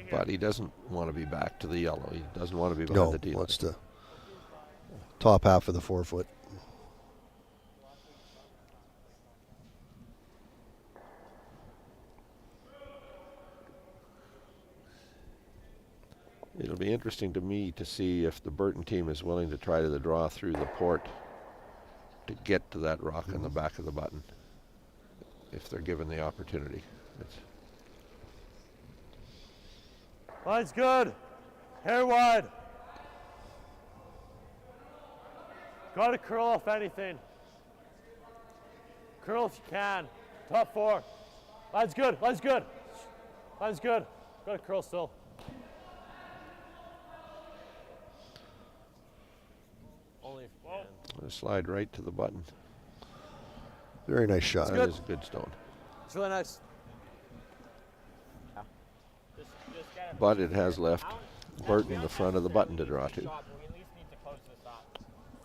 But he doesn't want to be back to the yellow. He doesn't want to be behind the D-line. No, wants to top half of the forefoot. It'll be interesting to me to see if the Burton team is willing to try to draw through the port to get to that rock in the back of the button, if they're given the opportunity. Line's good. Hair wide. Got to curl off anything. Curl if you can. Top four. Line's good. Got to curl still. Only if you can. Gonna slide right to the button. Very nice shot. That is a good stone. It's really nice. But it has left Burton the front of the button to draw to.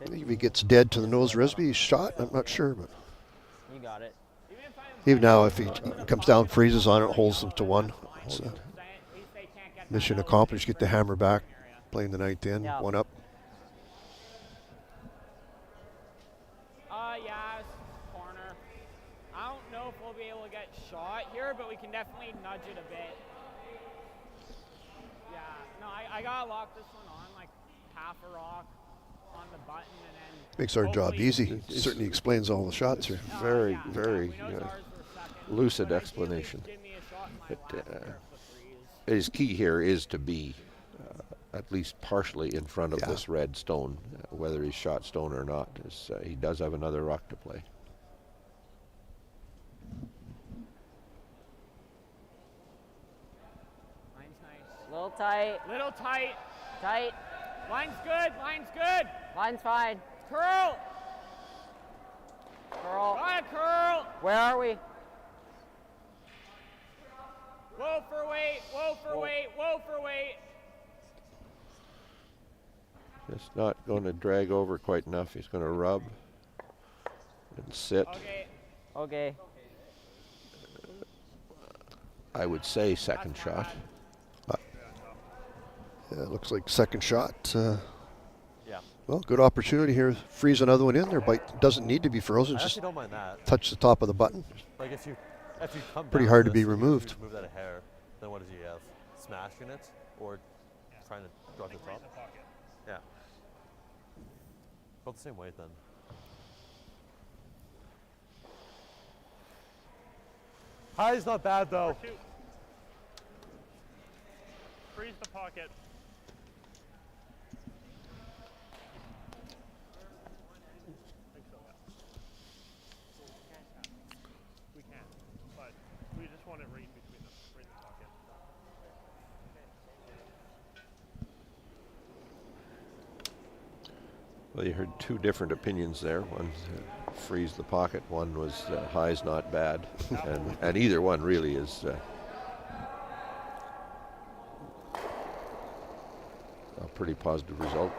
I think if he gets dead to the nose Risby, he's shot. I'm not sure, but You got it. even now, if he comes down, freezes on it, holds them to one. So mission accomplished. Get the hammer back. Playing the ninth in. Yeah. One up. Yeah, it's corner. I don't know if we'll be able to get shot here, but we can definitely nudge it a bit. Yeah, no, I gotta lock this one on, like half a rock on the button, and then Makes our job easy. It certainly explains all the shots here. Very lucid explanation. But, his key here is to be at least partially in front of this red stone, whether he's shot stone or not. He does have another rock to play. tight. Little tight. Tight. Line's good. Line's good. Line's fine. Curl. Curl. Got it, curl. Where are we? Whoa for weight. Whoa for weight. Whoa for weight. Just not going to drag over quite enough. He's going to rub and sit. Okay. Okay. I would say second shot. Yeah, it looks like second shot. Yeah. Well, good opportunity here. Freeze another one in there. Bite doesn't need to be frozen. I Just actually don't mind that. touch the top of the button. Like if you come Pretty down hard to this, be you removed. move that a hair, then what does he have? Smashing it or trying to drop the top? Yeah. About the same weight then. High is not bad though. Freeze the pocket. We can, but we just want it right in between them, right in the pocket. Well, you heard two different opinions there. One freeze the pocket. One was high's not bad, and either one really is a pretty positive result.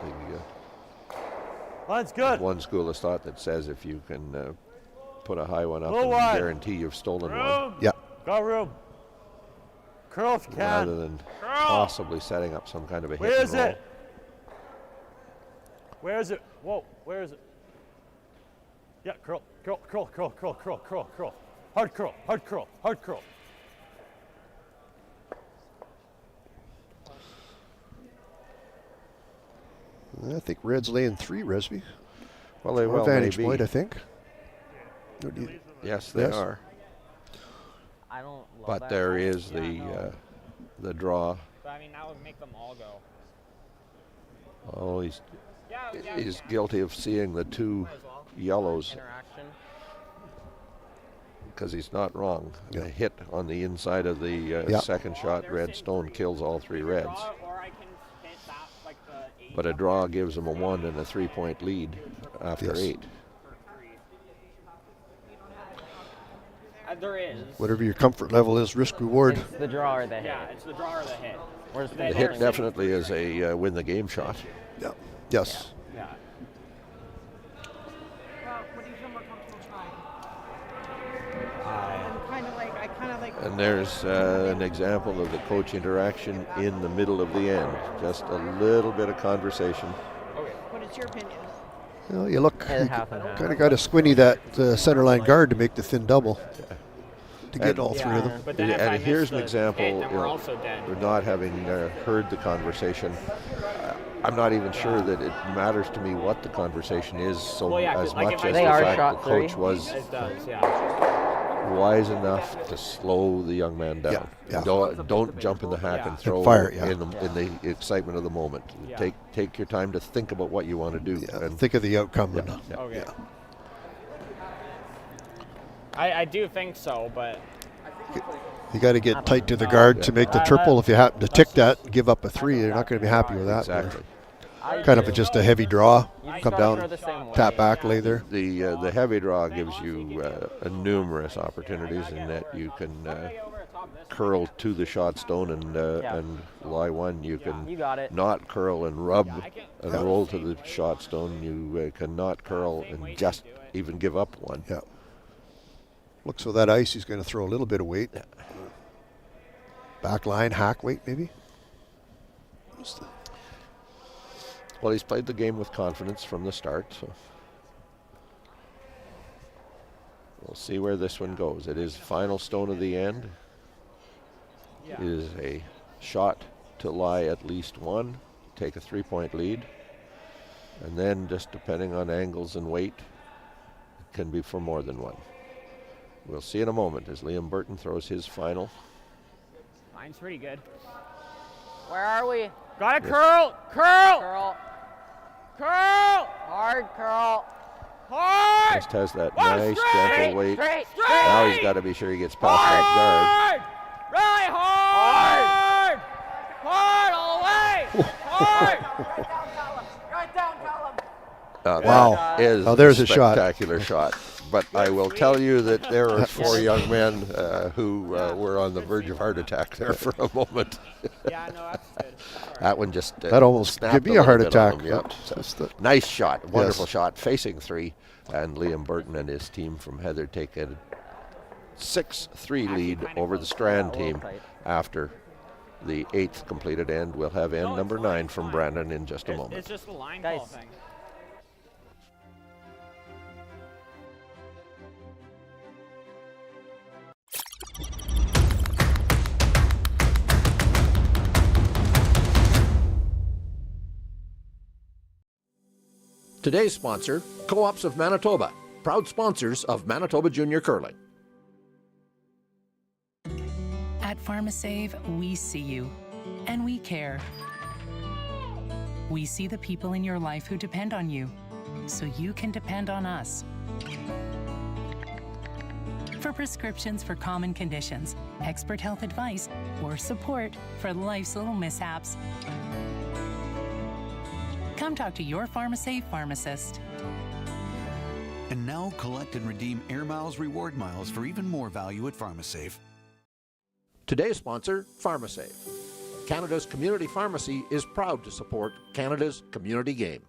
Line's good. One school of thought that says if you can put a high one up, Low and wide. guarantee you've stolen Room. one. Yeah. Got room. Curl if you can. Rather than possibly setting up some kind of a hit Where and is roll. it? Where is it? Whoa, where is it? Yeah, curl, curl, curl, curl, curl, curl, curl, curl. Hard curl, hard curl, hard curl. I think Red's laying 3, Resby. Well, they Or will vantage maybe. point, I think. Yes, they are. I don't love But that. there is Yeah, no. the draw. But I mean, that would make them all go. Oh, he's guilty of seeing the two yellows Interaction. because he's not wrong. A hit on the inside of the second shot, red stone kills all 3 reds. But a draw gives him a 1 and a 3-point lead after 8. There is. Whatever your comfort level is, risk reward. It's the draw or the hit. Yeah, it's the draw or the hit. Where's the The hit definitely is a win the game shot. Yeah. Yes. Yeah. Well, what do you feel more comfortable trying? I kind of like. And there's an example of the coach interaction in the middle of the end. Just a little bit of conversation. What is your opinion? You know, you look, you half and half. kind of got to squinty that center line guard to make the thin double. To get And- all 3 of them. But then if I And here's miss an the example, hit, then you we're know, also dead. we're not having heard the conversation. I'm not even sure that it matters to me what the conversation is so Well, yeah, 'cause as like much if I- as They the are fact shot the coach 3. was It does, yeah. wise enough to slow the young man down. Yeah. Don't jump in the hack and throw fire, yeah. in the excitement of the moment. Yeah. Take your time to think about what you want to do. Yeah, And think of the outcome. Yeah. And, Okay. I do think so, but you got to get tight to the guard to make the triple. If you happen to tick that and give up a 3, you're not going to be happy with that. Exactly. Kind of just a heavy draw. Come down, the same way. tap back, lay there. The heavy draw gives you numerous opportunities in that you can curl to the shot stone and lie one. You can You got it. not curl and rub and roll to the shot stone. You cannot curl and just even give up one. Yeah. Looks for that ice. He's going to throw a little bit of weight. Back line, hack weight maybe. Well, he's played the game with confidence from the start, so we'll see where this one goes. It is final stone of the end. It is a shot to lie at least 1, take a 3-point lead, and then just depending on angles and weight, it can be for more than 1. We'll see in a moment as Liam Burton throws his final. mine's pretty good. Where are we? Got it, curl! Curl! Curl. Curl! Hard curl. Hard! Just has that Whoa, nice straight, gentle weight. Straight. Now he's got to be sure he gets past that Hard! Really hard! Hard! Wow. That is there's a a shot. spectacular shot. But I will tell you that there are 4 young men who were on the verge of heart attack there for a moment. Yeah, no, that's good. That one just that almost snapped gave me a little heart bit on attack. them, yep. Nice shot, wonderful shot, facing 3, and Liam Burton and his team from Heather take a 6-3 lead over the Strand team after the 8th completed end. We'll have end number 9 from Brandon in just a moment. It's just a line call thing. Today's sponsor, Co-ops of Manitoba, proud sponsors of Manitoba Junior Curling. At PharmaSave, we see you, and we care. We see the people in your life who depend on you, so you can depend on us. For prescriptions for common conditions, expert health advice, or support for life's little mishaps, come talk to your PharmaSave pharmacist. And now collect and redeem Air Miles reward miles for even more value at PharmaSave. Today's sponsor, PharmaSave. Canada's community pharmacy is proud to support Canada's community game.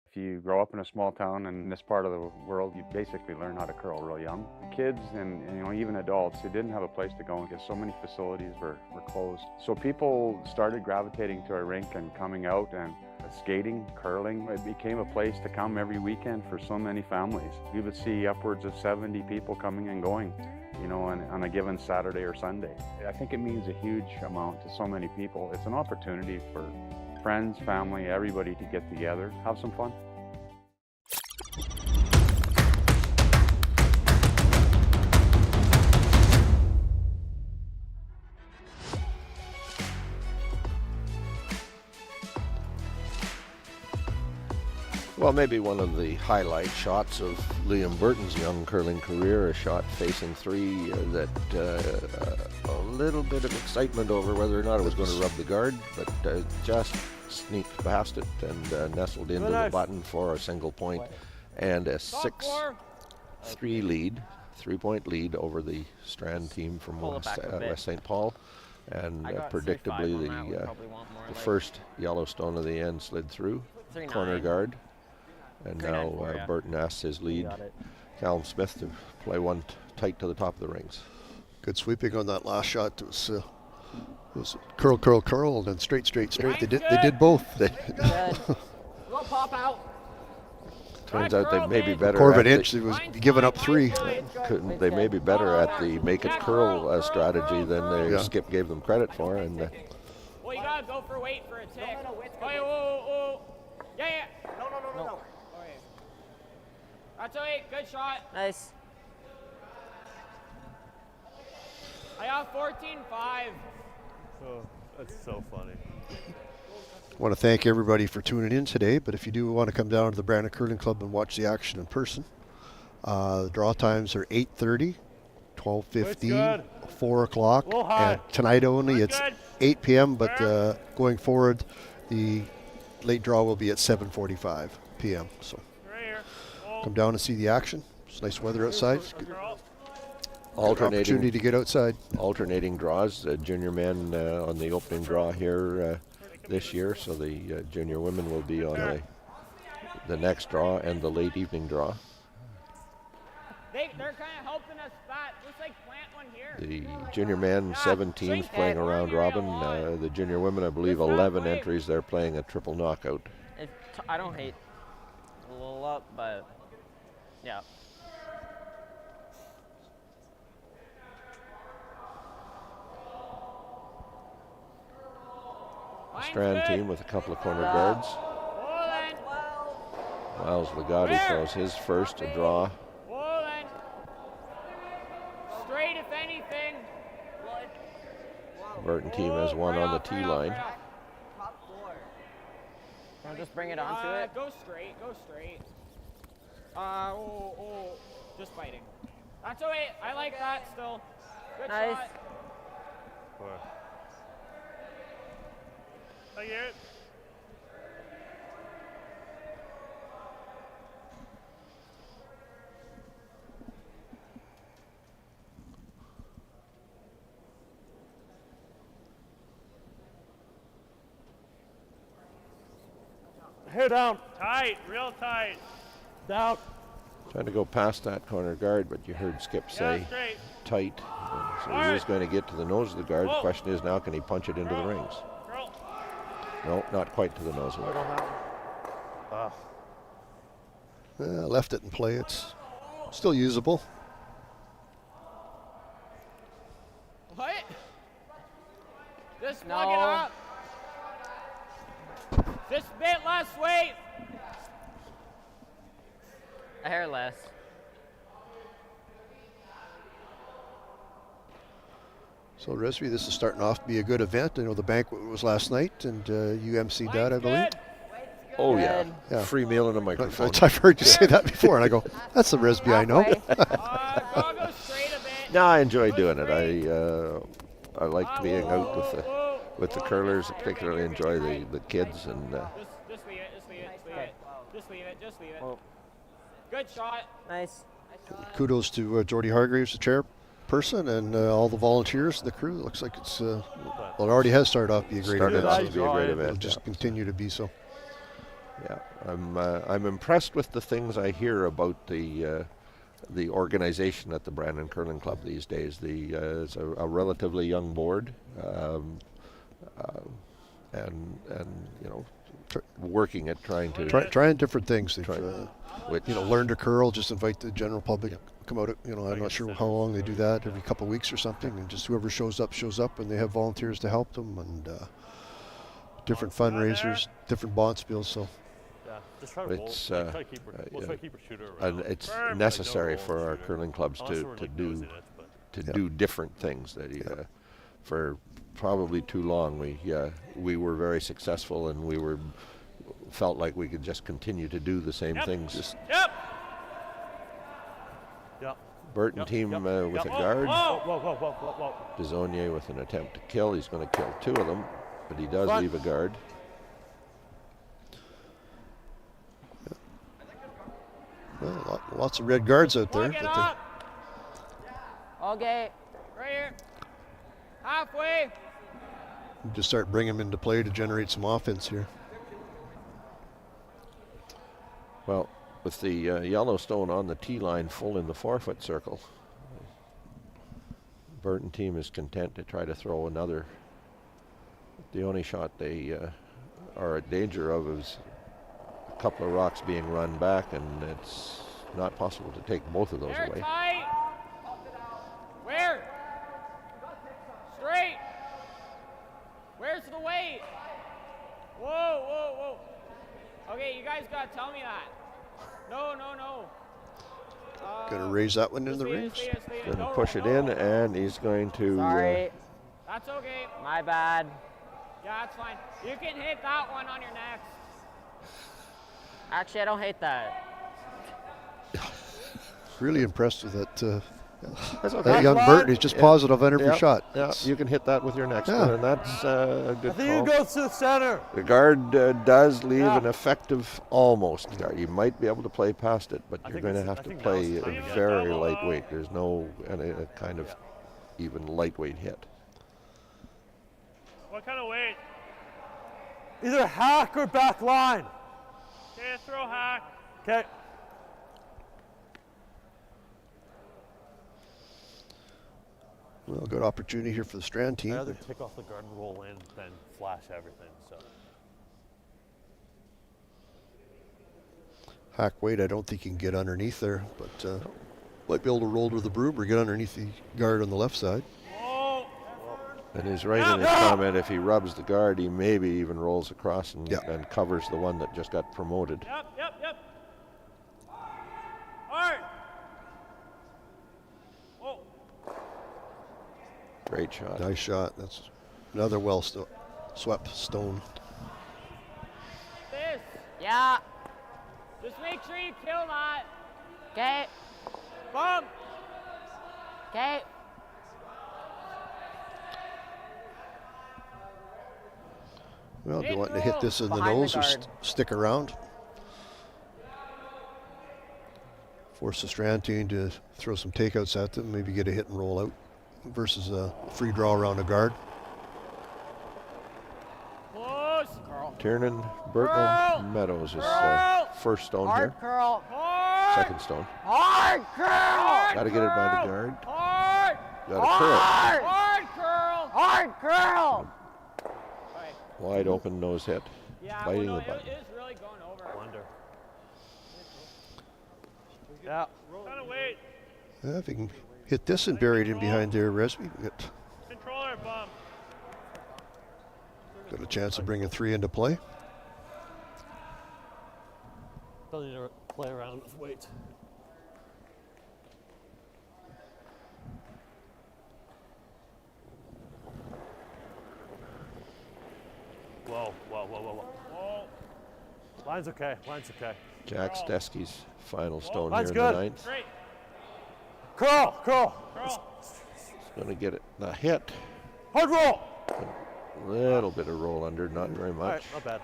If you grow up in a small town in this part of the world, you basically learn how to curl real young. The kids and even adults, they didn't have a place to go because so many facilities were closed. So people started gravitating to our rink and coming out and skating, curling. It became a place to come every weekend for so many families. We would see upwards of 70 people coming and going, on a given Saturday or Sunday. I think it means a huge amount to so many people. It's an opportunity for friends, family, everybody to get together, have some fun. Well, maybe one of the highlight shots of Liam Burton's young curling career, a shot facing 3 that a little bit of excitement over whether or not it was going to rub the guard, but just sneaked past it and nestled into the button for a single point and a 6-3 lead, 3-point lead over the Strand team from West St. Paul. And predictably, the first Yellowstone of the end slid through, corner guard. And now Burton asks his lead, Callum Smith, to play one tight to the top of the rings. Good sweeping on that last shot. It was curl, curl, curl, and then straight. They did both. Little pop out. Turns out they may be better. Corbett Inch was giving up 3. They may be better at the make it curl strategy than Skip gave them credit for. And well, you gotta go for weight for a tick. Oh, yeah. No. That's okay. Good shot. Nice. I got 14-5. Oh, that's so funny. I want to thank everybody for tuning in today, but if you do want to come down to the Brandon Curling Club and watch the action in person, the draw times are 8:30, 12:15, 4 o'clock, and tonight only it's 8 p.m., but going forward, the late draw will be at 7:45 p.m. So come down and see the action. It's nice weather outside. Alternating opportunity to get outside. Alternating draws. Junior men on the opening draw here this year, so the junior women will be on the next draw and the late evening draw. They're kind of helping us that. Just like plant one here. The junior men, 7 teams playing a round robin. The junior women, I believe, 11 entries. They're playing a triple knockout. I don't hate a little up, but yeah. Strand team with a couple of corner guards. Miles Legati throws his first, a draw. Straight if anything. Burton team has one on the tee line. I'll just bring it onto it. Go straight. Just fighting. That's okay. I like that still. Good nice. shot. Thank you. Hair down. Tight, real tight. Down. Trying to go past that corner guard, but you heard Skip say straight. tight. So he is going to get to the nose of the guard. The question is now, can he punch it into the rings? No, not quite to the nose of it. Left it in play. It's still usable. What? Just plug it up. Just a bit less weight. A hair less. So Resby, this is starting off to be a good event. I know the banquet was last night, and you emceed that, I believe. Oh yeah. Free meal and a microphone. I've heard you say that before, and I go, that's the Resby I know. No, I enjoy doing it. I like being out with the curlers. I particularly enjoy the kids and. Just leave it. Just leave it. Good shot. Nice. Kudos to Jordy Hargreaves, the chairperson, and all the volunteers, the crew. It looks like it's well, it already has started off to be a great event. Started off to be a great event. It'll just continue to be so. Yeah, I'm impressed with the things I hear about the organization at the Brandon Curling Club these days. It's a relatively young board, and you know, working at trying different things. They've learn to curl. Just invite the general public. Come out. I'm not sure how long they do that. Every couple of weeks or something, and just whoever shows up, and they have volunteers to help them, and different fundraisers, different bond spills. So. Just try to roll. It's try to keep her shooter around. and it's necessary for our curling clubs to do different things. That for probably too long we were very successful, and we felt like we could just continue to do the same things. Burton team with a guard. Whoa. Desonier with an attempt to kill. He's going to kill two of them, but he does leave a guard. Well, lots of red guards out there. Okay. Right here. Halfway. Just start bringing them into play to generate some offense here. Well, with the Yellowstone on the tee line full in the 4-foot circle, Burton team is content to try to throw another. The only shot they are at danger of is a couple of rocks being run back, and it's not possible to take both of those away. Tight. Where? Straight. Where's the weight? Whoa. Okay, you guys gotta tell me that. No. Gonna raise that one in the rings. Going to push it in, and he's going to. Sorry. That's okay. My bad. Yeah, that's fine. You can hit that one on your next. Actually, I don't hate that. Really impressed with that. That's okay. That young Burton, he's just positive on every shot. Yeah, you can hit that with your next one, and that's a good I think call. you go to the center. The guard does leave an effective almost guard. You might be able to play past it, but you're going to have to play a very lightweight. There's no a kind of even lightweight hit. What kind of weight? Either hack or back line. Okay, throw hack. Okay. Well, good opportunity here for the Strand team. I'd rather take off the guard and roll in than flash everything. So. Hack weight, I don't think he can get underneath there, but might be able to roll to the broom or get underneath the guard on the left side. And he's right in his comment, if he rubs the guard, he maybe even rolls across and covers the one that just got promoted. Yep. Hard. Whoa. Great shot. Nice shot. That's another swept stone. This. Yeah. Just make sure you kill that. Okay. Bump. Okay. Well, do you want to hit this in the Behind the nose or guard. stick around? Force the Strand team to throw some takeouts at them, maybe get a hit and roll out versus a free draw around a guard. Close. Tiernan, Burton, Meadows is first stone Hard here. curl. Second stone. Hard curl. Got to get it by the guard. Hard. Got to curl. Hard curl. Hard curl. Wide open nose hit. Yeah, Biting well, the button. it is really going over. Wonder. Yeah. Gotta wait. Yeah, if you can hit this and bury it in behind there, Resby, Controller bump. got a chance of bringing 3 into play. Don't need to play around with weight. Whoa, whoa, whoa, whoa, whoa. Line's okay, line's okay. Jack Stesky's final stone Line's here in good. the ninth. Great. Curl, curl. He's going to get it. The hit. Hard roll. A little bit of roll under, not very All much. right, not bad.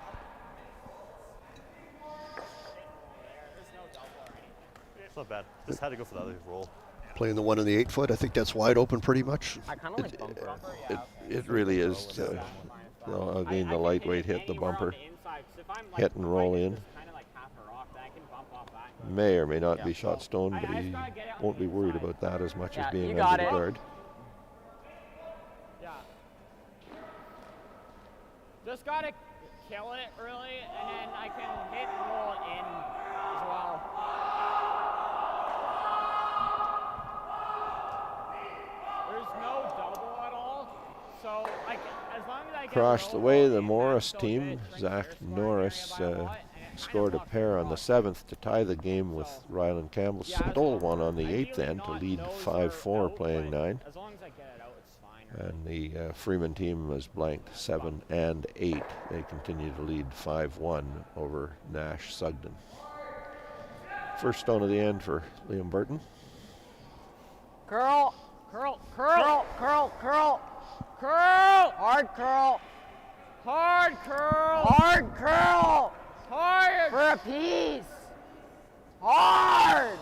It's not bad. Just had to go for the other roll. Playing the 1 in the 8-foot, I think that's wide open pretty much. I kind of like bumper. It really is. Again, the lightweight hit the bumper. Hit and roll in. May or may not be shot stone, but he won't be worried about that as much as being under the guard. Yeah. Just gotta kill it early, and then I can hit and roll it in as well. There's no double at all, so as long as I get Across the way, the Morris team, Zach Norris, scored a pair on the 7th to tie the game with Ryland Campbell. Stole one on the 8th end to lead 5-4 playing 9. As long as I get it out, it's fine. And the Freeman team was blanked 7 and 8. They continue to lead 5-1 over Nash Sugden. First stone of the end for Liam Burton. Curl. Curl. Curl. Curl. Curl. Curl. Hard curl. Hard curl. Hard curl. Hard. For a piece. Hard.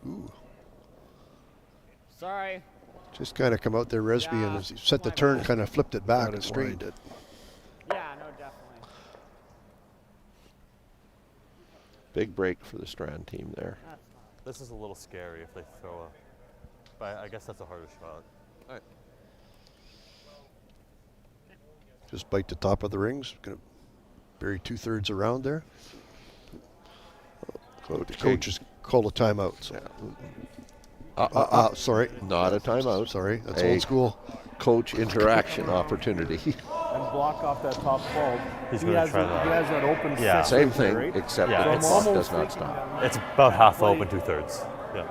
Ooh. Sorry. Just kind of come out there, Resby, and as he set the turn, kind of flipped it back and straightened it. Yeah, no, definitely. Big break for the Strand team there. This is a little scary if they throw a, but I guess that's a harder shot. All right. Just bite the top of the rings. Gonna bury 2/3 around there. The coach has called a timeout. So. Sorry. Not a timeout. Sorry, that's old school. Coach interaction opportunity. And block off that top fault. He's going to try that. He has that open Yeah. six Same right there, thing, right? except Yeah, that it's the clock almost does not thinking stop. It's about half open, 2/3. Yeah.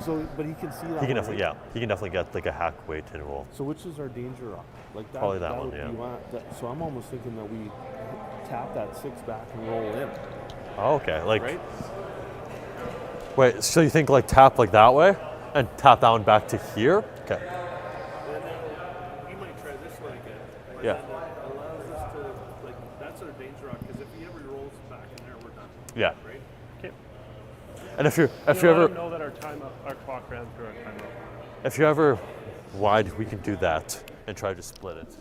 So, but he can see that. He can one, definitely, right? he can definitely get like a hack weight and roll. So which is our danger rock? Like that, Probably that one, would yeah. be so I'm almost thinking that we tap that 6 back and roll in. Oh, okay. Like, right? Wait, so you think like tap like that way and tap that one back to here? Okay. And then we might try this one again. But Yeah. then it allows us to, like, that's our danger rock, because if he ever rolls back in there, we're done. Yeah. Right? Okay. And if you Let ever them know that our clock ran through our timeout. if you're ever wide, we can do that and try to split it.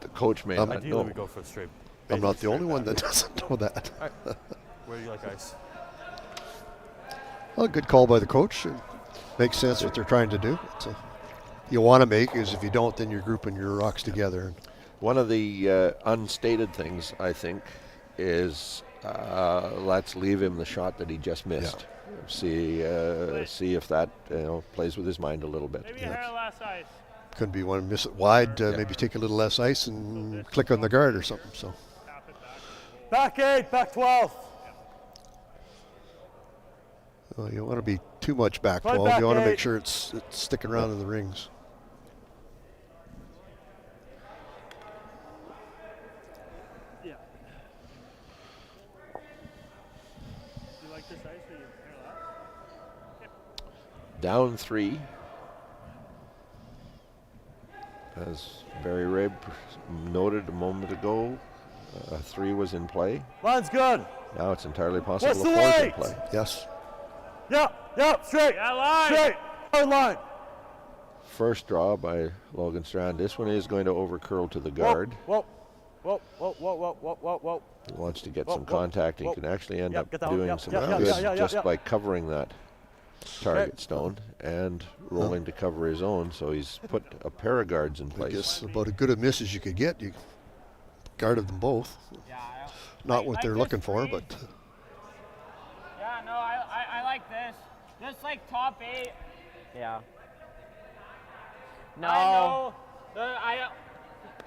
The coach may not Ideally, know. we go for the straight. I'm not the straight only one back. that doesn't know that. All right. Where do you like ice? Well, good call by the coach. It makes sense what they're trying to do. You want to make is if you don't, then you're grouping your rocks together. One of the unstated things, I think, is let's leave him the shot that he just missed. See if that plays with his mind a little bit. Maybe a hair less ice. Could be one miss it wide, maybe take a little less ice and click on the guard or something. So Back 8, back 12. you don't want to be too much back Play 12. back You want to make 8. sure it's sticking around in the rings. Yeah. You like this ice or you hair less? Down 3. As Barry Rabe noted a moment ago, a 3 was in play. Line's good. Now it's entirely possible What's a the 4 is in weight? play. Yes. Yep, straight. Yeah, line. Straight. Hard line. First draw by Logan Strand. This one is going to overcurl to the guard. Whoa. He wants to get Whoa, some whoa, contact. whoa. He can actually end Yep, up get that one. doing Yep, some yep, good yep, just yep. by covering that target stone and rolling to cover his own. So he's put a pair of guards in I place. guess about as good a miss as you could get. You guarded them both. Not what they're looking for, but. Yeah, no, I like this. Just like top 8. Yeah. No. I know.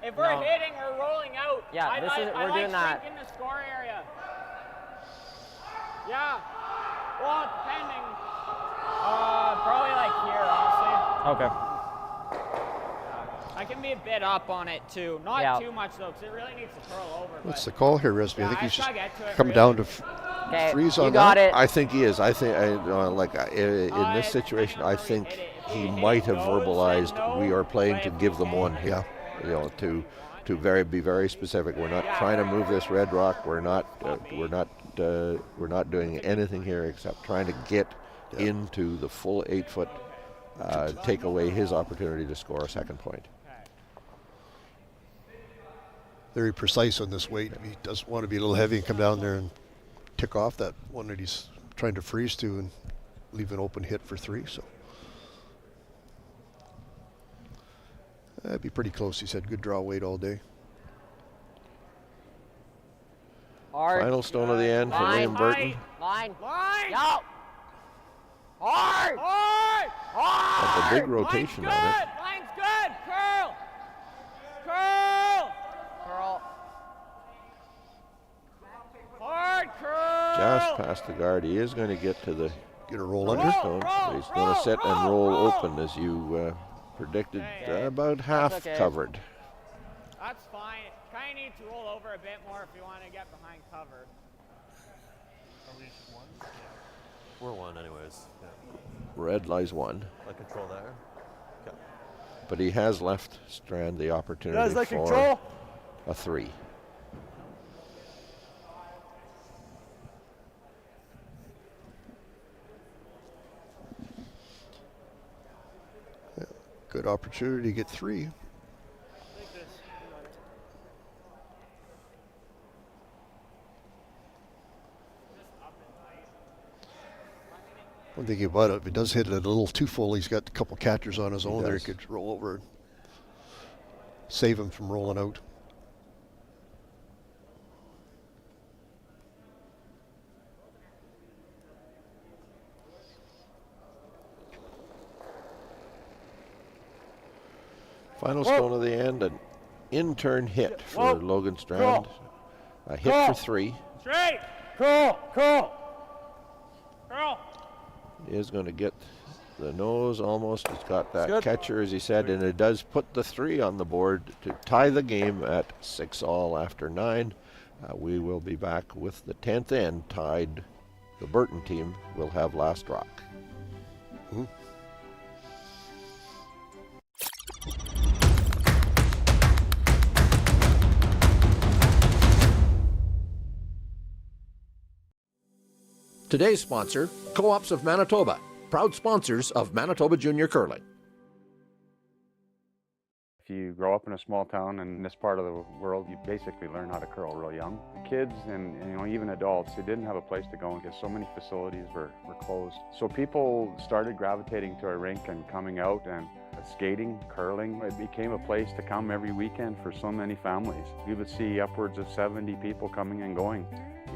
If we're No. hitting or rolling out, Yeah, I we're like doing that. shrinking the score area. Yeah. Well, depending. Probably like here, honestly. Okay. I can be a bit up on it too. Not too much though, because it really needs to curl over. What's but the call here, Resby? Yeah, I think I he's just just gotta get to it, coming really. down to freeze on you got that. it. I think he is. I think, in this situation, I think he might have verbalized, "We are playing to give them one here." You know, to be very specific. We're not trying to move this red rock. We're not doing anything here except trying to get into the full 8-foot. Take away his opportunity to score a second point. Very precise on this weight. He doesn't want to be a little heavy and come down there and tick off that one that he's trying to freeze to and leave an open hit for 3. So that'd be pretty close. He said good draw weight all day. Hard. Final stone of the end for Liam Burton. Line. Yo. Hard. That's a big rotation on it. Line's good. Curl. Curl. Hard curl. Just past the guard. He is going to get to the roll under stone. So he's going to sit and roll open as you predicted. About half covered. That's fine. Kind of need to roll over a bit more if you want to get behind cover. Are we 1? Yeah. We're 1 anyways. Yeah. Red lies 1. I control there. Okay. But he has left Strand the opportunity for control? a 3. Good opportunity to get 3. One thing about it, if he does hit it a little too full, he's got a couple catchers on his own there. He could roll over and save him from rolling out. Final stone of the end, an in-turn hit for Logan Strand. A hit for 3. Straight. Curl. He is going to get the nose almost. He's got that catcher, as he said, and it does put the 3 on the board to tie the game at 6-all after 9. We will be back with the 10th end tied. The Burton team will have last rock. Today's sponsor, Co-ops of Manitoba, proud sponsors of Manitoba Junior Curling. If you grow up in a small town in this part of the world, you basically learn how to curl real young. The kids and even adults, they didn't have a place to go because so many facilities were closed. So people started gravitating to our rink and coming out and skating, curling. It became a place to come every weekend for so many families. We would see upwards of 70 people coming and going,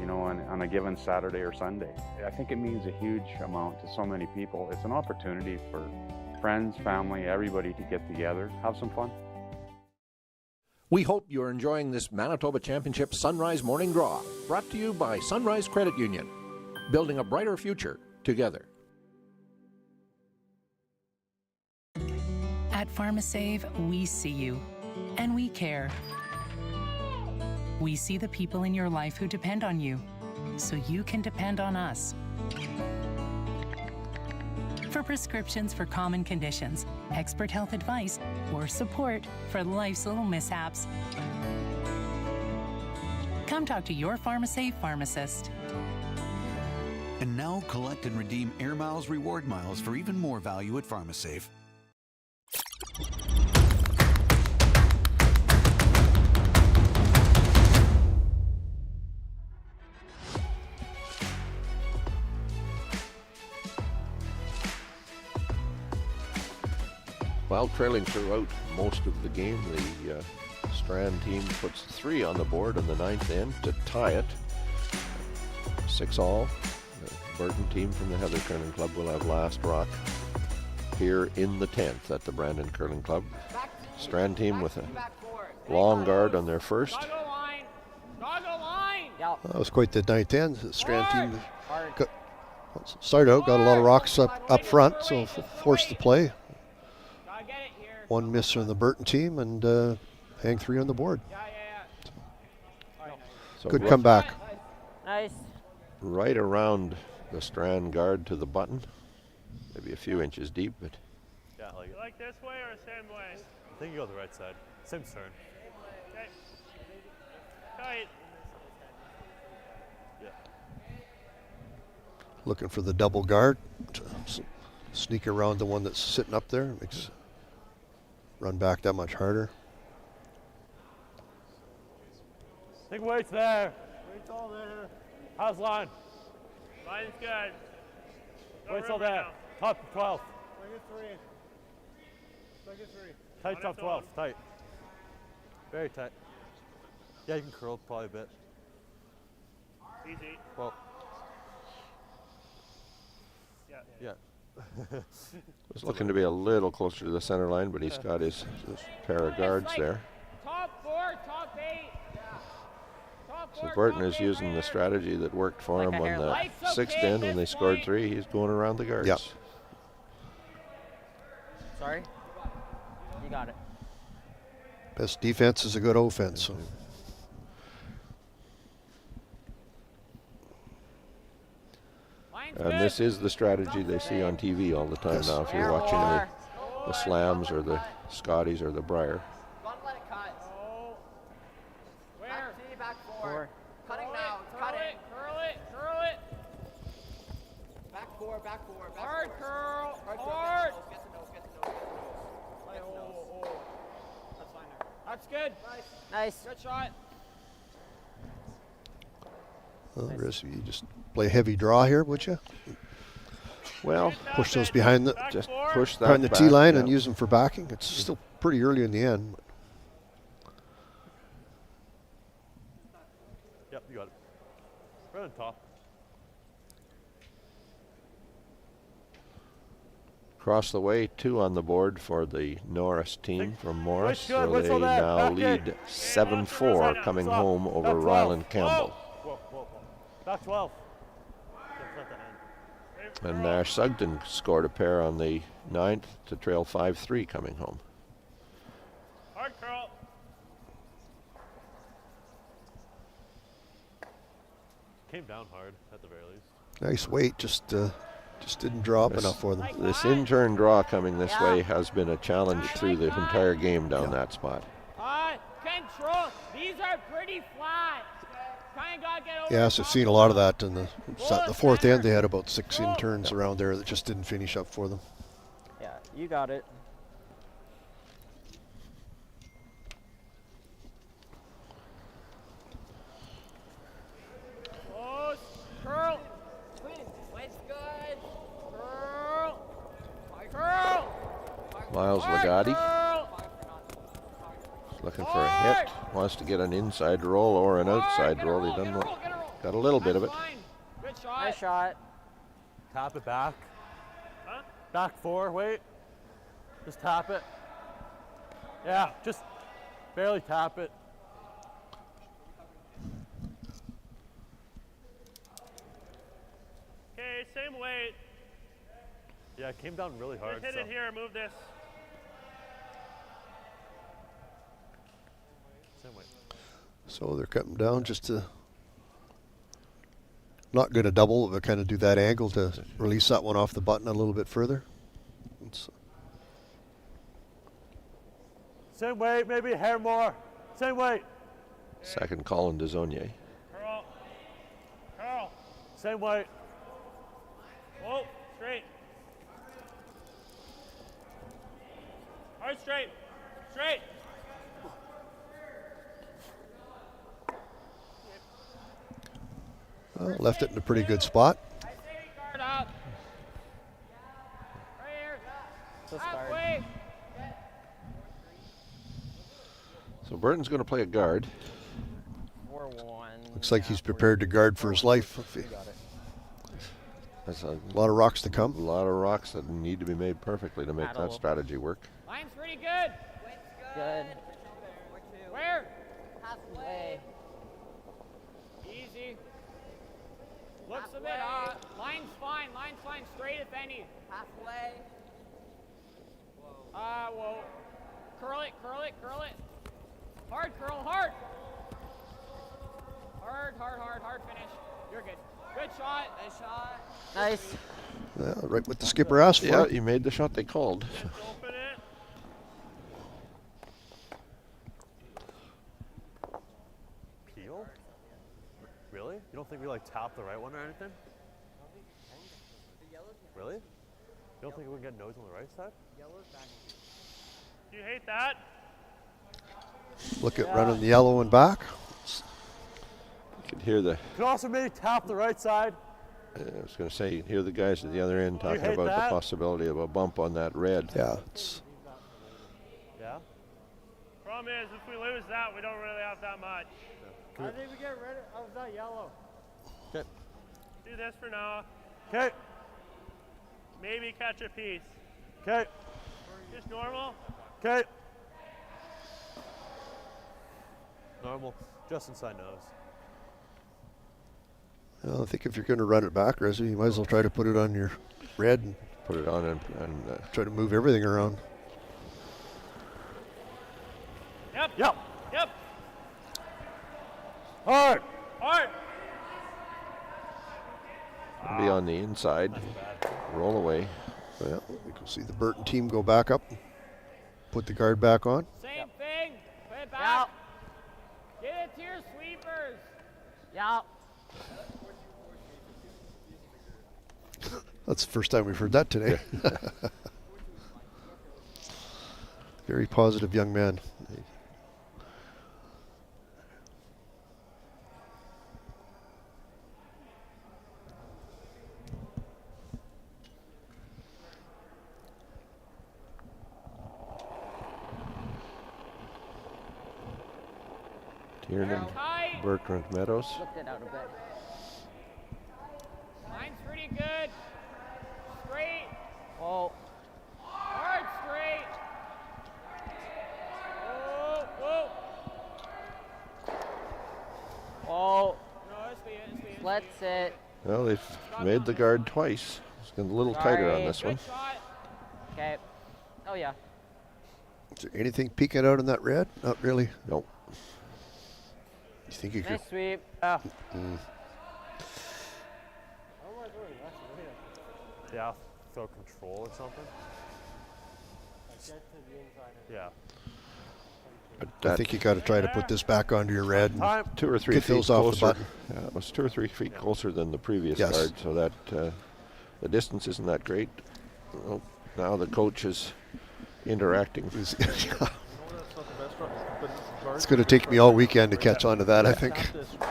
on a given Saturday or Sunday. I think it means a huge amount to so many people. It's an opportunity for friends, family, everybody to get together, have some fun. We hope you're enjoying this Manitoba Championship Sunrise Morning Draw, brought to you by Sunrise Credit Union, building a brighter future together. At PharmaSave, we see you, and we care. We see the people in your life who depend on you, so you can depend on us. For prescriptions for common conditions, expert health advice, or support for life's little mishaps. Come talk to your PharmaSafe pharmacist. And now collect and redeem Air Miles reward miles for even more value at PharmaSafe. While trailing throughout most of the game, the Strand team puts 3 on the board in the 9th end to tie it. 6-all. The Burton team from the Heather Curling Club will have last rock here in the 10th at the Brandon Curling Club. Strand team with a long guard on their first. That was quite the 9th end. The Strand team started out, got a lot of rocks up front, so forced the play. 1 miss from the Burton team and hang 3 on the board. So good comeback. Nice. Right around the Strand guard to the button. Maybe a few inches deep, but Yeah, I like it. Like this way or same way? I think you go the right side. Same turn. Okay. Tight. Yeah. Looking for the double guard to sneak around the one that's sitting up there. Makes run back that much harder. Think weight's there. Weight's all there. How's line? Line's good. No Weight's room all right there. now. Top 12. Swing it 3. Swing it 3. Tight top 12. Tight. Very tight. Yeah, you can curl probably a bit. Easy. Well. Yeah. Yeah. was looking to be a little closer to the center line, but he's got his pair of guards there. Top 4, top 8. So Burton is using the strategy that worked for him on the 6th end when they scored 3. He's going around the guards. Yep. Sorry? You got it. Best defense is a good offense. So. And this is the strategy they see on TV all the time now. If you're watching the slams or the Scotties or the Briar. Don't let it cut. Where? Back 4. Cutting now. Cut it. Curl it. Curl it. Back 4. Back 4. Hard curl. Hard. Get the nose. Get the nose. Oh. That's fine there. That's good. Nice. Good shot. Well, the rest of you just play heavy draw here, would you? Well, push those behind the just push that behind the back, tee line yeah. and use them for backing. It's still pretty early in the end. Yep, you got it. Right on top. Across the way, 2 on the board for the Norris team from Morris. So they Whistle there. now Back lead in. 7-4 coming home over Ryland Campbell. Whoa. Back 12. And Nash Sugden scored a pair on the 9th to trail 5-3 coming home. Hard curl. Came down hard at the very least. Nice weight, just didn't draw up enough for them. This in-turn draw coming this way has been a challenge through the entire game down that spot. Control. These are pretty flat. Kind of got to get over. Yes, I've seen a lot of that in the 4th end. They had about 6 in-turns around there that just didn't finish up for them. Yeah, you got it. Close. Curl. Weight's good. Curl. Curl. Miles Legati looking for a hit. Wants to get an inside roll or an outside roll. He doesn't know. Got a little bit of it. Good shot. Nice shot. Tap it back. Huh? Back 4, wait. Just tap it. Yeah, just barely tap it. Okay, same weight. Yeah, it came down really hard. Just hit it here. Move this. Same weight. So they're cutting down just to not going to double, but kind of do that angle to release that one off the button a little bit further. Same weight, maybe a hair more. Same weight. Second call in Desonier. Curl. Curl. Same weight. Whoa, straight. Hard straight. Straight. Well, left it in a pretty good spot. Guard up. Right here. So Halfway. So Burton's going to play a guard. 4-1. Looks like he's prepared to guard for his life. That's a lot of rocks to come. A lot of rocks that need to be made perfectly to make that strategy work. Line's pretty good. Good. Where? Halfway. Easy. Looks a bit hot. Line's fine. Line's fine. Straight if any. Halfway. Whoa. Curl it, curl it, curl it. Hard curl, hard. Hard finish. You're good. Good shot. Nice shot. Nice. Well, right what the skipper asked for. Yeah, you made the shot they called. Open it. Peel? Really? You don't think we like tap the right one or anything? Really? You don't think we can get nose on the right side? Do you hate that? Look at running the yellow and back. You could hear the. Could also maybe tap the right side. I was going to say, you can hear the guys at the other end talking hate about that? the possibility of a bump on that red. Yeah. It's, Yeah? Problem is, if we lose that, we don't really have that much. I think we get rid of that yellow. Okay. Do this for now. Okay. Maybe catch a piece. Okay. Just normal. Okay. Normal. Just inside nose. well, I think if you're going to run it back, Resi, you might as well try to put it on your red and put it on and try to move everything around. Yep. Yep. Yep. Hard. Hard. Be on the inside. Roll away. Well, we can see the Burton team go back up, put the guard back on. Same thing. Put it back. Get it to your sweepers. Yep. That's the first time we've heard that today. Very positive young man. Tiernan, Bertrand Meadows. Looked it out a bit. Line's pretty good. Straight. Oh. Hard straight. Whoa. Oh. No, it's the Let's it. Well, they've made the guard twice. It's getting a little tighter on this one. Okay. Oh, yeah. Is there anything peeking out in that red? Not really. Nope. You think you could? Nice sweep. Oh. Yeah. Throw control or something. Yeah. I think you got to try to put this back onto your red. And 2 or 3 get feet those off the closer. button. Yeah, it was 2 or 3 feet closer than the previous Yes. guard, so that the distance isn't that great. Oh, now the coach is interacting. It's going to take me all weekend to catch on to that, I think. Tap this 7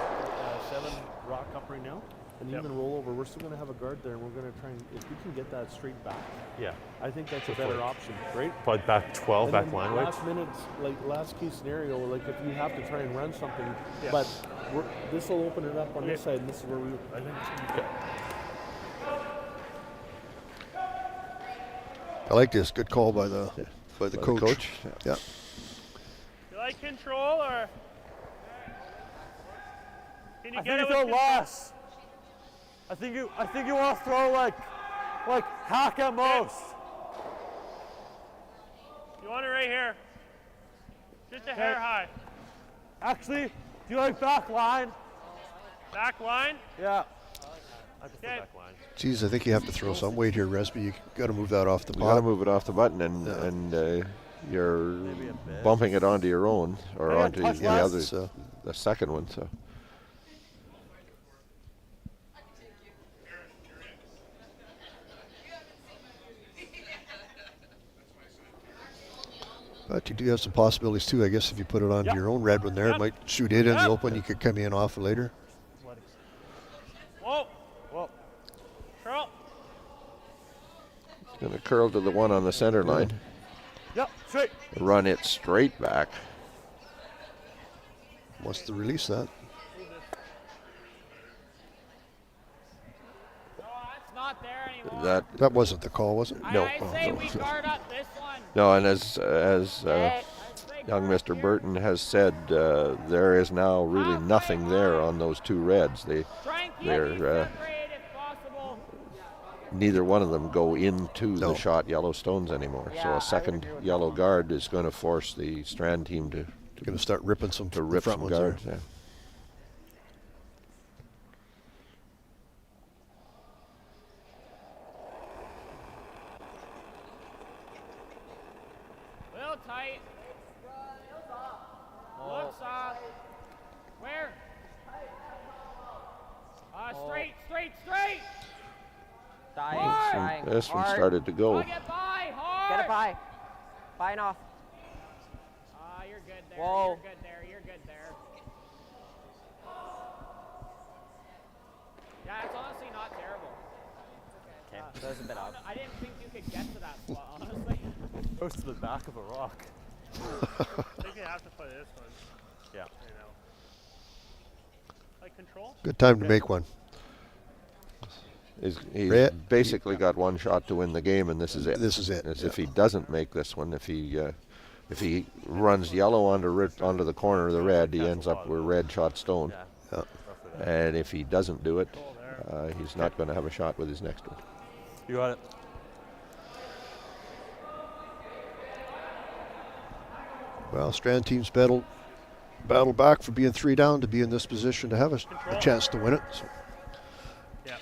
rock up right now, and even roll over. We're still going to have a guard there, and we're going to try and, if we can get that straight back. Yeah. I think that's a better option, right? Probably back 12, And back then line last minutes, like last key scenario, like if you have to try and run something, Yeah. but this will open it up on this side, and this is where I think. I like this. Good call by the coach. Yeah. You like control or? Can you I get think it you with throw control? less. I think you want to throw like hack at most. You want it right here. Just a hair high. Actually, do you like back line? Back line? Yeah. I prefer Okay. back line. Geez, I think you have to throw some weight here, Resby. You got to move that off the You got to bottom. move it off the button, and you're bumping it onto your own or onto the other, the second one. So. But you do have some possibilities too, I guess. If you put it onto your own red one there, it might shoot it in the open. You could come in off later. Whoa, whoa, curl. It's going to curl to the one on the center line. Yep, straight. Run it straight back. Wants to release that. Not there anymore. That wasn't the call, was it? No. I say we guard up this one. No, and as young Mr. Burton has said, there is now really nothing there on those two reds. They're neither one of them go into the shot yellow stones anymore. So a second yellow guard is going to force the Strand team to going to start ripping some some guards. Yeah. Tight. Looks off. Where? Straight. Dying. This one started to go. Get by, hard. Get it by. By and off. You're good there. Whoa. You're good there. Yeah, it's honestly not terrible. Okay, so it's a bit off. I didn't think you could get to that spot, honestly. Goes to the back of a rock. I think you have to play this one. Yeah. You know. Like control? Good time to make one. He's basically got one shot to win the game, and this is it. This is it. If he doesn't make this one, if he runs yellow onto the corner of the red, he ends up with red shot stone. Yeah. And if he doesn't do it, he's not going to have a shot with his next one. You got it. Well, Strand teams battle back for being 3 down to be in this position to have a chance to win it. So. Yeah.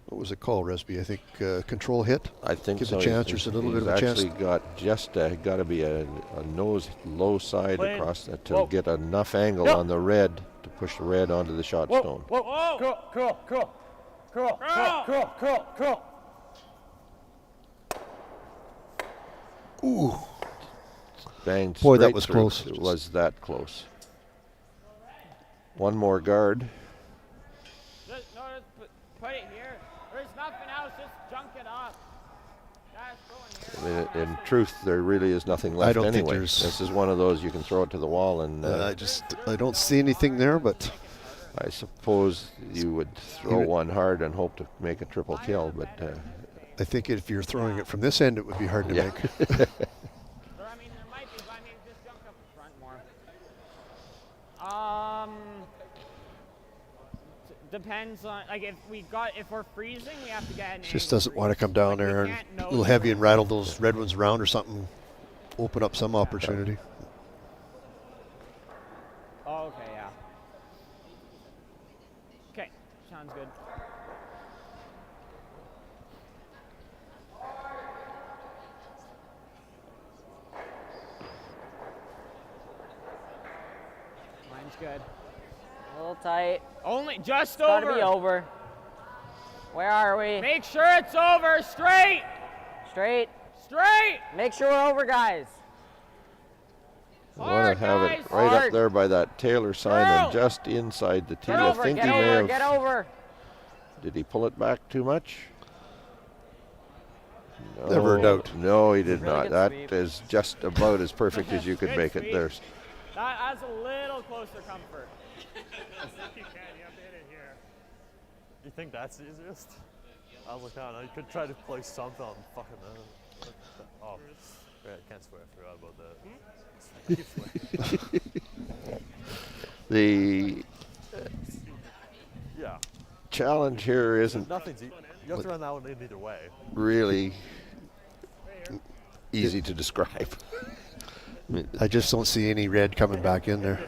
What was it called, Resby? I think control hit. I think give so. the chancers a little bit of a chance. He's actually got just got to be a nose low side across that to get enough angle on the red to push the red onto the shot stone. Whoa. Curl. Ooh. Banged Boy, that straight was through. close. It was that close. One more guard. Put it here. There's nothing else. Just junk it up. In truth, there really is nothing left I don't think anyway. there's. This is one of those you can throw it to the wall, and I don't see anything there, but I suppose you would throw one hard and hope to make a triple kill, but I think if you're throwing it from this end, it would be hard to make. Depends on if we're freezing, we have to get an Just doesn't want to come down there and a little heavy and rattle those red ones around or something. Open up some opportunity. Oh, okay, yeah. Okay, sounds good. Mine's good. A little tight. Only just Gotta over. be over. Where are we? Make sure it's over. Straight. Straight. Make sure we're over, guys. I want to have it right up there by that Taylor sign and just inside the tee. I think he may have. Get over. Did he pull it back too much? No, Never a doubt. No, he did not. That is just about as perfect as you could make it. There's. That adds a little closer comfort. I think you can. You have to hit it here. You think that's the easiest? I was like, I don't know. You could try to play something on fucking. Oh, yeah, I can't swear. I forgot about that. The challenge here isn't. Nothing's. You have to run that one in either way. Really easy to describe. I just don't see any red coming back in there.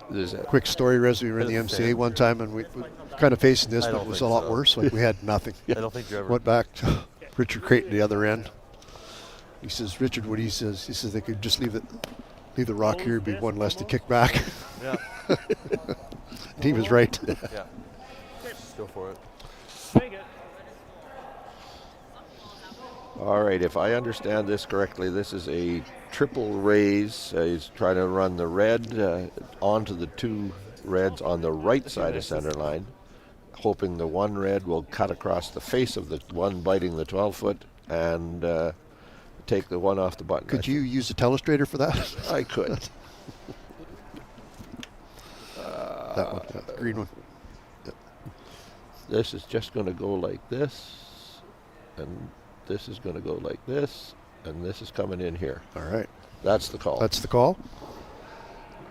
There's a quick story, Rez. We were in the MCA one time, and we were kind of facing this, but it was a lot worse. Like, we had nothing. I don't think you ever went back to Richard Creighton, the other end. He says, Richard, what he says they could just leave the rock here, it'd be one less to kick back. Yeah. And he was right. Yeah. Just go for it. Take it. All right, if I understand this correctly, this is a triple raise. He's trying to run the red onto the two reds on the right side of center line, hoping the one red will cut across the face of the one biting the 12-foot and take the one off the button. Could you use a telestrator for that? I could. That one, the green one. Yep. This is just going to go like this, and this is going to go like this, and this is coming in here. All right. That's the call. That's the call?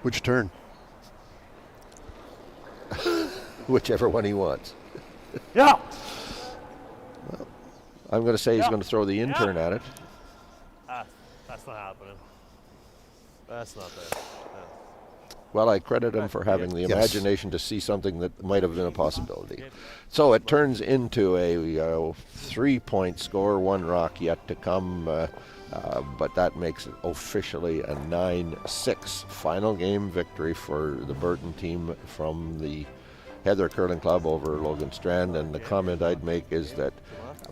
Which turn? Whichever one he wants. Yeah. Well, I'm going to say he's going to throw the in turn at it. That's not happening. That's not there. Yeah. Well, I credit him for having the imagination to see something that might have been a possibility. So it turns into a 3-point score, one rock yet to come, but that makes it officially a 9-6 final game victory for the Burton team from the Heather Curling Club over Logan Strand. And the comment I'd make is that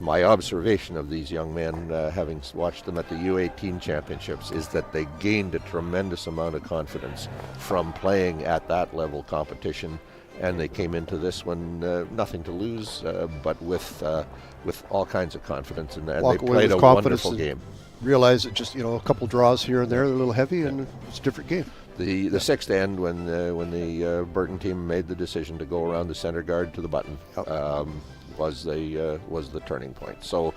my observation of these young men, having watched them at the U18 championships, is that they gained a tremendous amount of confidence from playing at that level competition, and they came into this one nothing to lose, but with all kinds of confidence, and they played a wonderful game. Realize that just a couple draws here and there, they're a little heavy, and it's a different game. The sixth end, when the Burton team made the decision to go around the center guard to the button. Was the turning point. So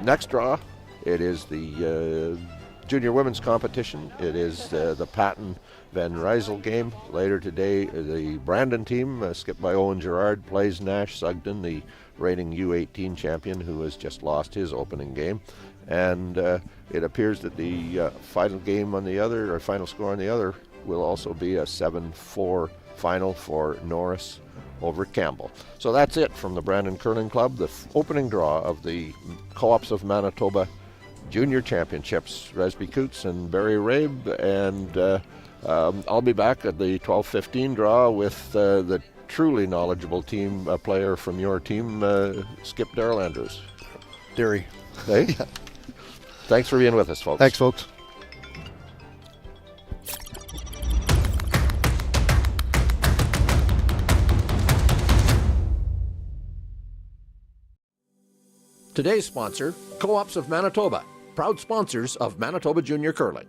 next draw, it is the junior women's competition. It is the Patton Van Rysel game. Later today, the Brandon team, skipped by Owen Gerard, plays Nash Sugden, the reigning U18 champion, who has just lost his opening game. And it appears that the final game on the other, or final score on the other, will also be a 7-4 final for Norris over Campbell. So that's it from the Brandon Curling Club, the opening draw of the Co-ops of Manitoba Junior Championships. Resby Coots and Barry Rabe, and I'll be back at the 12:15 draw with the truly knowledgeable team player from your team, Skip Darrell Andrews. Derry. Hey? Yeah. Thanks for being with us, folks. Thanks, folks. Today's sponsor, Co-ops of Manitoba, proud sponsors of Manitoba Junior Curling.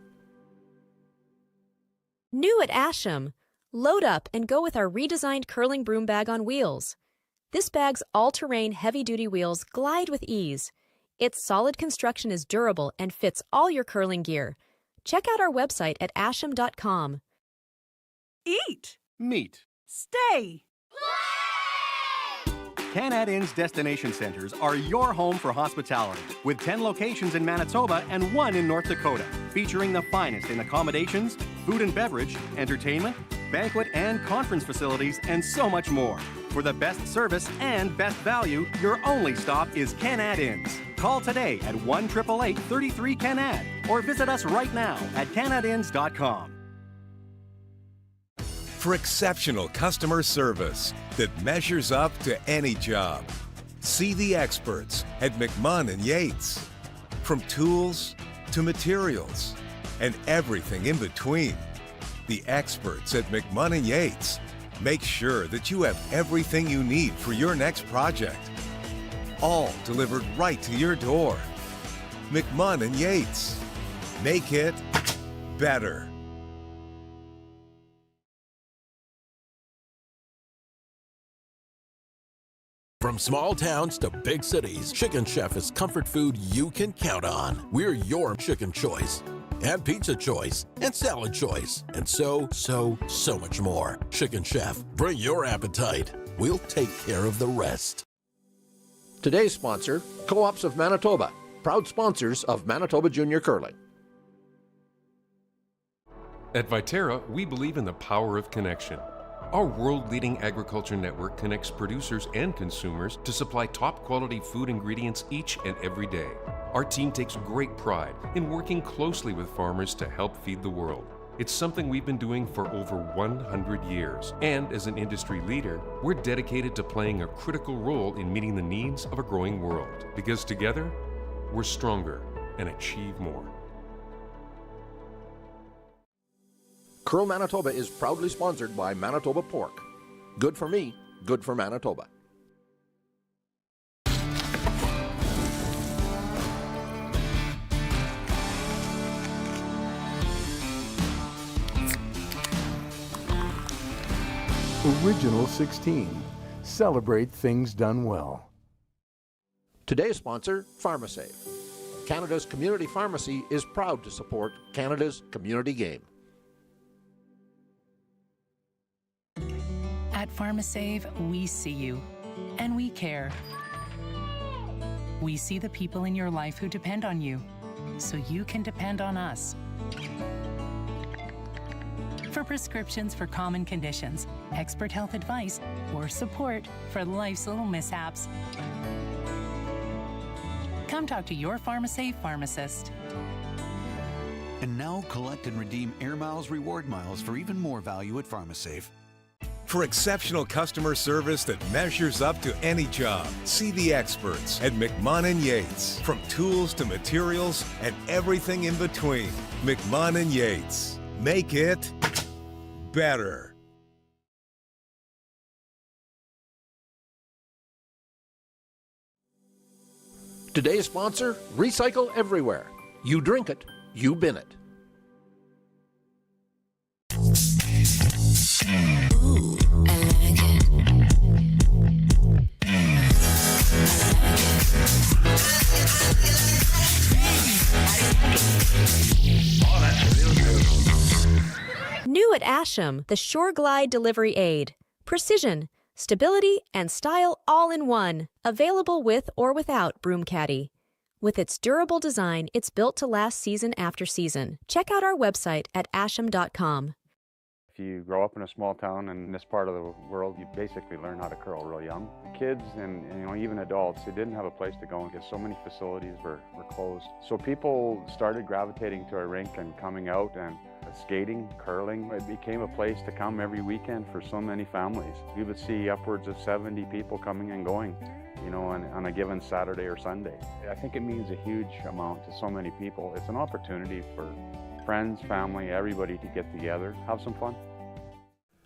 New at Asham, load up and go with our redesigned curling broom bag on wheels. This bag's all-terrain heavy-duty wheels glide with ease. Its solid construction is durable and fits all your curling gear. Check out our website at asham.com. Eat. Meet. Stay. Canad Inn's destination centers are your home for hospitality, with 10 locations in Manitoba and 1 in North Dakota, featuring the finest in accommodations, food and beverage, entertainment, banquet and conference facilities, and so much more. For the best service and best value, your only stop is Canad Inns. Call today at 1-888-33-CANAD or visit us right now at canadinns.com. For exceptional customer service that measures up to any job, see the experts at McMahon and Yates. From tools to materials and everything in between, the experts at McMahon and Yates make sure that you have everything you need for your next project, all delivered right to your door. McMahon and Yates. Make it better. From small towns to big cities, Chicken Chef is comfort food you can count on. We're your chicken choice. And pizza choice, and salad choice, and so much more. Chicken Chef, bring your appetite. We'll take care of the rest. Today's sponsor, Co-ops of Manitoba, proud sponsors of Manitoba Junior Curling. At Viterra, we believe in the power of connection. Our world-leading agriculture network connects producers and consumers to supply top-quality food ingredients each and every day. Our team takes great pride in working closely with farmers to help feed the world. It's something we've been doing for over 100 years. And as an industry leader, we're dedicated to playing a critical role in meeting the needs of a growing world. Because together, we're stronger and achieve more. Curl Manitoba is proudly sponsored by Manitoba Pork. Good for me, good for Manitoba. Original 16. Celebrate things done well. Today's sponsor, PharmaSave. Canada's community pharmacy is proud to support Canada's community game. At PharmaSave, we see you, and we care. We see the people in your life who depend on you, so you can depend on us. For prescriptions for common conditions, expert health advice, or support for life's little mishaps, come talk to your PharmaSave pharmacist. And now collect and redeem Air Miles reward miles for even more value at PharmaSave. For exceptional customer service that measures up to any job, see the experts at McMahon & Yates. From tools to materials and everything in between, McMahon & Yates. Make it better. Today's sponsor, Recycle Everywhere. You drink it, you bin it. Ooh, I like it. Oh, that's real good. New at Asham, the Shore Glide Delivery Aid. Precision, stability, and style all in one. Available with or without Broom Caddy. With its durable design, it's built to last season after season. Check out our website at asham.com. If you grow up in a small town in this part of the world, you basically learn how to curl real young. Kids and even adults, they didn't have a place to go because so many facilities were closed. So people started gravitating to our rink and coming out and skating, curling. It became a place to come every weekend for so many families. We would see upwards of 70 people coming and going, on a given Saturday or Sunday. I think it means a huge amount to so many people. It's an opportunity for friends, family, everybody to get together, have some fun.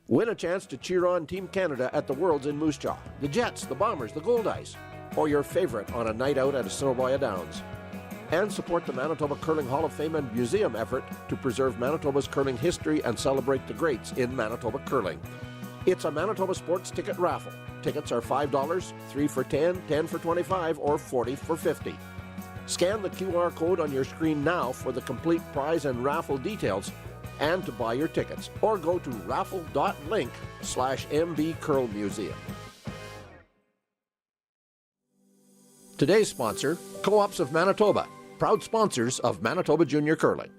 Win a chance to cheer on Team Canada at the Worlds in Moose Jaw, the Jets, the Bombers, the Gold Ice, or your favorite on a night out at Assiniboia Downs. And support the Manitoba Curling Hall of Fame and Museum effort to preserve Manitoba's curling history and celebrate the greats in Manitoba curling. It's a Manitoba Sports Ticket Raffle. Tickets are $5, 3 for $10, 10 for $25, or 40 for $50. Scan the QR code on your screen now for the complete prize and raffle details and to buy your tickets, or go to raffle.link/MB Curl Museum. Today's sponsor, Co-ops of Manitoba, proud sponsors of Manitoba Junior Curling.